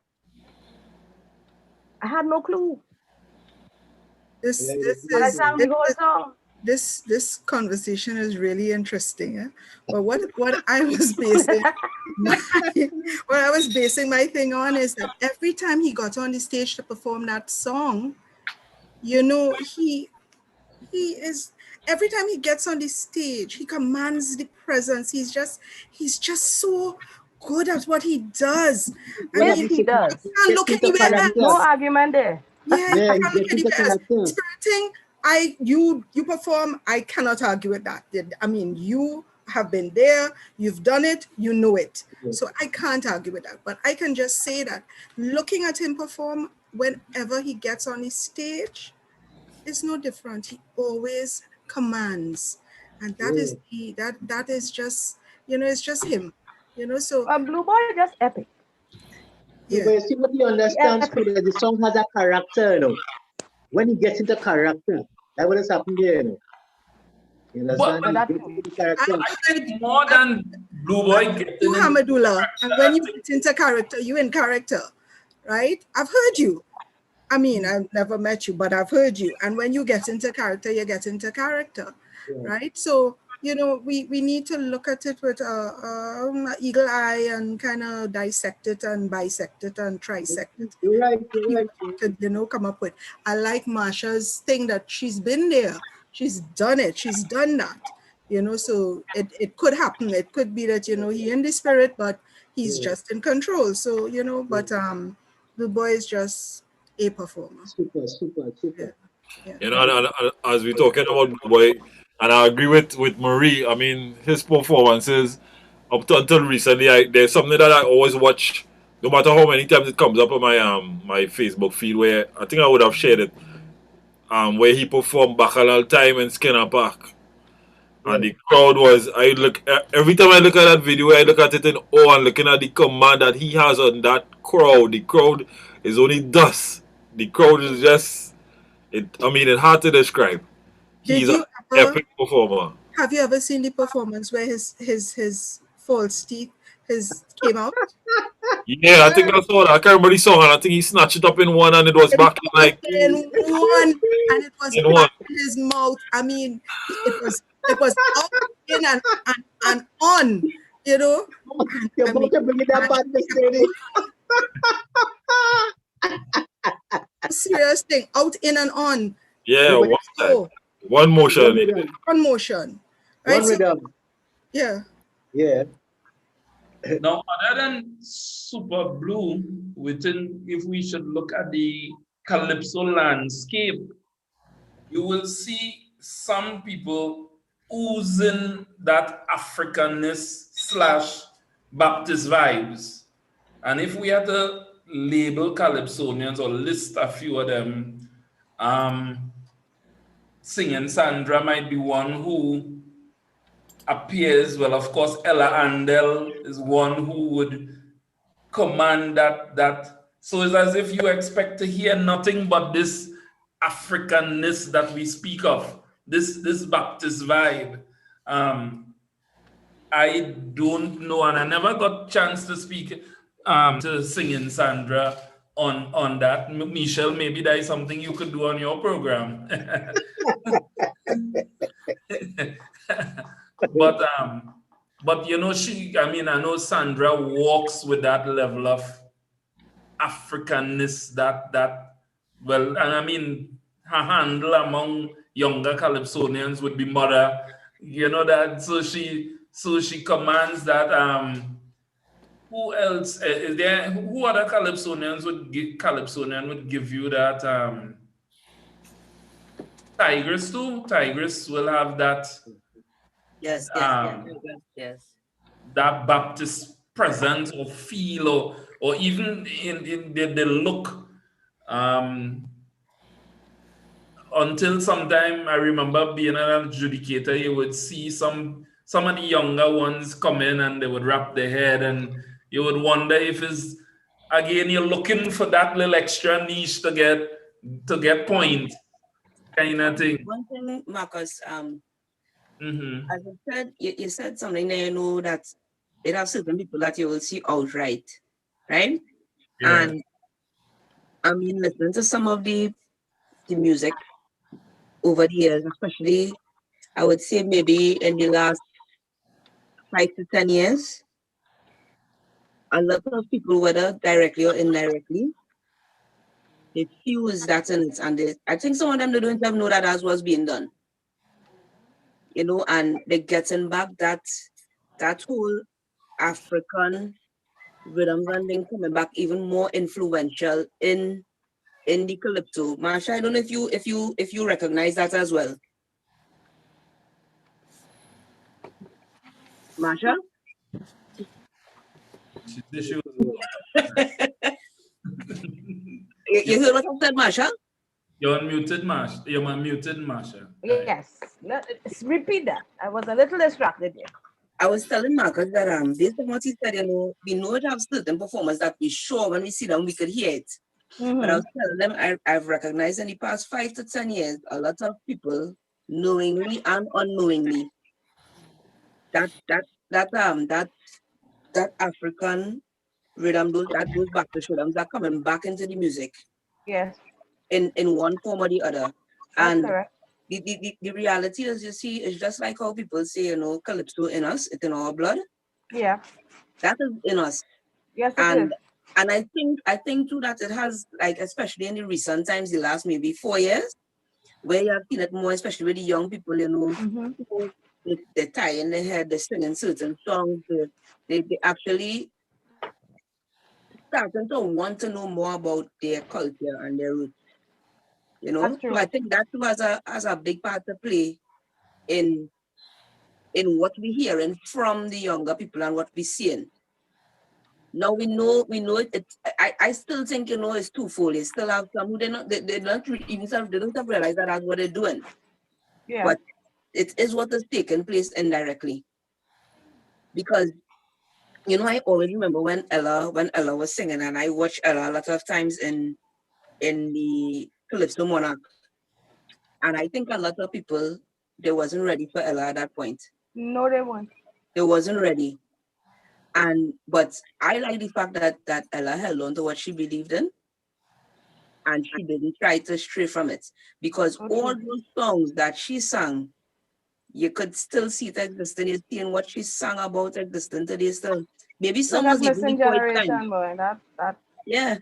I had no clue. This conversation is really interesting. But what I was basing my thing on is that every time he got on the stage to perform that song, you know, he is, every time he gets on the stage, he commands the presence. He's just so good at what he does. Yes, he does. You can't look anywhere else. No argument there. Yeah, you can't look anywhere else. Spiriting, you perform, I cannot argue with that. I mean, you have been there, you've done it, you know it. So I can't argue with that. But I can just say that looking at him perform whenever he gets on the stage, it's no different. He always commands. And that is that is just, it's just him. So Blue Boy is just epic. Yeah. But you see what he understands, that the song has a character, When he gets into character, that's what has happened there, You understand? I think more than Blue Boy getting You, into Hamadullah, and when you character. get into character, you in character, right? I've heard you. I mean, I've never met you, but I've heard you. And when you get into character, you get into character, right? So, you know, we need to look at it with a eagle eye and kind of dissect it and bisect it and trisect it. You're right. You're See right. what we could, you know, come up with. I like Marsha's thing that she's been there. She's done it. She's done that. You know, so it could happen. It could be that, you know, he in the spirit, but he's just in control. So, you know, but the boy is just a performer. Super, super, super. Yeah. You know, and as we're talking about Blue Boy, and I agree with Marie. I mean, his performances up to until recently, there's something that I always watch, no matter how many times it comes up on my Facebook feed. Where I think I would have shared it, where he performed Bacchanal Time in Skinner Park, and the crowd was. I look every time I look at that video, I look at it in awe and looking at the command that he has on that crowd. The crowd is only dust. The crowd is just. I mean, it's hard to describe. Did He's you an ever, epic performer. have you ever seen the performance where his false teeth came out? Yeah, I think that's all. I can't remember the song, and I think he snatched it up in one, and it was back in like In one, and it was in back one. in his mouth. I mean, it was out, in and on, you know. You're about to bring it up on the stage. Serious thing, out, in and on. Yeah, One one motion. rhythm. One motion, right? One So, rhythm. yeah. Yeah. Now, other than Super Blue, within, if we should look at the Calypso landscape, you will see some people oozing that Africanness / Baptist vibes. And if we had to label Calypsonians or list a few of them, Singing Sandra might be one who appears, well, of course, Ella Andel is one who would command that. So it's as if you expect to hear nothing but this Africanness that we speak of, this Baptist vibe. I don't know, and I never got chance to speak to Singing Sandra on that. Michelle, maybe that is something you could do on your program. But you know, I know Sandra walks with that level of Africanness that well, and I mean her handle among younger Calypsonians would be mother, you know that, so she commands that. Who else is there? Who other Calypsonian would give you that? Tigress too. Tigress will have that. Yes. That Baptist presence or feel, or even in the look. Until sometime I remember being an adjudicator, you would see some of the younger ones come in and they would wrap their head, and you would wonder if it's, again, you're looking for that little extra niche to get point kind of thing. One thing, Marcus, Mm-hmm. as I said, you said something there, you know, that there are certain people that you will see outright, right? Yeah. And I mean, listening to some of the music over the years, especially, I would say maybe in the last 5 to 10 years, a lot of people, whether directly or indirectly, they fuse that in it. And I think some of them, they don't even know that that's what's being done. You know, and they're getting back that whole African rhythms, and then coming back even more influential in the Calypso. Marsha, I don't know if you recognize that as well. Marsha? You heard what I said, Marsha? You're unmuted, Marsha. You're unmuted, Marsha. Yes. Let's repeat that. I was a little distracted here. I was telling Marcus that based on what he said, you know, we know it have certain performers that we sure when we see them we could hear it. Mm-hmm. But I was telling them I've recognized in the past 5 to 10 years a lot of people knowingly and unknowingly that that African rhythm, those Baptist rhythms are coming back into the music Yes, in one form or the other. that's And correct. the reality is, you see, it's just like how people say, Calypso in us, it's in our blood. Yeah. That is in us. Yes, it is. And I think too that it has, like, especially in the recent times, the last maybe 4 years, where you have seen it more, especially with the young people, Mm-hmm. they tie in their head, they're singing certain songs, they actually starting to want to know more about their culture and their roots, That's So true. I think that too has a big part to play in what we're hearing from the younger people and what we're seeing. Now we know I still think it's twofold. They still have some who they don't even they don't have realized that that's what they're doing. Yeah. But it is what is taking place indirectly. Because I always remember when Ella was singing, and I watched Ella a lot of times in the Calypso Monarch. And I think a lot of people, they wasn't ready for Ella at that point. No, they won't. They wasn't ready. But I like the fact that Ella held on to what she believed in, and she didn't try to stray from it. Because all those songs that she sang, you could still see it existing. You're seeing what she sang about existing today still. Maybe Look some at was even missing before its time. generation, boy. That. Yeah.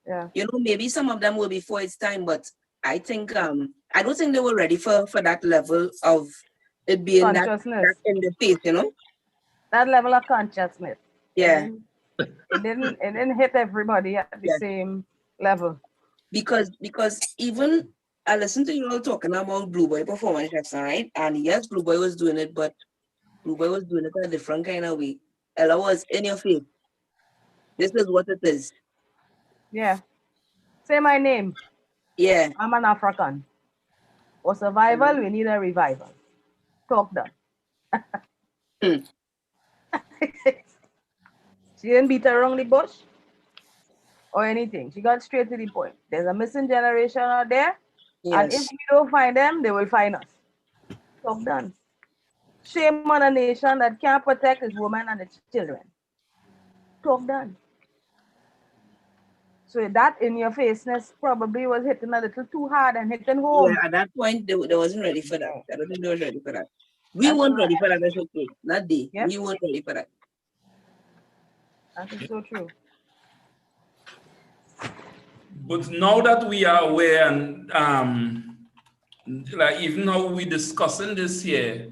Yeah. Maybe some of them were before its time, but I think I don't think they were ready for that level of it being that in the face, That level of consciousness. Yeah. It didn't hit everybody at the same level. Because even I listened to you all talking about Blue Boy performance, right? And yes, Blue Boy was doing it, but Blue Boy was doing it in a different kind of way. Ella was in your face. This is what it is. Yeah. Say my name. Yeah. I'm an African. For survival, we need a revival. Talk done. She didn't beat around the bush or anything. She got straight to the point. There's a missing generation out there. And if we don't find them, they will find us. Talk done. Shame on a nation that can't protect its women and its children. Talk done. So that in your faceness probably was hitting a little too hard and hitting home. Yeah, at that point, they wasn't ready for that. I don't think they was ready for that. We weren't ready for that, I should say. Not they. Yep. We weren't ready for that. That is so true. But now that we are aware, and like even now we're discussing this here,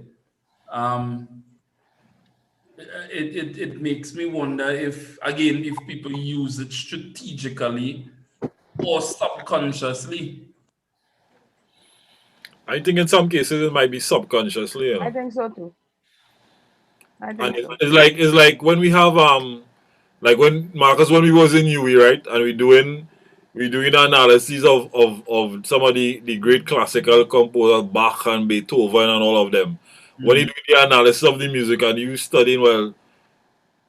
it makes me wonder if people use it strategically or subconsciously. I think in some cases it might be subconsciously. I think so too. And it's like when we have like when Marcus, when we was in UE, right, and we doing analysis of some of the great classical composers, Bach and Beethoven and all of them. When you do the analysis of the music and you studying, well,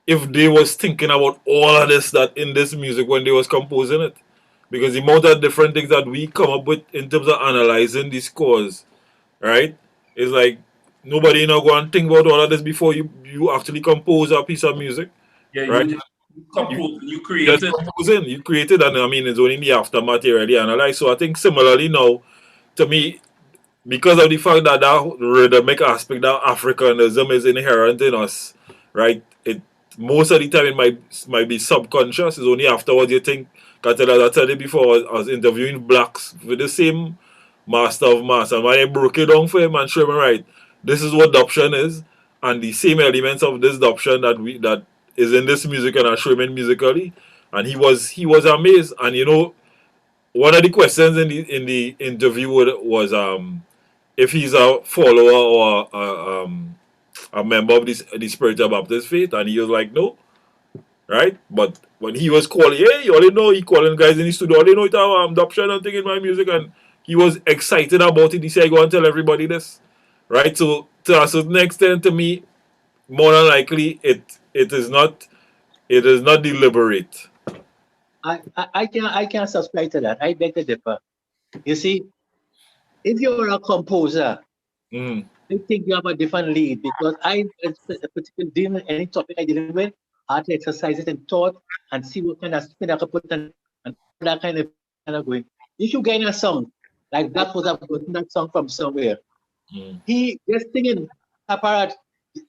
if they was thinking about all of this that in this music when they was composing it, because the amount of different things that we come up with in terms of analyzing the scores, right, is like nobody go and think about all of this before you actually compose a piece of music. Yeah, right? you compose, you create it. You created, and I mean, it's only in the aftermath you already analyze. So I think similarly now, to me, because of the fact that that rhythmic aspect, that Africanism is inherent in us, right? It most of the time it might be subconscious. It's only afterwards you think. Because as I said it before, I was interviewing blacks with the same master of mass, and when I broke it down for him and showed him, right, this is what adoption is, and the same elements of this adoption that is in this music, and I showed him musically, and he was amazed. And one of the questions in the interview was if he's a follower or a member of the Spiritual Baptist faith, and he was like, no, right? But when he was calling, hey, you already know, he calling guys in the studio, already know it, adoption and thing in my music, and he was excited about it. He said, go and tell everybody this, right? So to a certain extent, to me, more than likely, it is not deliberate. I can't subscribe to that. I beg to differ. You see, if you're a composer Mm. I think you have a different lead because I, particularly dealing with any topic I dealing with, I have to exercise it in thought and see what kind of spin I can put and that kind of going. If you get a song, like Black was have gotten that song from somewhere, he just singing apart.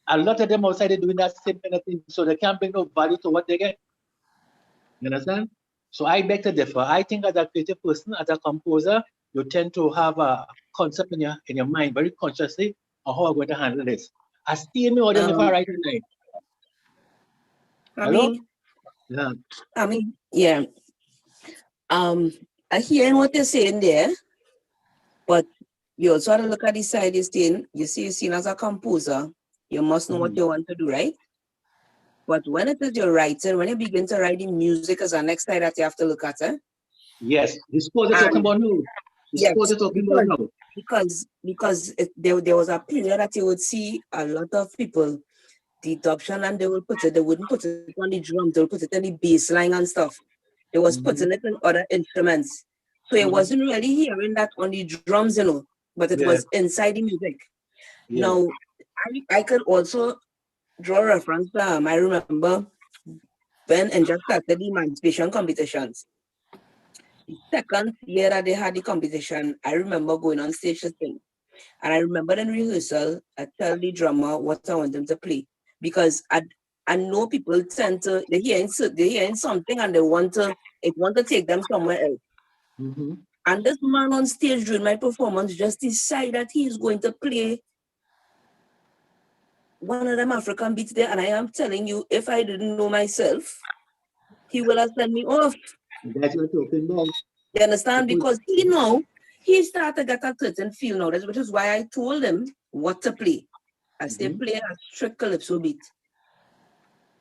A lot of them outside are doing that same kind of thing, so they can't bring no value to what they get. You understand? So I beg to differ. I think as a creative person, as a composer, you tend to have a concept in your mind very consciously of how I'm going to handle this. I stay in the audience if I write a line. I Hello? mean, Yeah. yeah. I hear what you're saying there, but you also have to look at the side you're saying. You see, you're seen as a composer, you must know what you want to do, right? But when it is your writing, when you begin to write the music is the next side that you have to look at, Yes. This was you're talking about now. This yes, was you're talking about now. because there was a period that you would see a lot of people, the adoption, and they wouldn't put it on the drums, they would put it in the bass line and stuff. They was putting it in other instruments. So it wasn't really hearing that on the drums, but it was inside the music. Yeah. Now, I could also draw reference. I remember when and just started the emancipation competitions. The second year that they had the competition, I remember going on stage to sing. And I remember in rehearsal, I tell the drummer what I want them to play. Because I know people tend to, they're hearing something and they want to take them somewhere else. And this man on stage during my performance just decided that he is going to play one of them African beats there. And I am telling you, if I didn't know myself, he will have sent me off. That's what you're talking about. You understand? Because he started to get a certain feel now, which is why I told him what to play. I said, play a strict Calypso beat.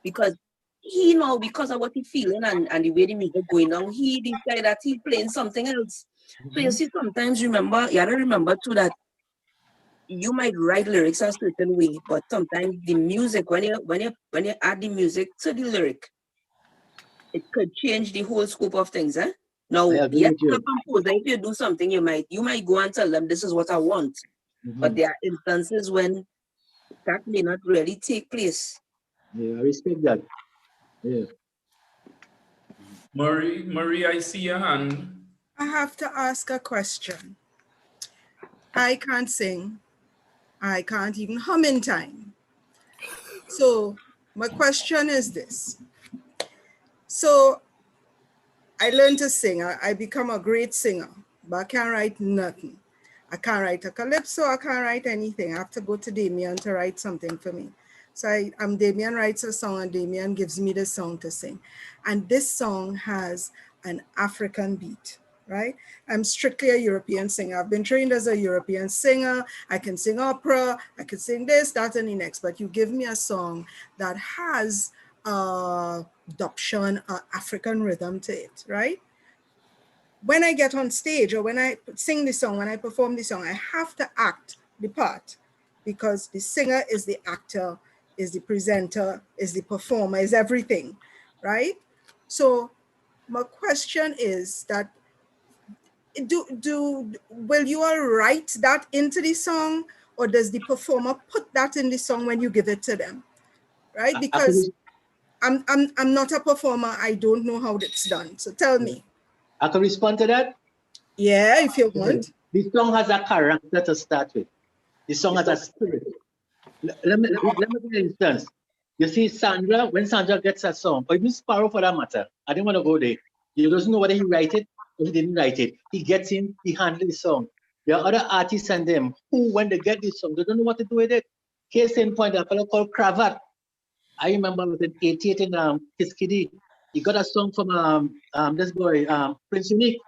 Because he know, because of what he feeling and the way the music going on, he decided that he playing something else. So you see, sometimes you gotta remember too that you might write lyrics a certain way, but sometimes the music, when you add the music to the lyric, it could change the whole scope of things, eh? Now, yes, as a composer, if you do something, you might go and tell them this is what I want. But there are instances when that may not really take place. Yeah, I respect that. Yeah. Marie, I see your hand. I have to ask a question. I can't sing. I can't even hum in time. So my question is this. So I learned to sing. I become a great singer, but I can't write nothing. I can't write a calypso. I can't write anything. I have to go to Damien to write something for me. So Damien writes a song and Damien gives me the song to sing. And this song has an African beat, right? I'm strictly a European singer. I've been trained as a European singer. I can sing opera. I can sing this, that, and the next. But you give me a song that has adoption, African rhythm to it, right? When I get on stage or when I sing the song, when I perform the song, I have to act the part because the singer is the actor, is the presenter, is the performer, is everything, right? So my question is that will you all write that into the song or does the performer put that in the song when you give it to them, right? Because I'm not a performer. I don't know how it's done. So tell me. I can respond to that? Yeah, if you want. The song has a character to start with. The song has a spirit. Let me give you an instance. You see Sandra, when Sandra gets a song, or even Sparrow for that matter, I didn't want to go there. He doesn't know whether he write it or he didn't write it. He gets in, he handles the song. There are other artists and them who, when they get this song, they don't know what to do with it. Case in point, a fellow called Cravat. I remember it was in 88 in Kiskidi. He got a song from this boy, Prince Unique.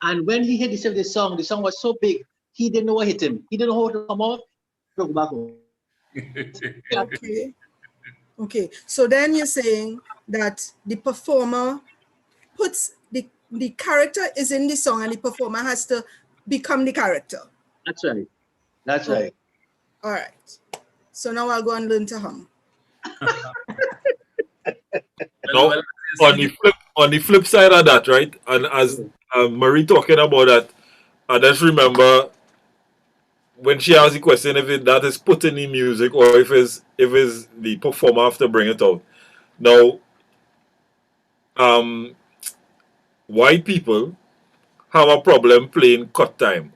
And when he hit the song was so big, he didn't know what hit him. He didn't know how to come out. Go back home. Okay. So then you're saying that the performer puts the character is in the song and the performer has to become the character. That's right. That's right. All right. So now I'll go and learn to hum. Now, on the flip side of that, right? And as Marie talking about that, I just remember when she asks the question if that is put in the music or if it's the performer have to bring it out. Now, um, white people have a problem playing cut time.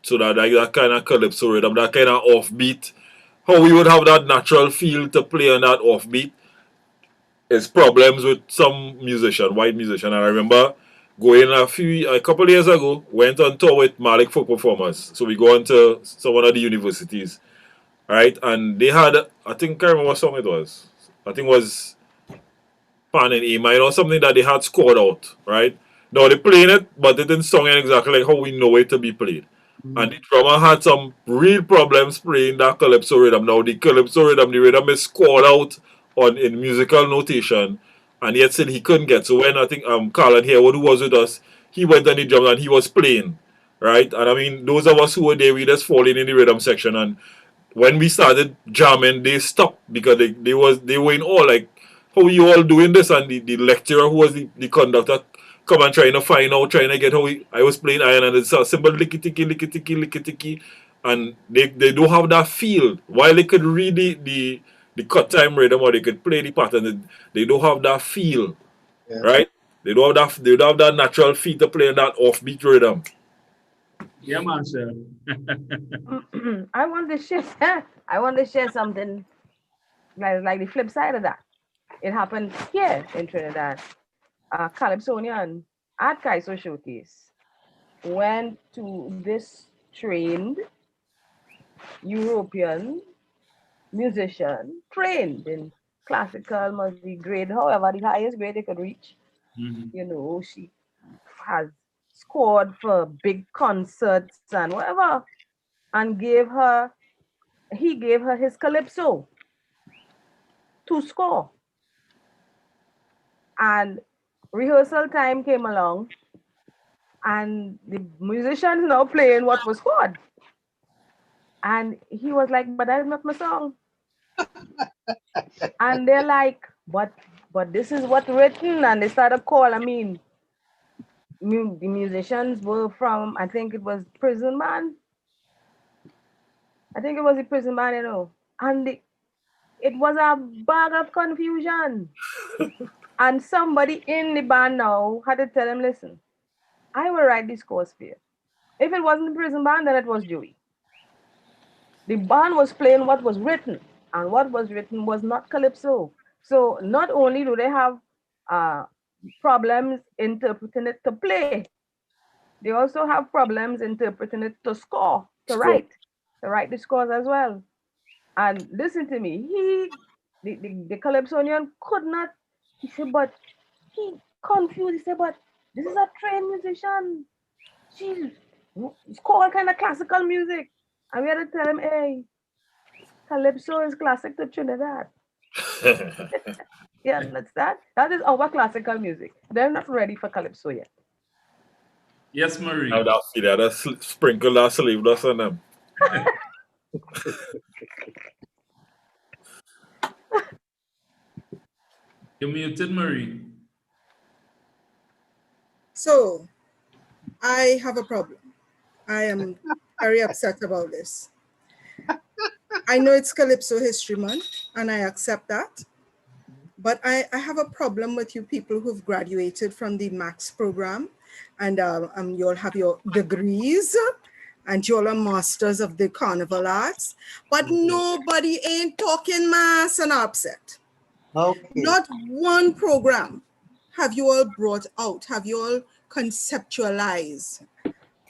So that kind of calypso rhythm, that kind of offbeat, how we would have that natural feel to play on that offbeat is problems with some musician, white musician. And I remember going a couple of years ago, went on tour with Malik folk performers. So we go on to some one of the universities, right? And they had, I think I remember what song it was. I think it was Pan in A minor or something that they had scored out, right? Now they playing it, but they didn't song it exactly like how we know it to be played. And the drummer had some real problems playing that calypso rhythm. Now the calypso rhythm, the rhythm is scored out on in musical notation, and yet still he couldn't get. So when I think Carlin here, who was with us, he went on the drum and he was playing, right? And I mean, those of us who were there, we just falling in the rhythm section. And when we started jamming, they stopped because they were in awe, like, how you all doing this? And the lecturer who was the conductor come and trying to find out, trying to get how I was playing iron, and it's a simple licky ticky, licky ticky, licky ticky, and they don't have that feel. While they could read the cut time rhythm or they could play the pattern, they don't have that feel, right? They don't have that natural feel to play that offbeat rhythm. Yeah, Marshall. I want to share. I want to share something like the flip side of that. It happened here in Trinidad. Calypsonian at Kaiso Showcase went to this trained European musician, trained in classical, multi-grade, however, the highest grade they could reach. You know, she has scored for big concerts and whatever, and he gave her his Calypso to score. And rehearsal time came along, and the musicians now playing what was scored. And he was like, "But that's not my song." And they're like, "But this is what written." And they started call. I mean, the musicians were from, I think it was Prison Man. I think it was the Prison Man, you know. And it was a bag of confusion. And somebody in the band now had to tell him, "Listen, I will write this course for you. If it wasn't the Prison Band, then it was Joey. The band was playing what was written, and what was written was not Calypso." So not only do they have problems interpreting it to play, they also have problems interpreting it to score, to write the scores as well. And listen to me, the Calypsonian could not, he said, but he confused, he said, but this is a trained musician. She's called kind of classical music. And we had to tell him, hey, Calypso is classic to Trinidad. Yeah, that's that. That is our classical music. They're not ready for Calypso yet. Yes, Marie. Now that feel that sprinkle that sleeve dust on them. You're muted, Marie. So I have a problem. I am very upset about this. I know it's Calypso History Month, and I accept that. But I have a problem with you people who've graduated from the Max program, and you all have your degrees, and you all are masters of the carnival arts, but nobody ain't talking mass, and I'm upset. Okay. Not one program have you all brought out, have you all conceptualized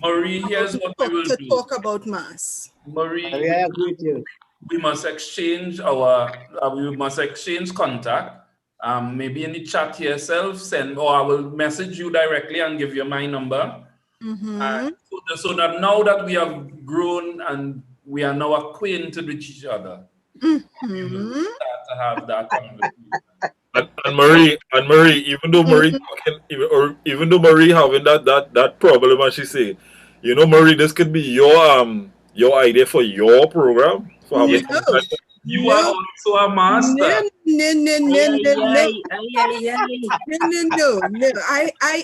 Marie, here's what we will do. Talk about mass. Marie, I agree with you. we must exchange contact. Maybe in the chat yourself, send, or I will message you directly and give you my number. So that now that we have grown and we are now acquainted with each other, we will start to have that conversation. And Marie, even though Marie even though Marie having that problem, as she say, you know, Marie, this could be your idea for your program. For You are also a master. No.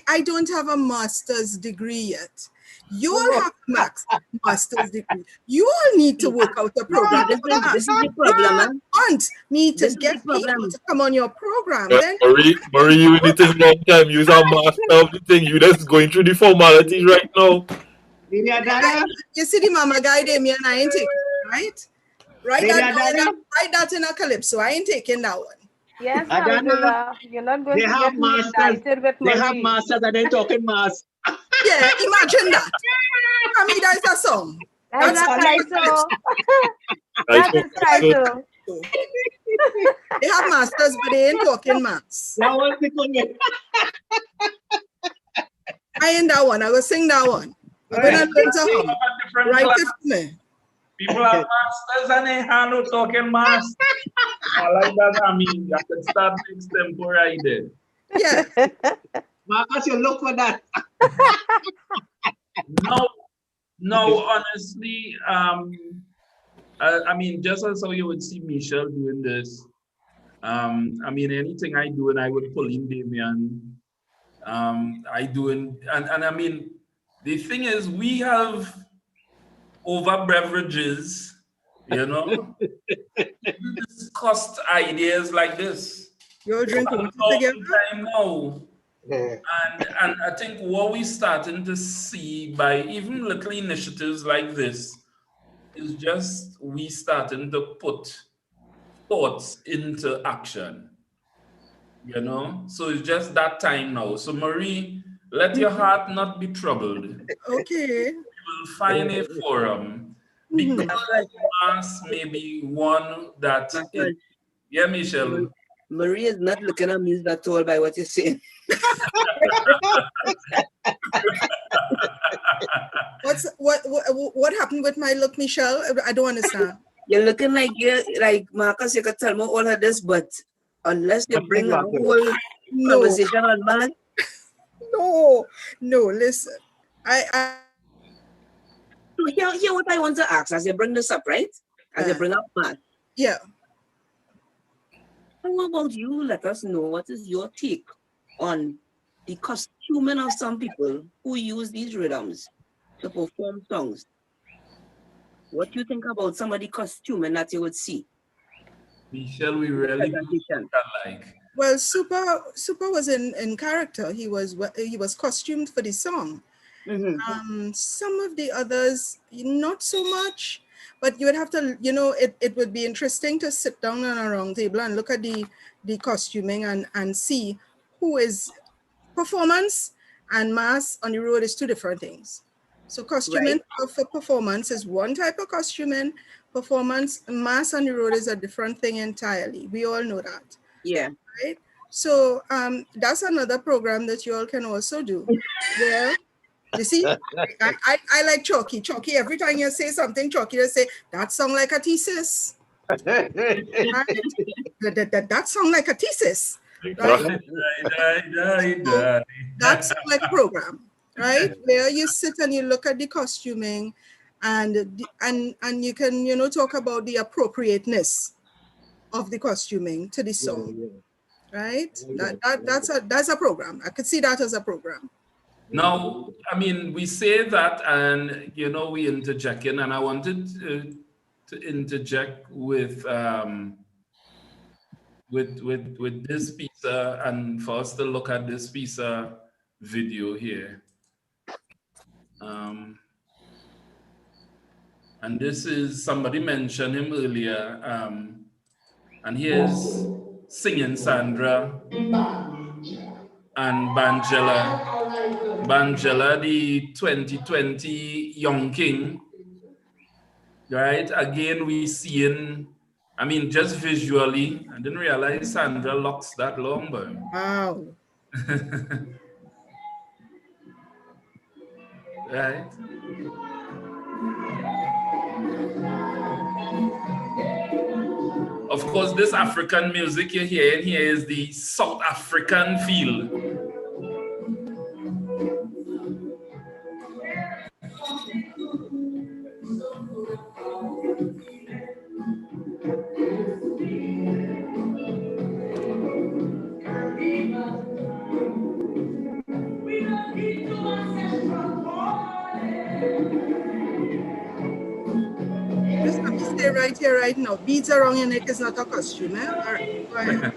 I don't have a master's degree yet. You all have master's degree. You all need to work out a program. This is the problem, huh? Want me to This is the get people problem. to come on your program? Yeah, Then Marie, you in the thing long time. You're a master of the thing. You just going through the formalities right now. Lady Adana, you see the mama guy there, me and I ain't taking it, right? Lady Adana, Write that in a calypso. I ain't taking that one. Yes, Adana, Angela, you're not going they to have get me masters. indicted with They have Marie. masters and they talking mass. Yeah, imagine that. I mean, that's a song. That's a Calypso. Like, That is Calypso. They have masters, but they ain't talking mass. That was the comment. I ain't that one. I will sing that one. I'm gonna learn to hum. Different Write class. it for me. People have masters and they handle talking mass. I like that. I mean, I can start next temporary there. Yeah. Marcus, you look for that. No, honestly, I mean, just as how you would see Michelle doing this, I mean, anything I do, and I would pull in Damien, I do, and I mean, the thing is, we have over beverages, you know, we discussed ideas like this. You all drink water All together? the time now. And I think what we're starting to see by even little initiatives like this is just we starting to put thoughts into action, you know? So it's just that time now. So Marie, let your heart not be troubled. Okay. You will find a forum. Because mass may be one that, yeah, Michelle. Marie is not looking amused at all by what you're saying. What happened with my look, Michelle? I don't understand. You're looking like Marcus, you could tell me all of this, but unless you bring a whole conversation on man. No, listen. Here what I want to ask as you bring this up, right? As you bring up man. Yeah. How about you let us know what is your take on the costuming of some people who use these rhythms to perform songs? What do you think about somebody costuming that you would see? Michelle, we really like. Well, Super was in character. He was costumed for the song. Some of the others, not so much, but you would have to, you know, it would be interesting to sit down on a round table and look at the costuming and see who is performance and mass on the road is two different things. So costuming for performance is one type of costuming. Performance, mass on the road is a different thing entirely. We all know that. Yeah. Right? So that's another program that you all can also do. Well, you see, I like Chalky. Chalky, every time you say something, Chalky will say, that sound like a thesis. Right? That sound like a thesis. Right? That's like a program, right? Where you sit and you look at the costuming and you can, you know, talk about the appropriateness of the costuming to the song. Right? That's a program. I could see that as a program. Now, I mean, we say that, and you know, we interject in, and I wanted to interject with this piece, and for us to look at this piece video here. And this is, somebody mentioned him earlier, and here's Singing Sandra and Banjela, the 2020 Young King, right? Again, we seeing, I mean, just visually, I didn't realize Sandra locks that long, but wow. Right. Of course, this African music you're hearing here is the South African feel. right here, right now. Beads around your neck is not a costume, eh? All right, go ahead.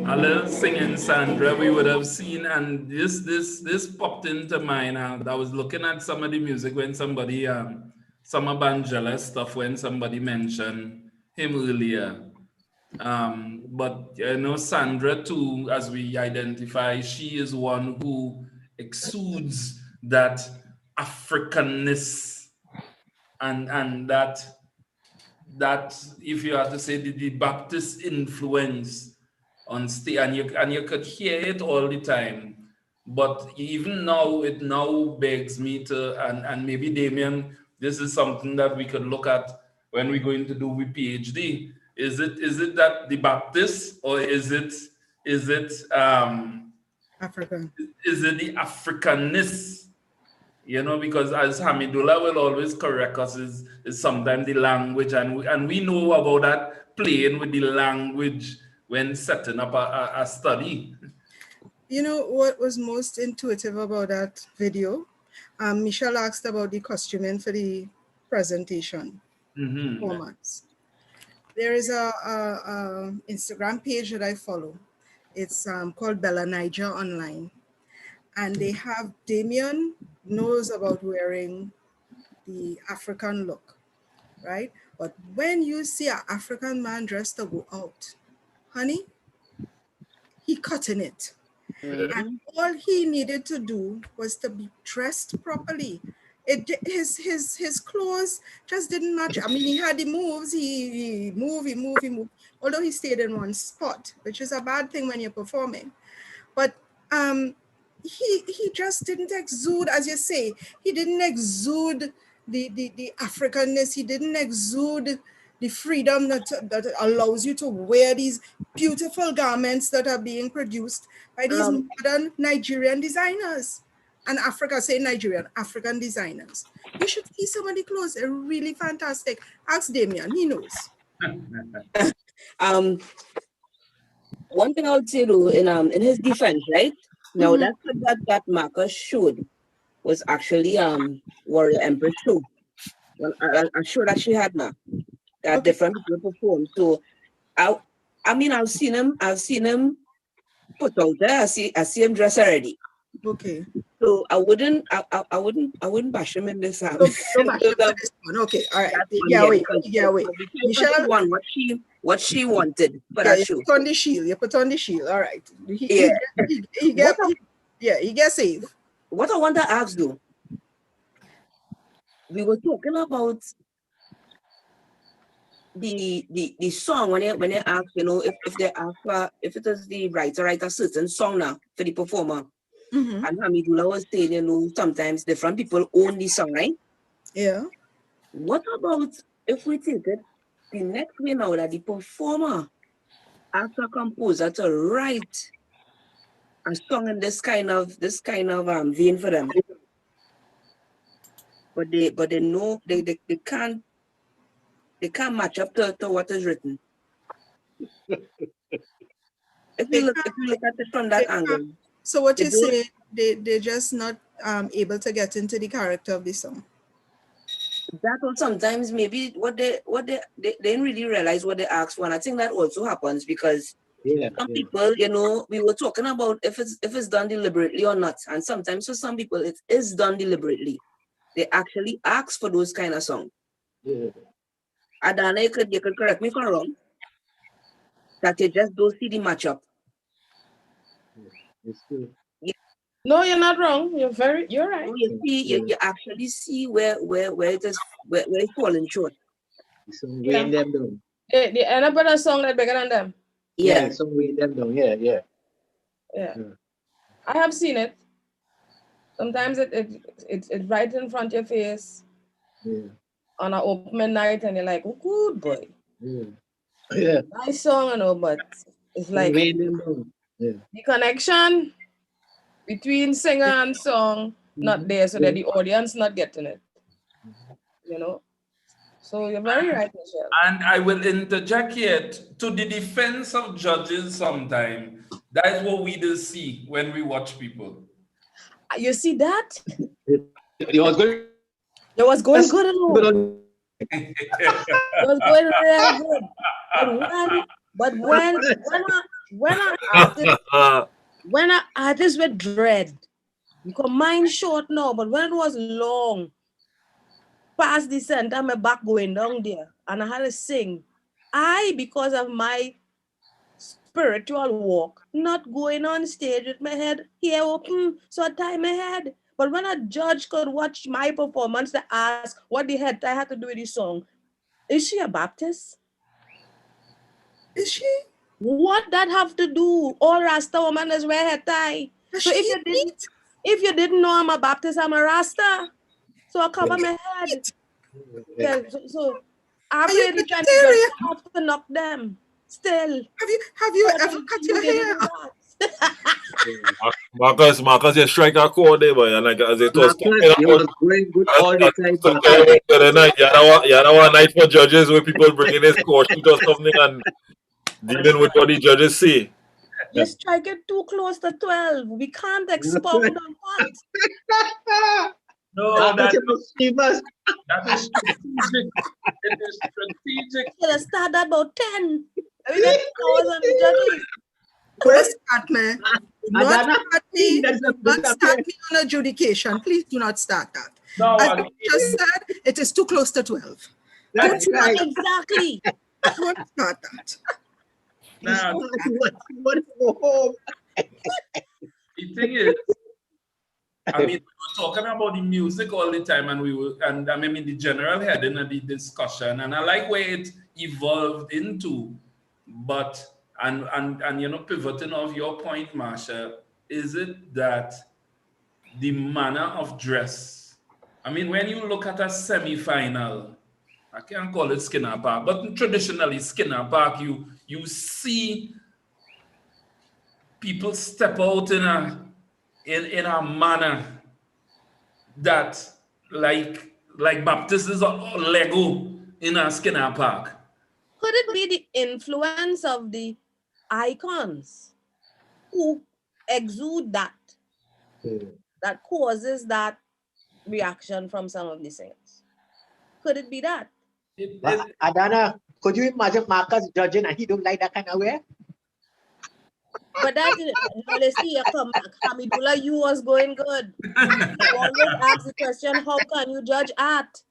A little singing Sandra we would have seen, and this popped into mind. I was looking at some of the music when somebody some Evangela stuff when somebody mentioned him earlier. But you know, Sandra too, as we identify, she is one who exudes that Africanness and that if you have to say the Baptist influence on stage, and you could hear it all the time. But even now, it now begs me to, and maybe Damien, this is something that we could look at when we're going to do with PhD. Is it that the Baptist, or African. is it the Africanness? You know, because as Hamidullah will always correct us, is sometimes the language, and we know about that playing with the language when setting up a study. You know what was most intuitive about that video? Michelle asked about the costuming for the presentation performance. There is a Instagram page that I follow. It's called Bella Niger Online. And they have Damien knows about wearing the African look, right? But when you see an African man dressed to go out, honey, he cutting it. And all he needed to do was to be dressed properly. His clothes just didn't match. I mean, he had the moves, he moved. Although he stayed in one spot, which is a bad thing when you're performing. But he just didn't exude, as you say, he didn't exude the Africanness, he didn't exude the freedom that allows you to wear these beautiful garments that are being produced by these modern Nigerian designers. And African designers. You should see some of the clothes. They're really fantastic. Ask Damien, he knows. One thing I would say though, in his defense, right? Now that Marcus showed was actually Warrior Empress show. Well, a show that she had now. That different people perform. So I mean I've seen him put out there. I see him dress already. Okay. So I wouldn't bash him in this house. Don't bash him in this one. Okay, all right. Yeah, wait. Michelle won what she wanted for that show. You put on the shield. All right. He gets saved. What I want to ask though, we were talking about the song when they ask, if they ask if it is the writer write a certain song now for the performer. And Hamidullah was saying, sometimes different people own the song, right? Yeah. What about if we take it the next way now that the performer asks a composer to write a song in this kind of vein for them, but they know they can't match up to what is written. If you look at it from that angle. So what you say, they're just not able to get into the character of the song. That or sometimes maybe what they didn't really realize what they asked for. And I think that also happens because some people, we were talking about if it's done deliberately or not. And sometimes for some people it is done deliberately. They actually ask for those kind of songs. Yeah. Adana, you could correct me if I'm wrong. That you just don't see the matchup. It's true. No, you're not wrong. You're right. So you actually see where it is where it's falling short. So weighing them down. The another song that bigger than them. Yeah. So weighing them down. Yeah. I have seen it. Sometimes it's right in front of your face. Yeah. On an opening night, and you're like, oh, good boy. Yeah. Nice song, but it's like weighing them down. Yeah. the connection between singer and song not there, so that the audience not getting it. So you're very right, Michelle. And I will interject yet to the defense of judges sometime. That is what we do see when we watch people. You see that? It was good. It was going good. It was going really good. But when an artist with dread, because mine short now, but when it was long, past the center, my back going down there, and I had to sing. Because of my spiritual walk, not going on stage with my head here open, so I tie my head. But when a judge could watch my performance, they ask what the head I had to do with this song. Is she a Baptist? Is she? What that have to do? All Rasta women is wear head tie. So if you didn't know I'm a Baptist, I'm a Rasta. So I cover my head. Yeah, so after the Trinity, I have to knock them. Still. Have you ever cut your hair? Marcus, you strike a chord there, boy. And like as it was going good all the time. You know a night for judges where people bringing this court sheet or something and dealing with what the judges say. You strike it too close to 12. We can't expound on that. No, that is strategic. It is strategic. You start at about 10. We get hours on the judges. Don't start me. Don't start me on adjudication. Please do not start that. No, as I just said, it is too close to 12. That's right. Exactly. Don't start that. Now, home. the thing is, I mean, we were talking about the music all the time, and I mean the general heading of the discussion, and I like where it evolved into. But and pivoting off your point, Marsha, is it that the manner of dress? I mean, when you look at a semi-final, I can't call it Skinner Park, but traditionally Skinner Park, you see people step out in a manner that like Baptist is a Lego in a Skinner Park. Could it be the influence of the icons who exude that causes that reaction from some of the singers? Could it be that? Adana, could you imagine Marcus judging and he don't like that kind of way? But that, let's see, come back. Hamidullah, you was going good. You always ask the question, how can you judge art?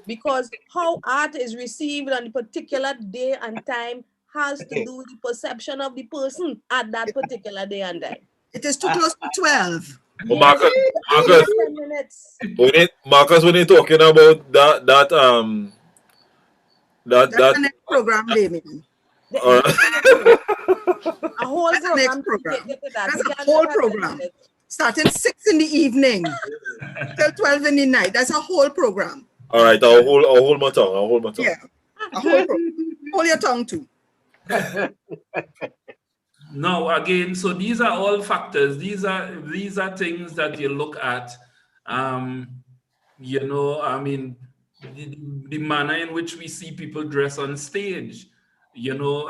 Because how art is received on a particular day and time has to do with the perception of the person at that particular day and time. It is too close to 12. Oh, Yes, Marcus, 10 minutes. when you're talking about that That's the next program, Damien. A whole That's the next program. program. That's a whole program. Starting 6 in the evening till 12 in the night. That's a whole program. All right, I'll hold my tongue. Yeah, a whole program. Hold your tongue too. No, again, so these are all factors. These are things that you look at. You know, I mean, the manner in which we see people dress on stage. You know,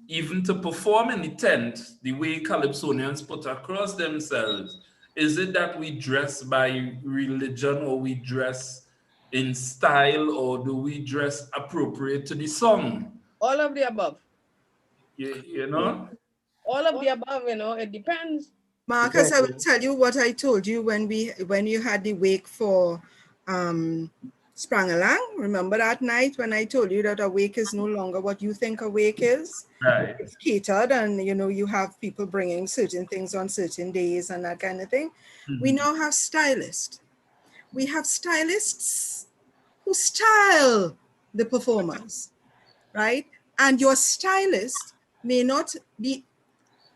even to perform in the tent, the way Calypsonians put across themselves. Is it that we dress by religion, or we dress in style, or do we dress appropriate to the song? All of the above. You know? All of the above, you know, it depends. Marcus, I will tell you what I told you when you had the wake for Sprangalang. Remember that night when I told you that a wake is no longer what you think a wake is? Right. It's catered, and you know, you have people bringing certain things on certain days and that kind of thing. Mm-hmm. We now have stylists. We have stylists who style the performers, right? And your stylist may not be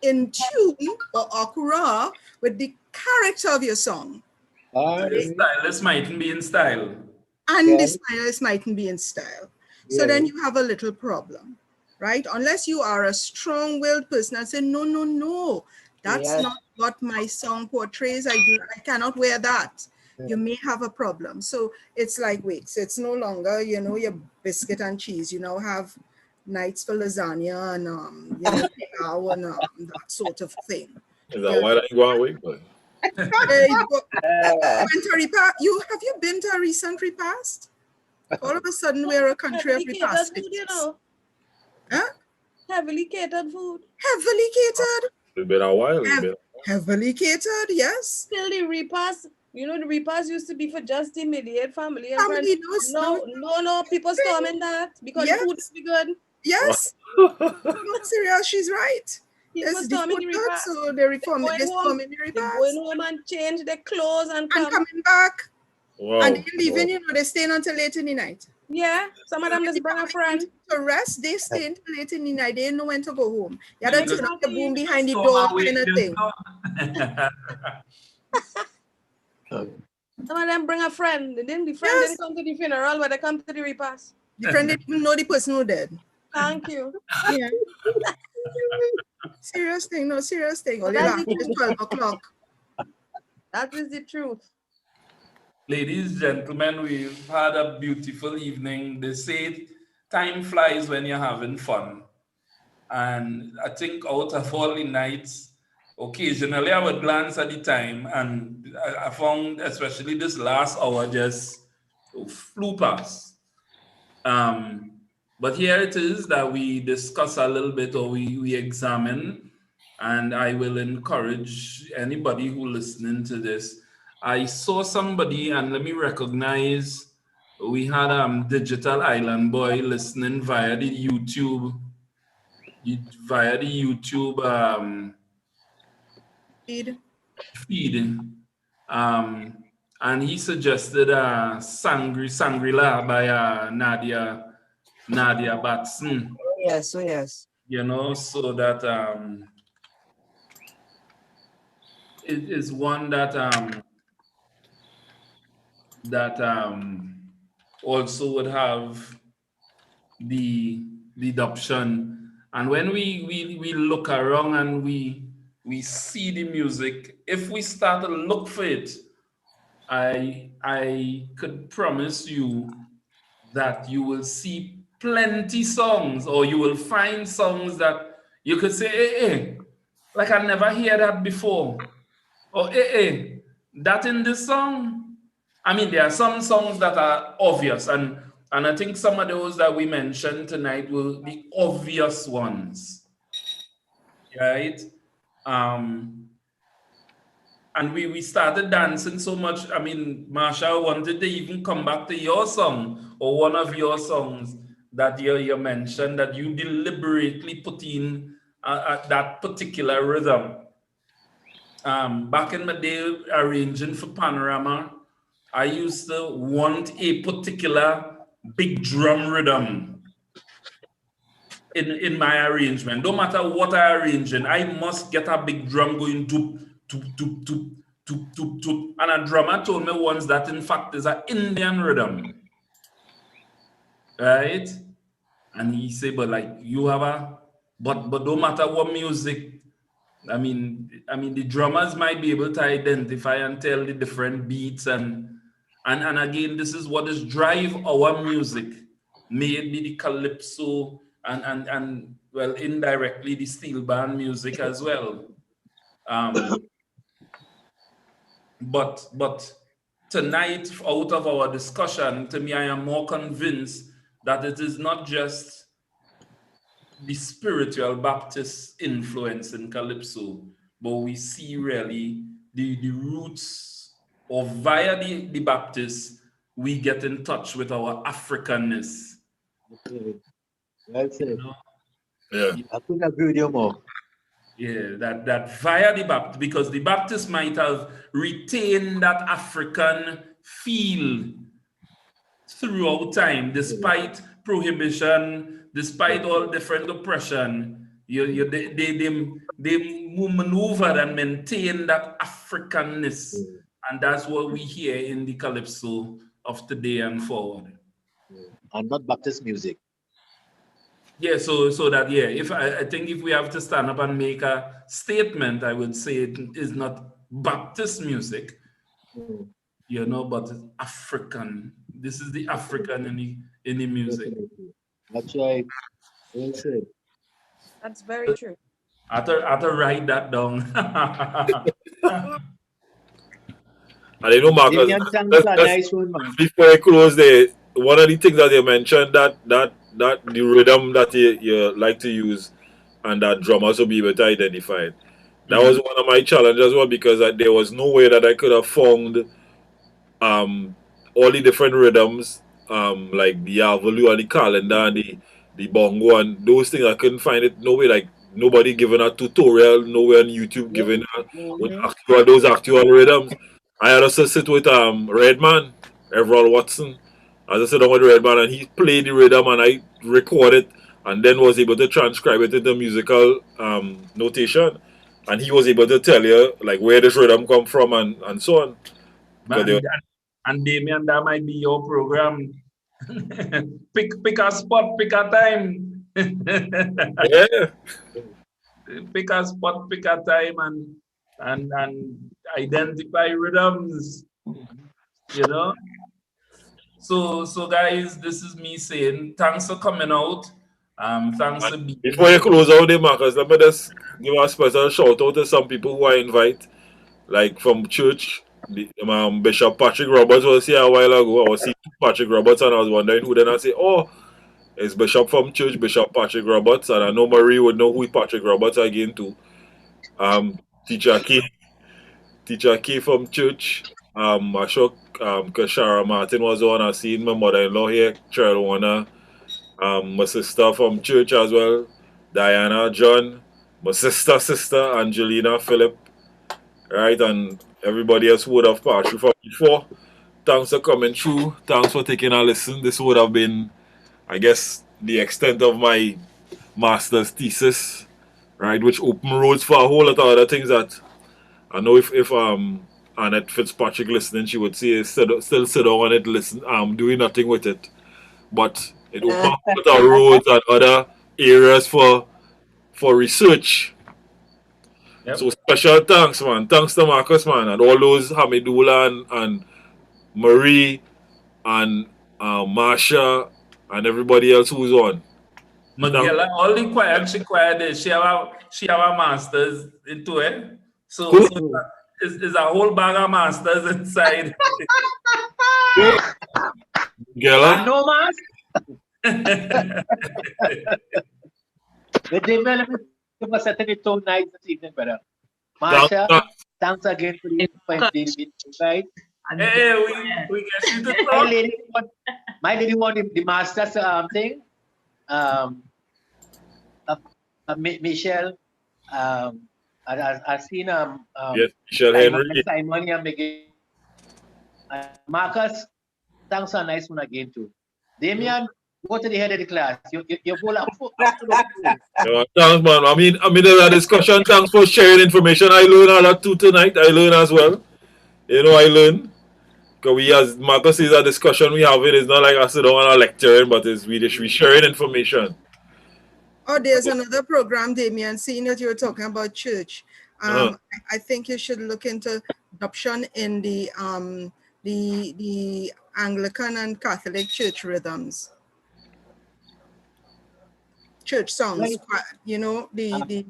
in tune or accurate with the character of your song. The stylist mightn't be in style. And the stylist mightn't be in style. So then you have a little problem, right? Unless you are a strong-willed person and say, no, that's not what my song portrays. I cannot wear that. You may have a problem. So it's like wigs. It's no longer, you know, your biscuit and cheese. You now have nights for lasagna and you know, pilau and that sort of thing. Is that why I go away? Have you been to a recent repast? All of a sudden, we're a country of repast. You know. Huh? Heavily catered food. Heavily catered. It's been a while. Heavily catered, yes. Still the repast. You know, the repast used to be for just the immediate family and friends. No, people storming that because the food is good. Yes. Not serious, she's right. People storming the repast. So they reform it. They storming the repast. They're going home and change their clothes and coming back. Wow. And they leaving, you know, they're staying until late in the night. Yeah, some of them just bring a friend. To rest, they stay until late in the night. They didn't know when to go home. You had to turn up the boom behind the door kind of thing. Some of them bring a friend. The friend didn't come to the funeral, but they come to the repast. The friend didn't even know the person who dead. Thank you. Yeah. Serious thing. All they laugh is 12 o'clock. That is the truth. Ladies, gentlemen, we've had a beautiful evening. They say time flies when you're having fun. And I think out of all the nights, occasionally I would glance at the time, and I found especially this last hour just flew past. But here it is that we discuss a little bit, or we examine, and I will encourage anybody who listening to this. I saw somebody, and let me recognize, we had Digital Island Boy listening via the YouTube feed. And he suggested Sangrila by Nadia Batson. Yes, yes. You know, so that it is one that also would have the adoption. And when we look around and we see the music, if we start to look for it, I could promise you that you will see plenty songs, or you will find songs that you could say, hey, like I never hear that before. Or hey, that in this song. I mean, there are some songs that are obvious, and I think some of those that we mentioned tonight will be obvious ones, right? Um, and we started dancing so much. I mean, Marsha wanted to even come back to your song, or one of your songs that you mentioned, that you deliberately put in that particular rhythm. Back in my day, arranging for Panorama, I used to want a particular big drum rhythm in my arrangement. No matter what I arranging, I must get a big drum going doop, doop, doop, doop, doop, doop, doop. And a drummer told me once that in fact is an Indian rhythm. Right? And he said, but like you have a but no matter what music, I mean the drummers might be able to identify and tell the different beats, and again, this is what is drive our music. May it be the Calypso and well, indirectly the steel band music as well. But tonight, out of our discussion, to me, I am more convinced that it is not just the spiritual Baptist influence in Calypso, but we see really the roots, or via the Baptists, we get in touch with our Africanness. Okay. Well said. You know? Yeah. I couldn't agree with you more. Yeah, that via the Baptist, because the Baptists might have retained that African feel throughout time, despite prohibition, despite all different oppression. They maneuvered and maintained that Africanness, and that's what we hear in the Calypso of today and forward. And not Baptist music. Yeah, so that, yeah, if I think if we have to stand up and make a statement, I would say it is not Baptist music, you know, but it's African. This is the African in the music. Definitely. That's right. Well said. That's very true. I have to write that down. And you know, Marcus, Vivian, thanks for a nice one, man. before I close there, one of the things that you mentioned, that the rhythm that you like to use, and that drummers will be able to identify it. That was one of my challenges as well, because there was no way that I could have found all the different rhythms, like the Avalue and the calendar and the bongo and those things. I couldn't find it. No way, like nobody giving a tutorial, nowhere on YouTube giving those actual rhythms. I had to sit with Redman, Everall Watson. As I sit down with Redman, and he played the rhythm and I recorded, and then was able to transcribe it into musical notation, and he was able to tell you like where this rhythm come from and so on. And Damien, that might be your program. pick a spot, pick a time. Yeah. Pick a spot, pick a time, and identify rhythms. You know. So guys, this is me saying thanks for coming out. Thanks for being. Before you close out there, Marcus, let me just give a special shout out to some people who I invite, like from church. Bishop Patrick Roberts was here a while ago. I was seeing Patrick Roberts, and I was wondering who. Then I say, oh, it's Bishop from church, Bishop Patrick Roberts, and I know Marie would know who Patrick Roberts again too. Teacher K from church. I sure Kashara Martin was on. I seen my mother-in-law here, Cheryl Warner. My sister from church as well, Diana John. My sister Angelina Philip. Right, and everybody else would have passed through from before. Thanks for coming through. Thanks for taking a listen. This would have been, I guess, the extent of my master's thesis, right, which opened roads for a whole lot of other things that I know if Annette Fitzpatrick listening, she would say still sit down on it, listen, doing nothing with it. But it opened up other roads and other areas for research. Yep. So special thanks, man. Thanks to Marcus, man, and all those Hamidullah and Marie and Marsha and everybody else who's on. Magella, all the quiet, she have a master's into it. So, Who? so is a whole bag of masters inside. Gela? No mask. The development was certainly so nice this evening, brother. Marsha, thanks again for the invitation, guys. Hey, we get you to talk. My lady wanted the master's thing. Michelle, I've seen yes, Michelle Henry. Simon and Miguel. Marcus, thanks for a nice one again too. Damian, go to the head of the class. You pull up. Yeah, thanks, man. I mean, there's a discussion. Thanks for sharing information. I learned a lot too tonight. I learned as well. You know, I learned. Because we, as Marcus says, a discussion we have it is not like I sit down and lecturing, but it's we sharing information. Oh, there's another program, Damien, seeing that you were talking about church. I think you should look into adoption in the Anglican and Catholic church rhythms. Church songs, Right. you know, the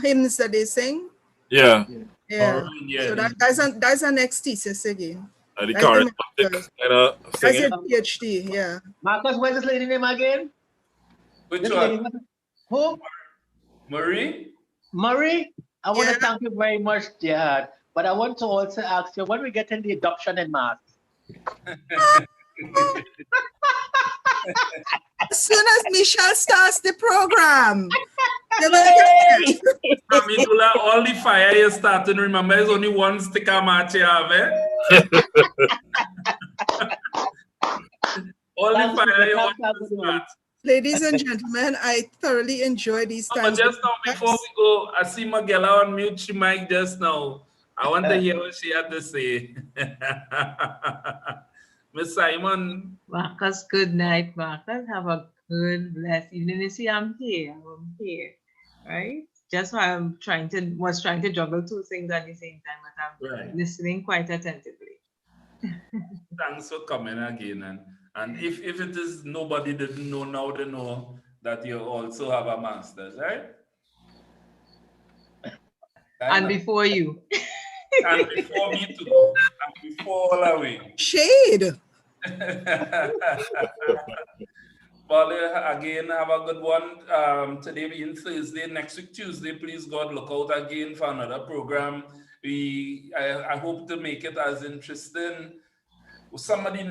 hymns that they sing. Yeah. Yeah. So that's our next thesis again. The That's charismatic kind of that's singing. a PhD, yeah. Marcus, where's this lady name again? Which This one? lady, who? Marie? Marie, I want to thank you very much, dear. But I want to also ask you, when we get in the adoption and mass? As soon as Michelle starts the program. Amidula, all the fire you're starting, remember, there's only one sticker match you have, eh? All the fire you want to start. Ladies and gentlemen, I thoroughly enjoy these But times. just now, before we go, I see Magella on mute she mic just now. I want to hear what she had to say. Miss Simon. Marcus, good night, Marcus. Have a good, blessed evening. You see, I'm here, right? Just why I'm trying to juggle two things at the same time, but I'm listening quite attentively. Thanks for coming again. And if it is nobody didn't know, now they know that you also have a master's, right? And before you. And before me too. And before all of we. Shade. Well, again, have a good one. Today being Thursday, next week Tuesday, please God, look out again for another program. I hope to make it as interesting. Some of the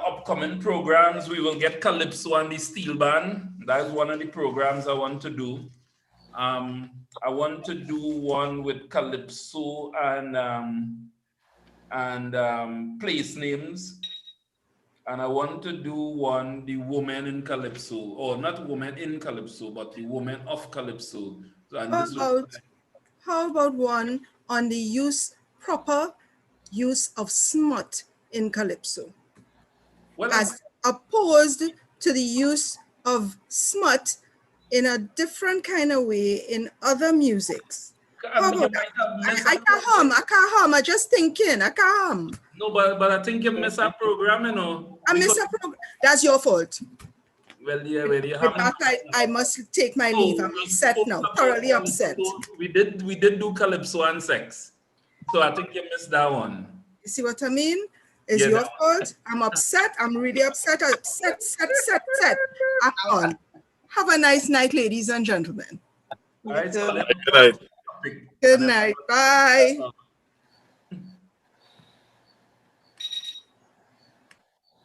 upcoming programs, we will get Calypso and the Steel Band. That's one of the programs I want to do. I want to do one with Calypso and place names. And I want to do one, the woman in Calypso, or not woman in Calypso, but the woman of Calypso. And how about one on the proper use of smut in Calypso, well, as opposed to the use of smut in a different kind of way in other musics? How about that? I can't hum. I'm just thinking. I can't hum. No, but I think you miss a program, you know. I miss a program. That's your fault. Well, yeah. With that, I must take my leave. I'm upset now, thoroughly upset. We did do Calypso and sex. So I think you missed that one. You see what I mean? It's your fault. I'm upset. I'm really upset. Upset. I'm on. Have a nice night, ladies and gentlemen. All right, so good night. Good night. Bye.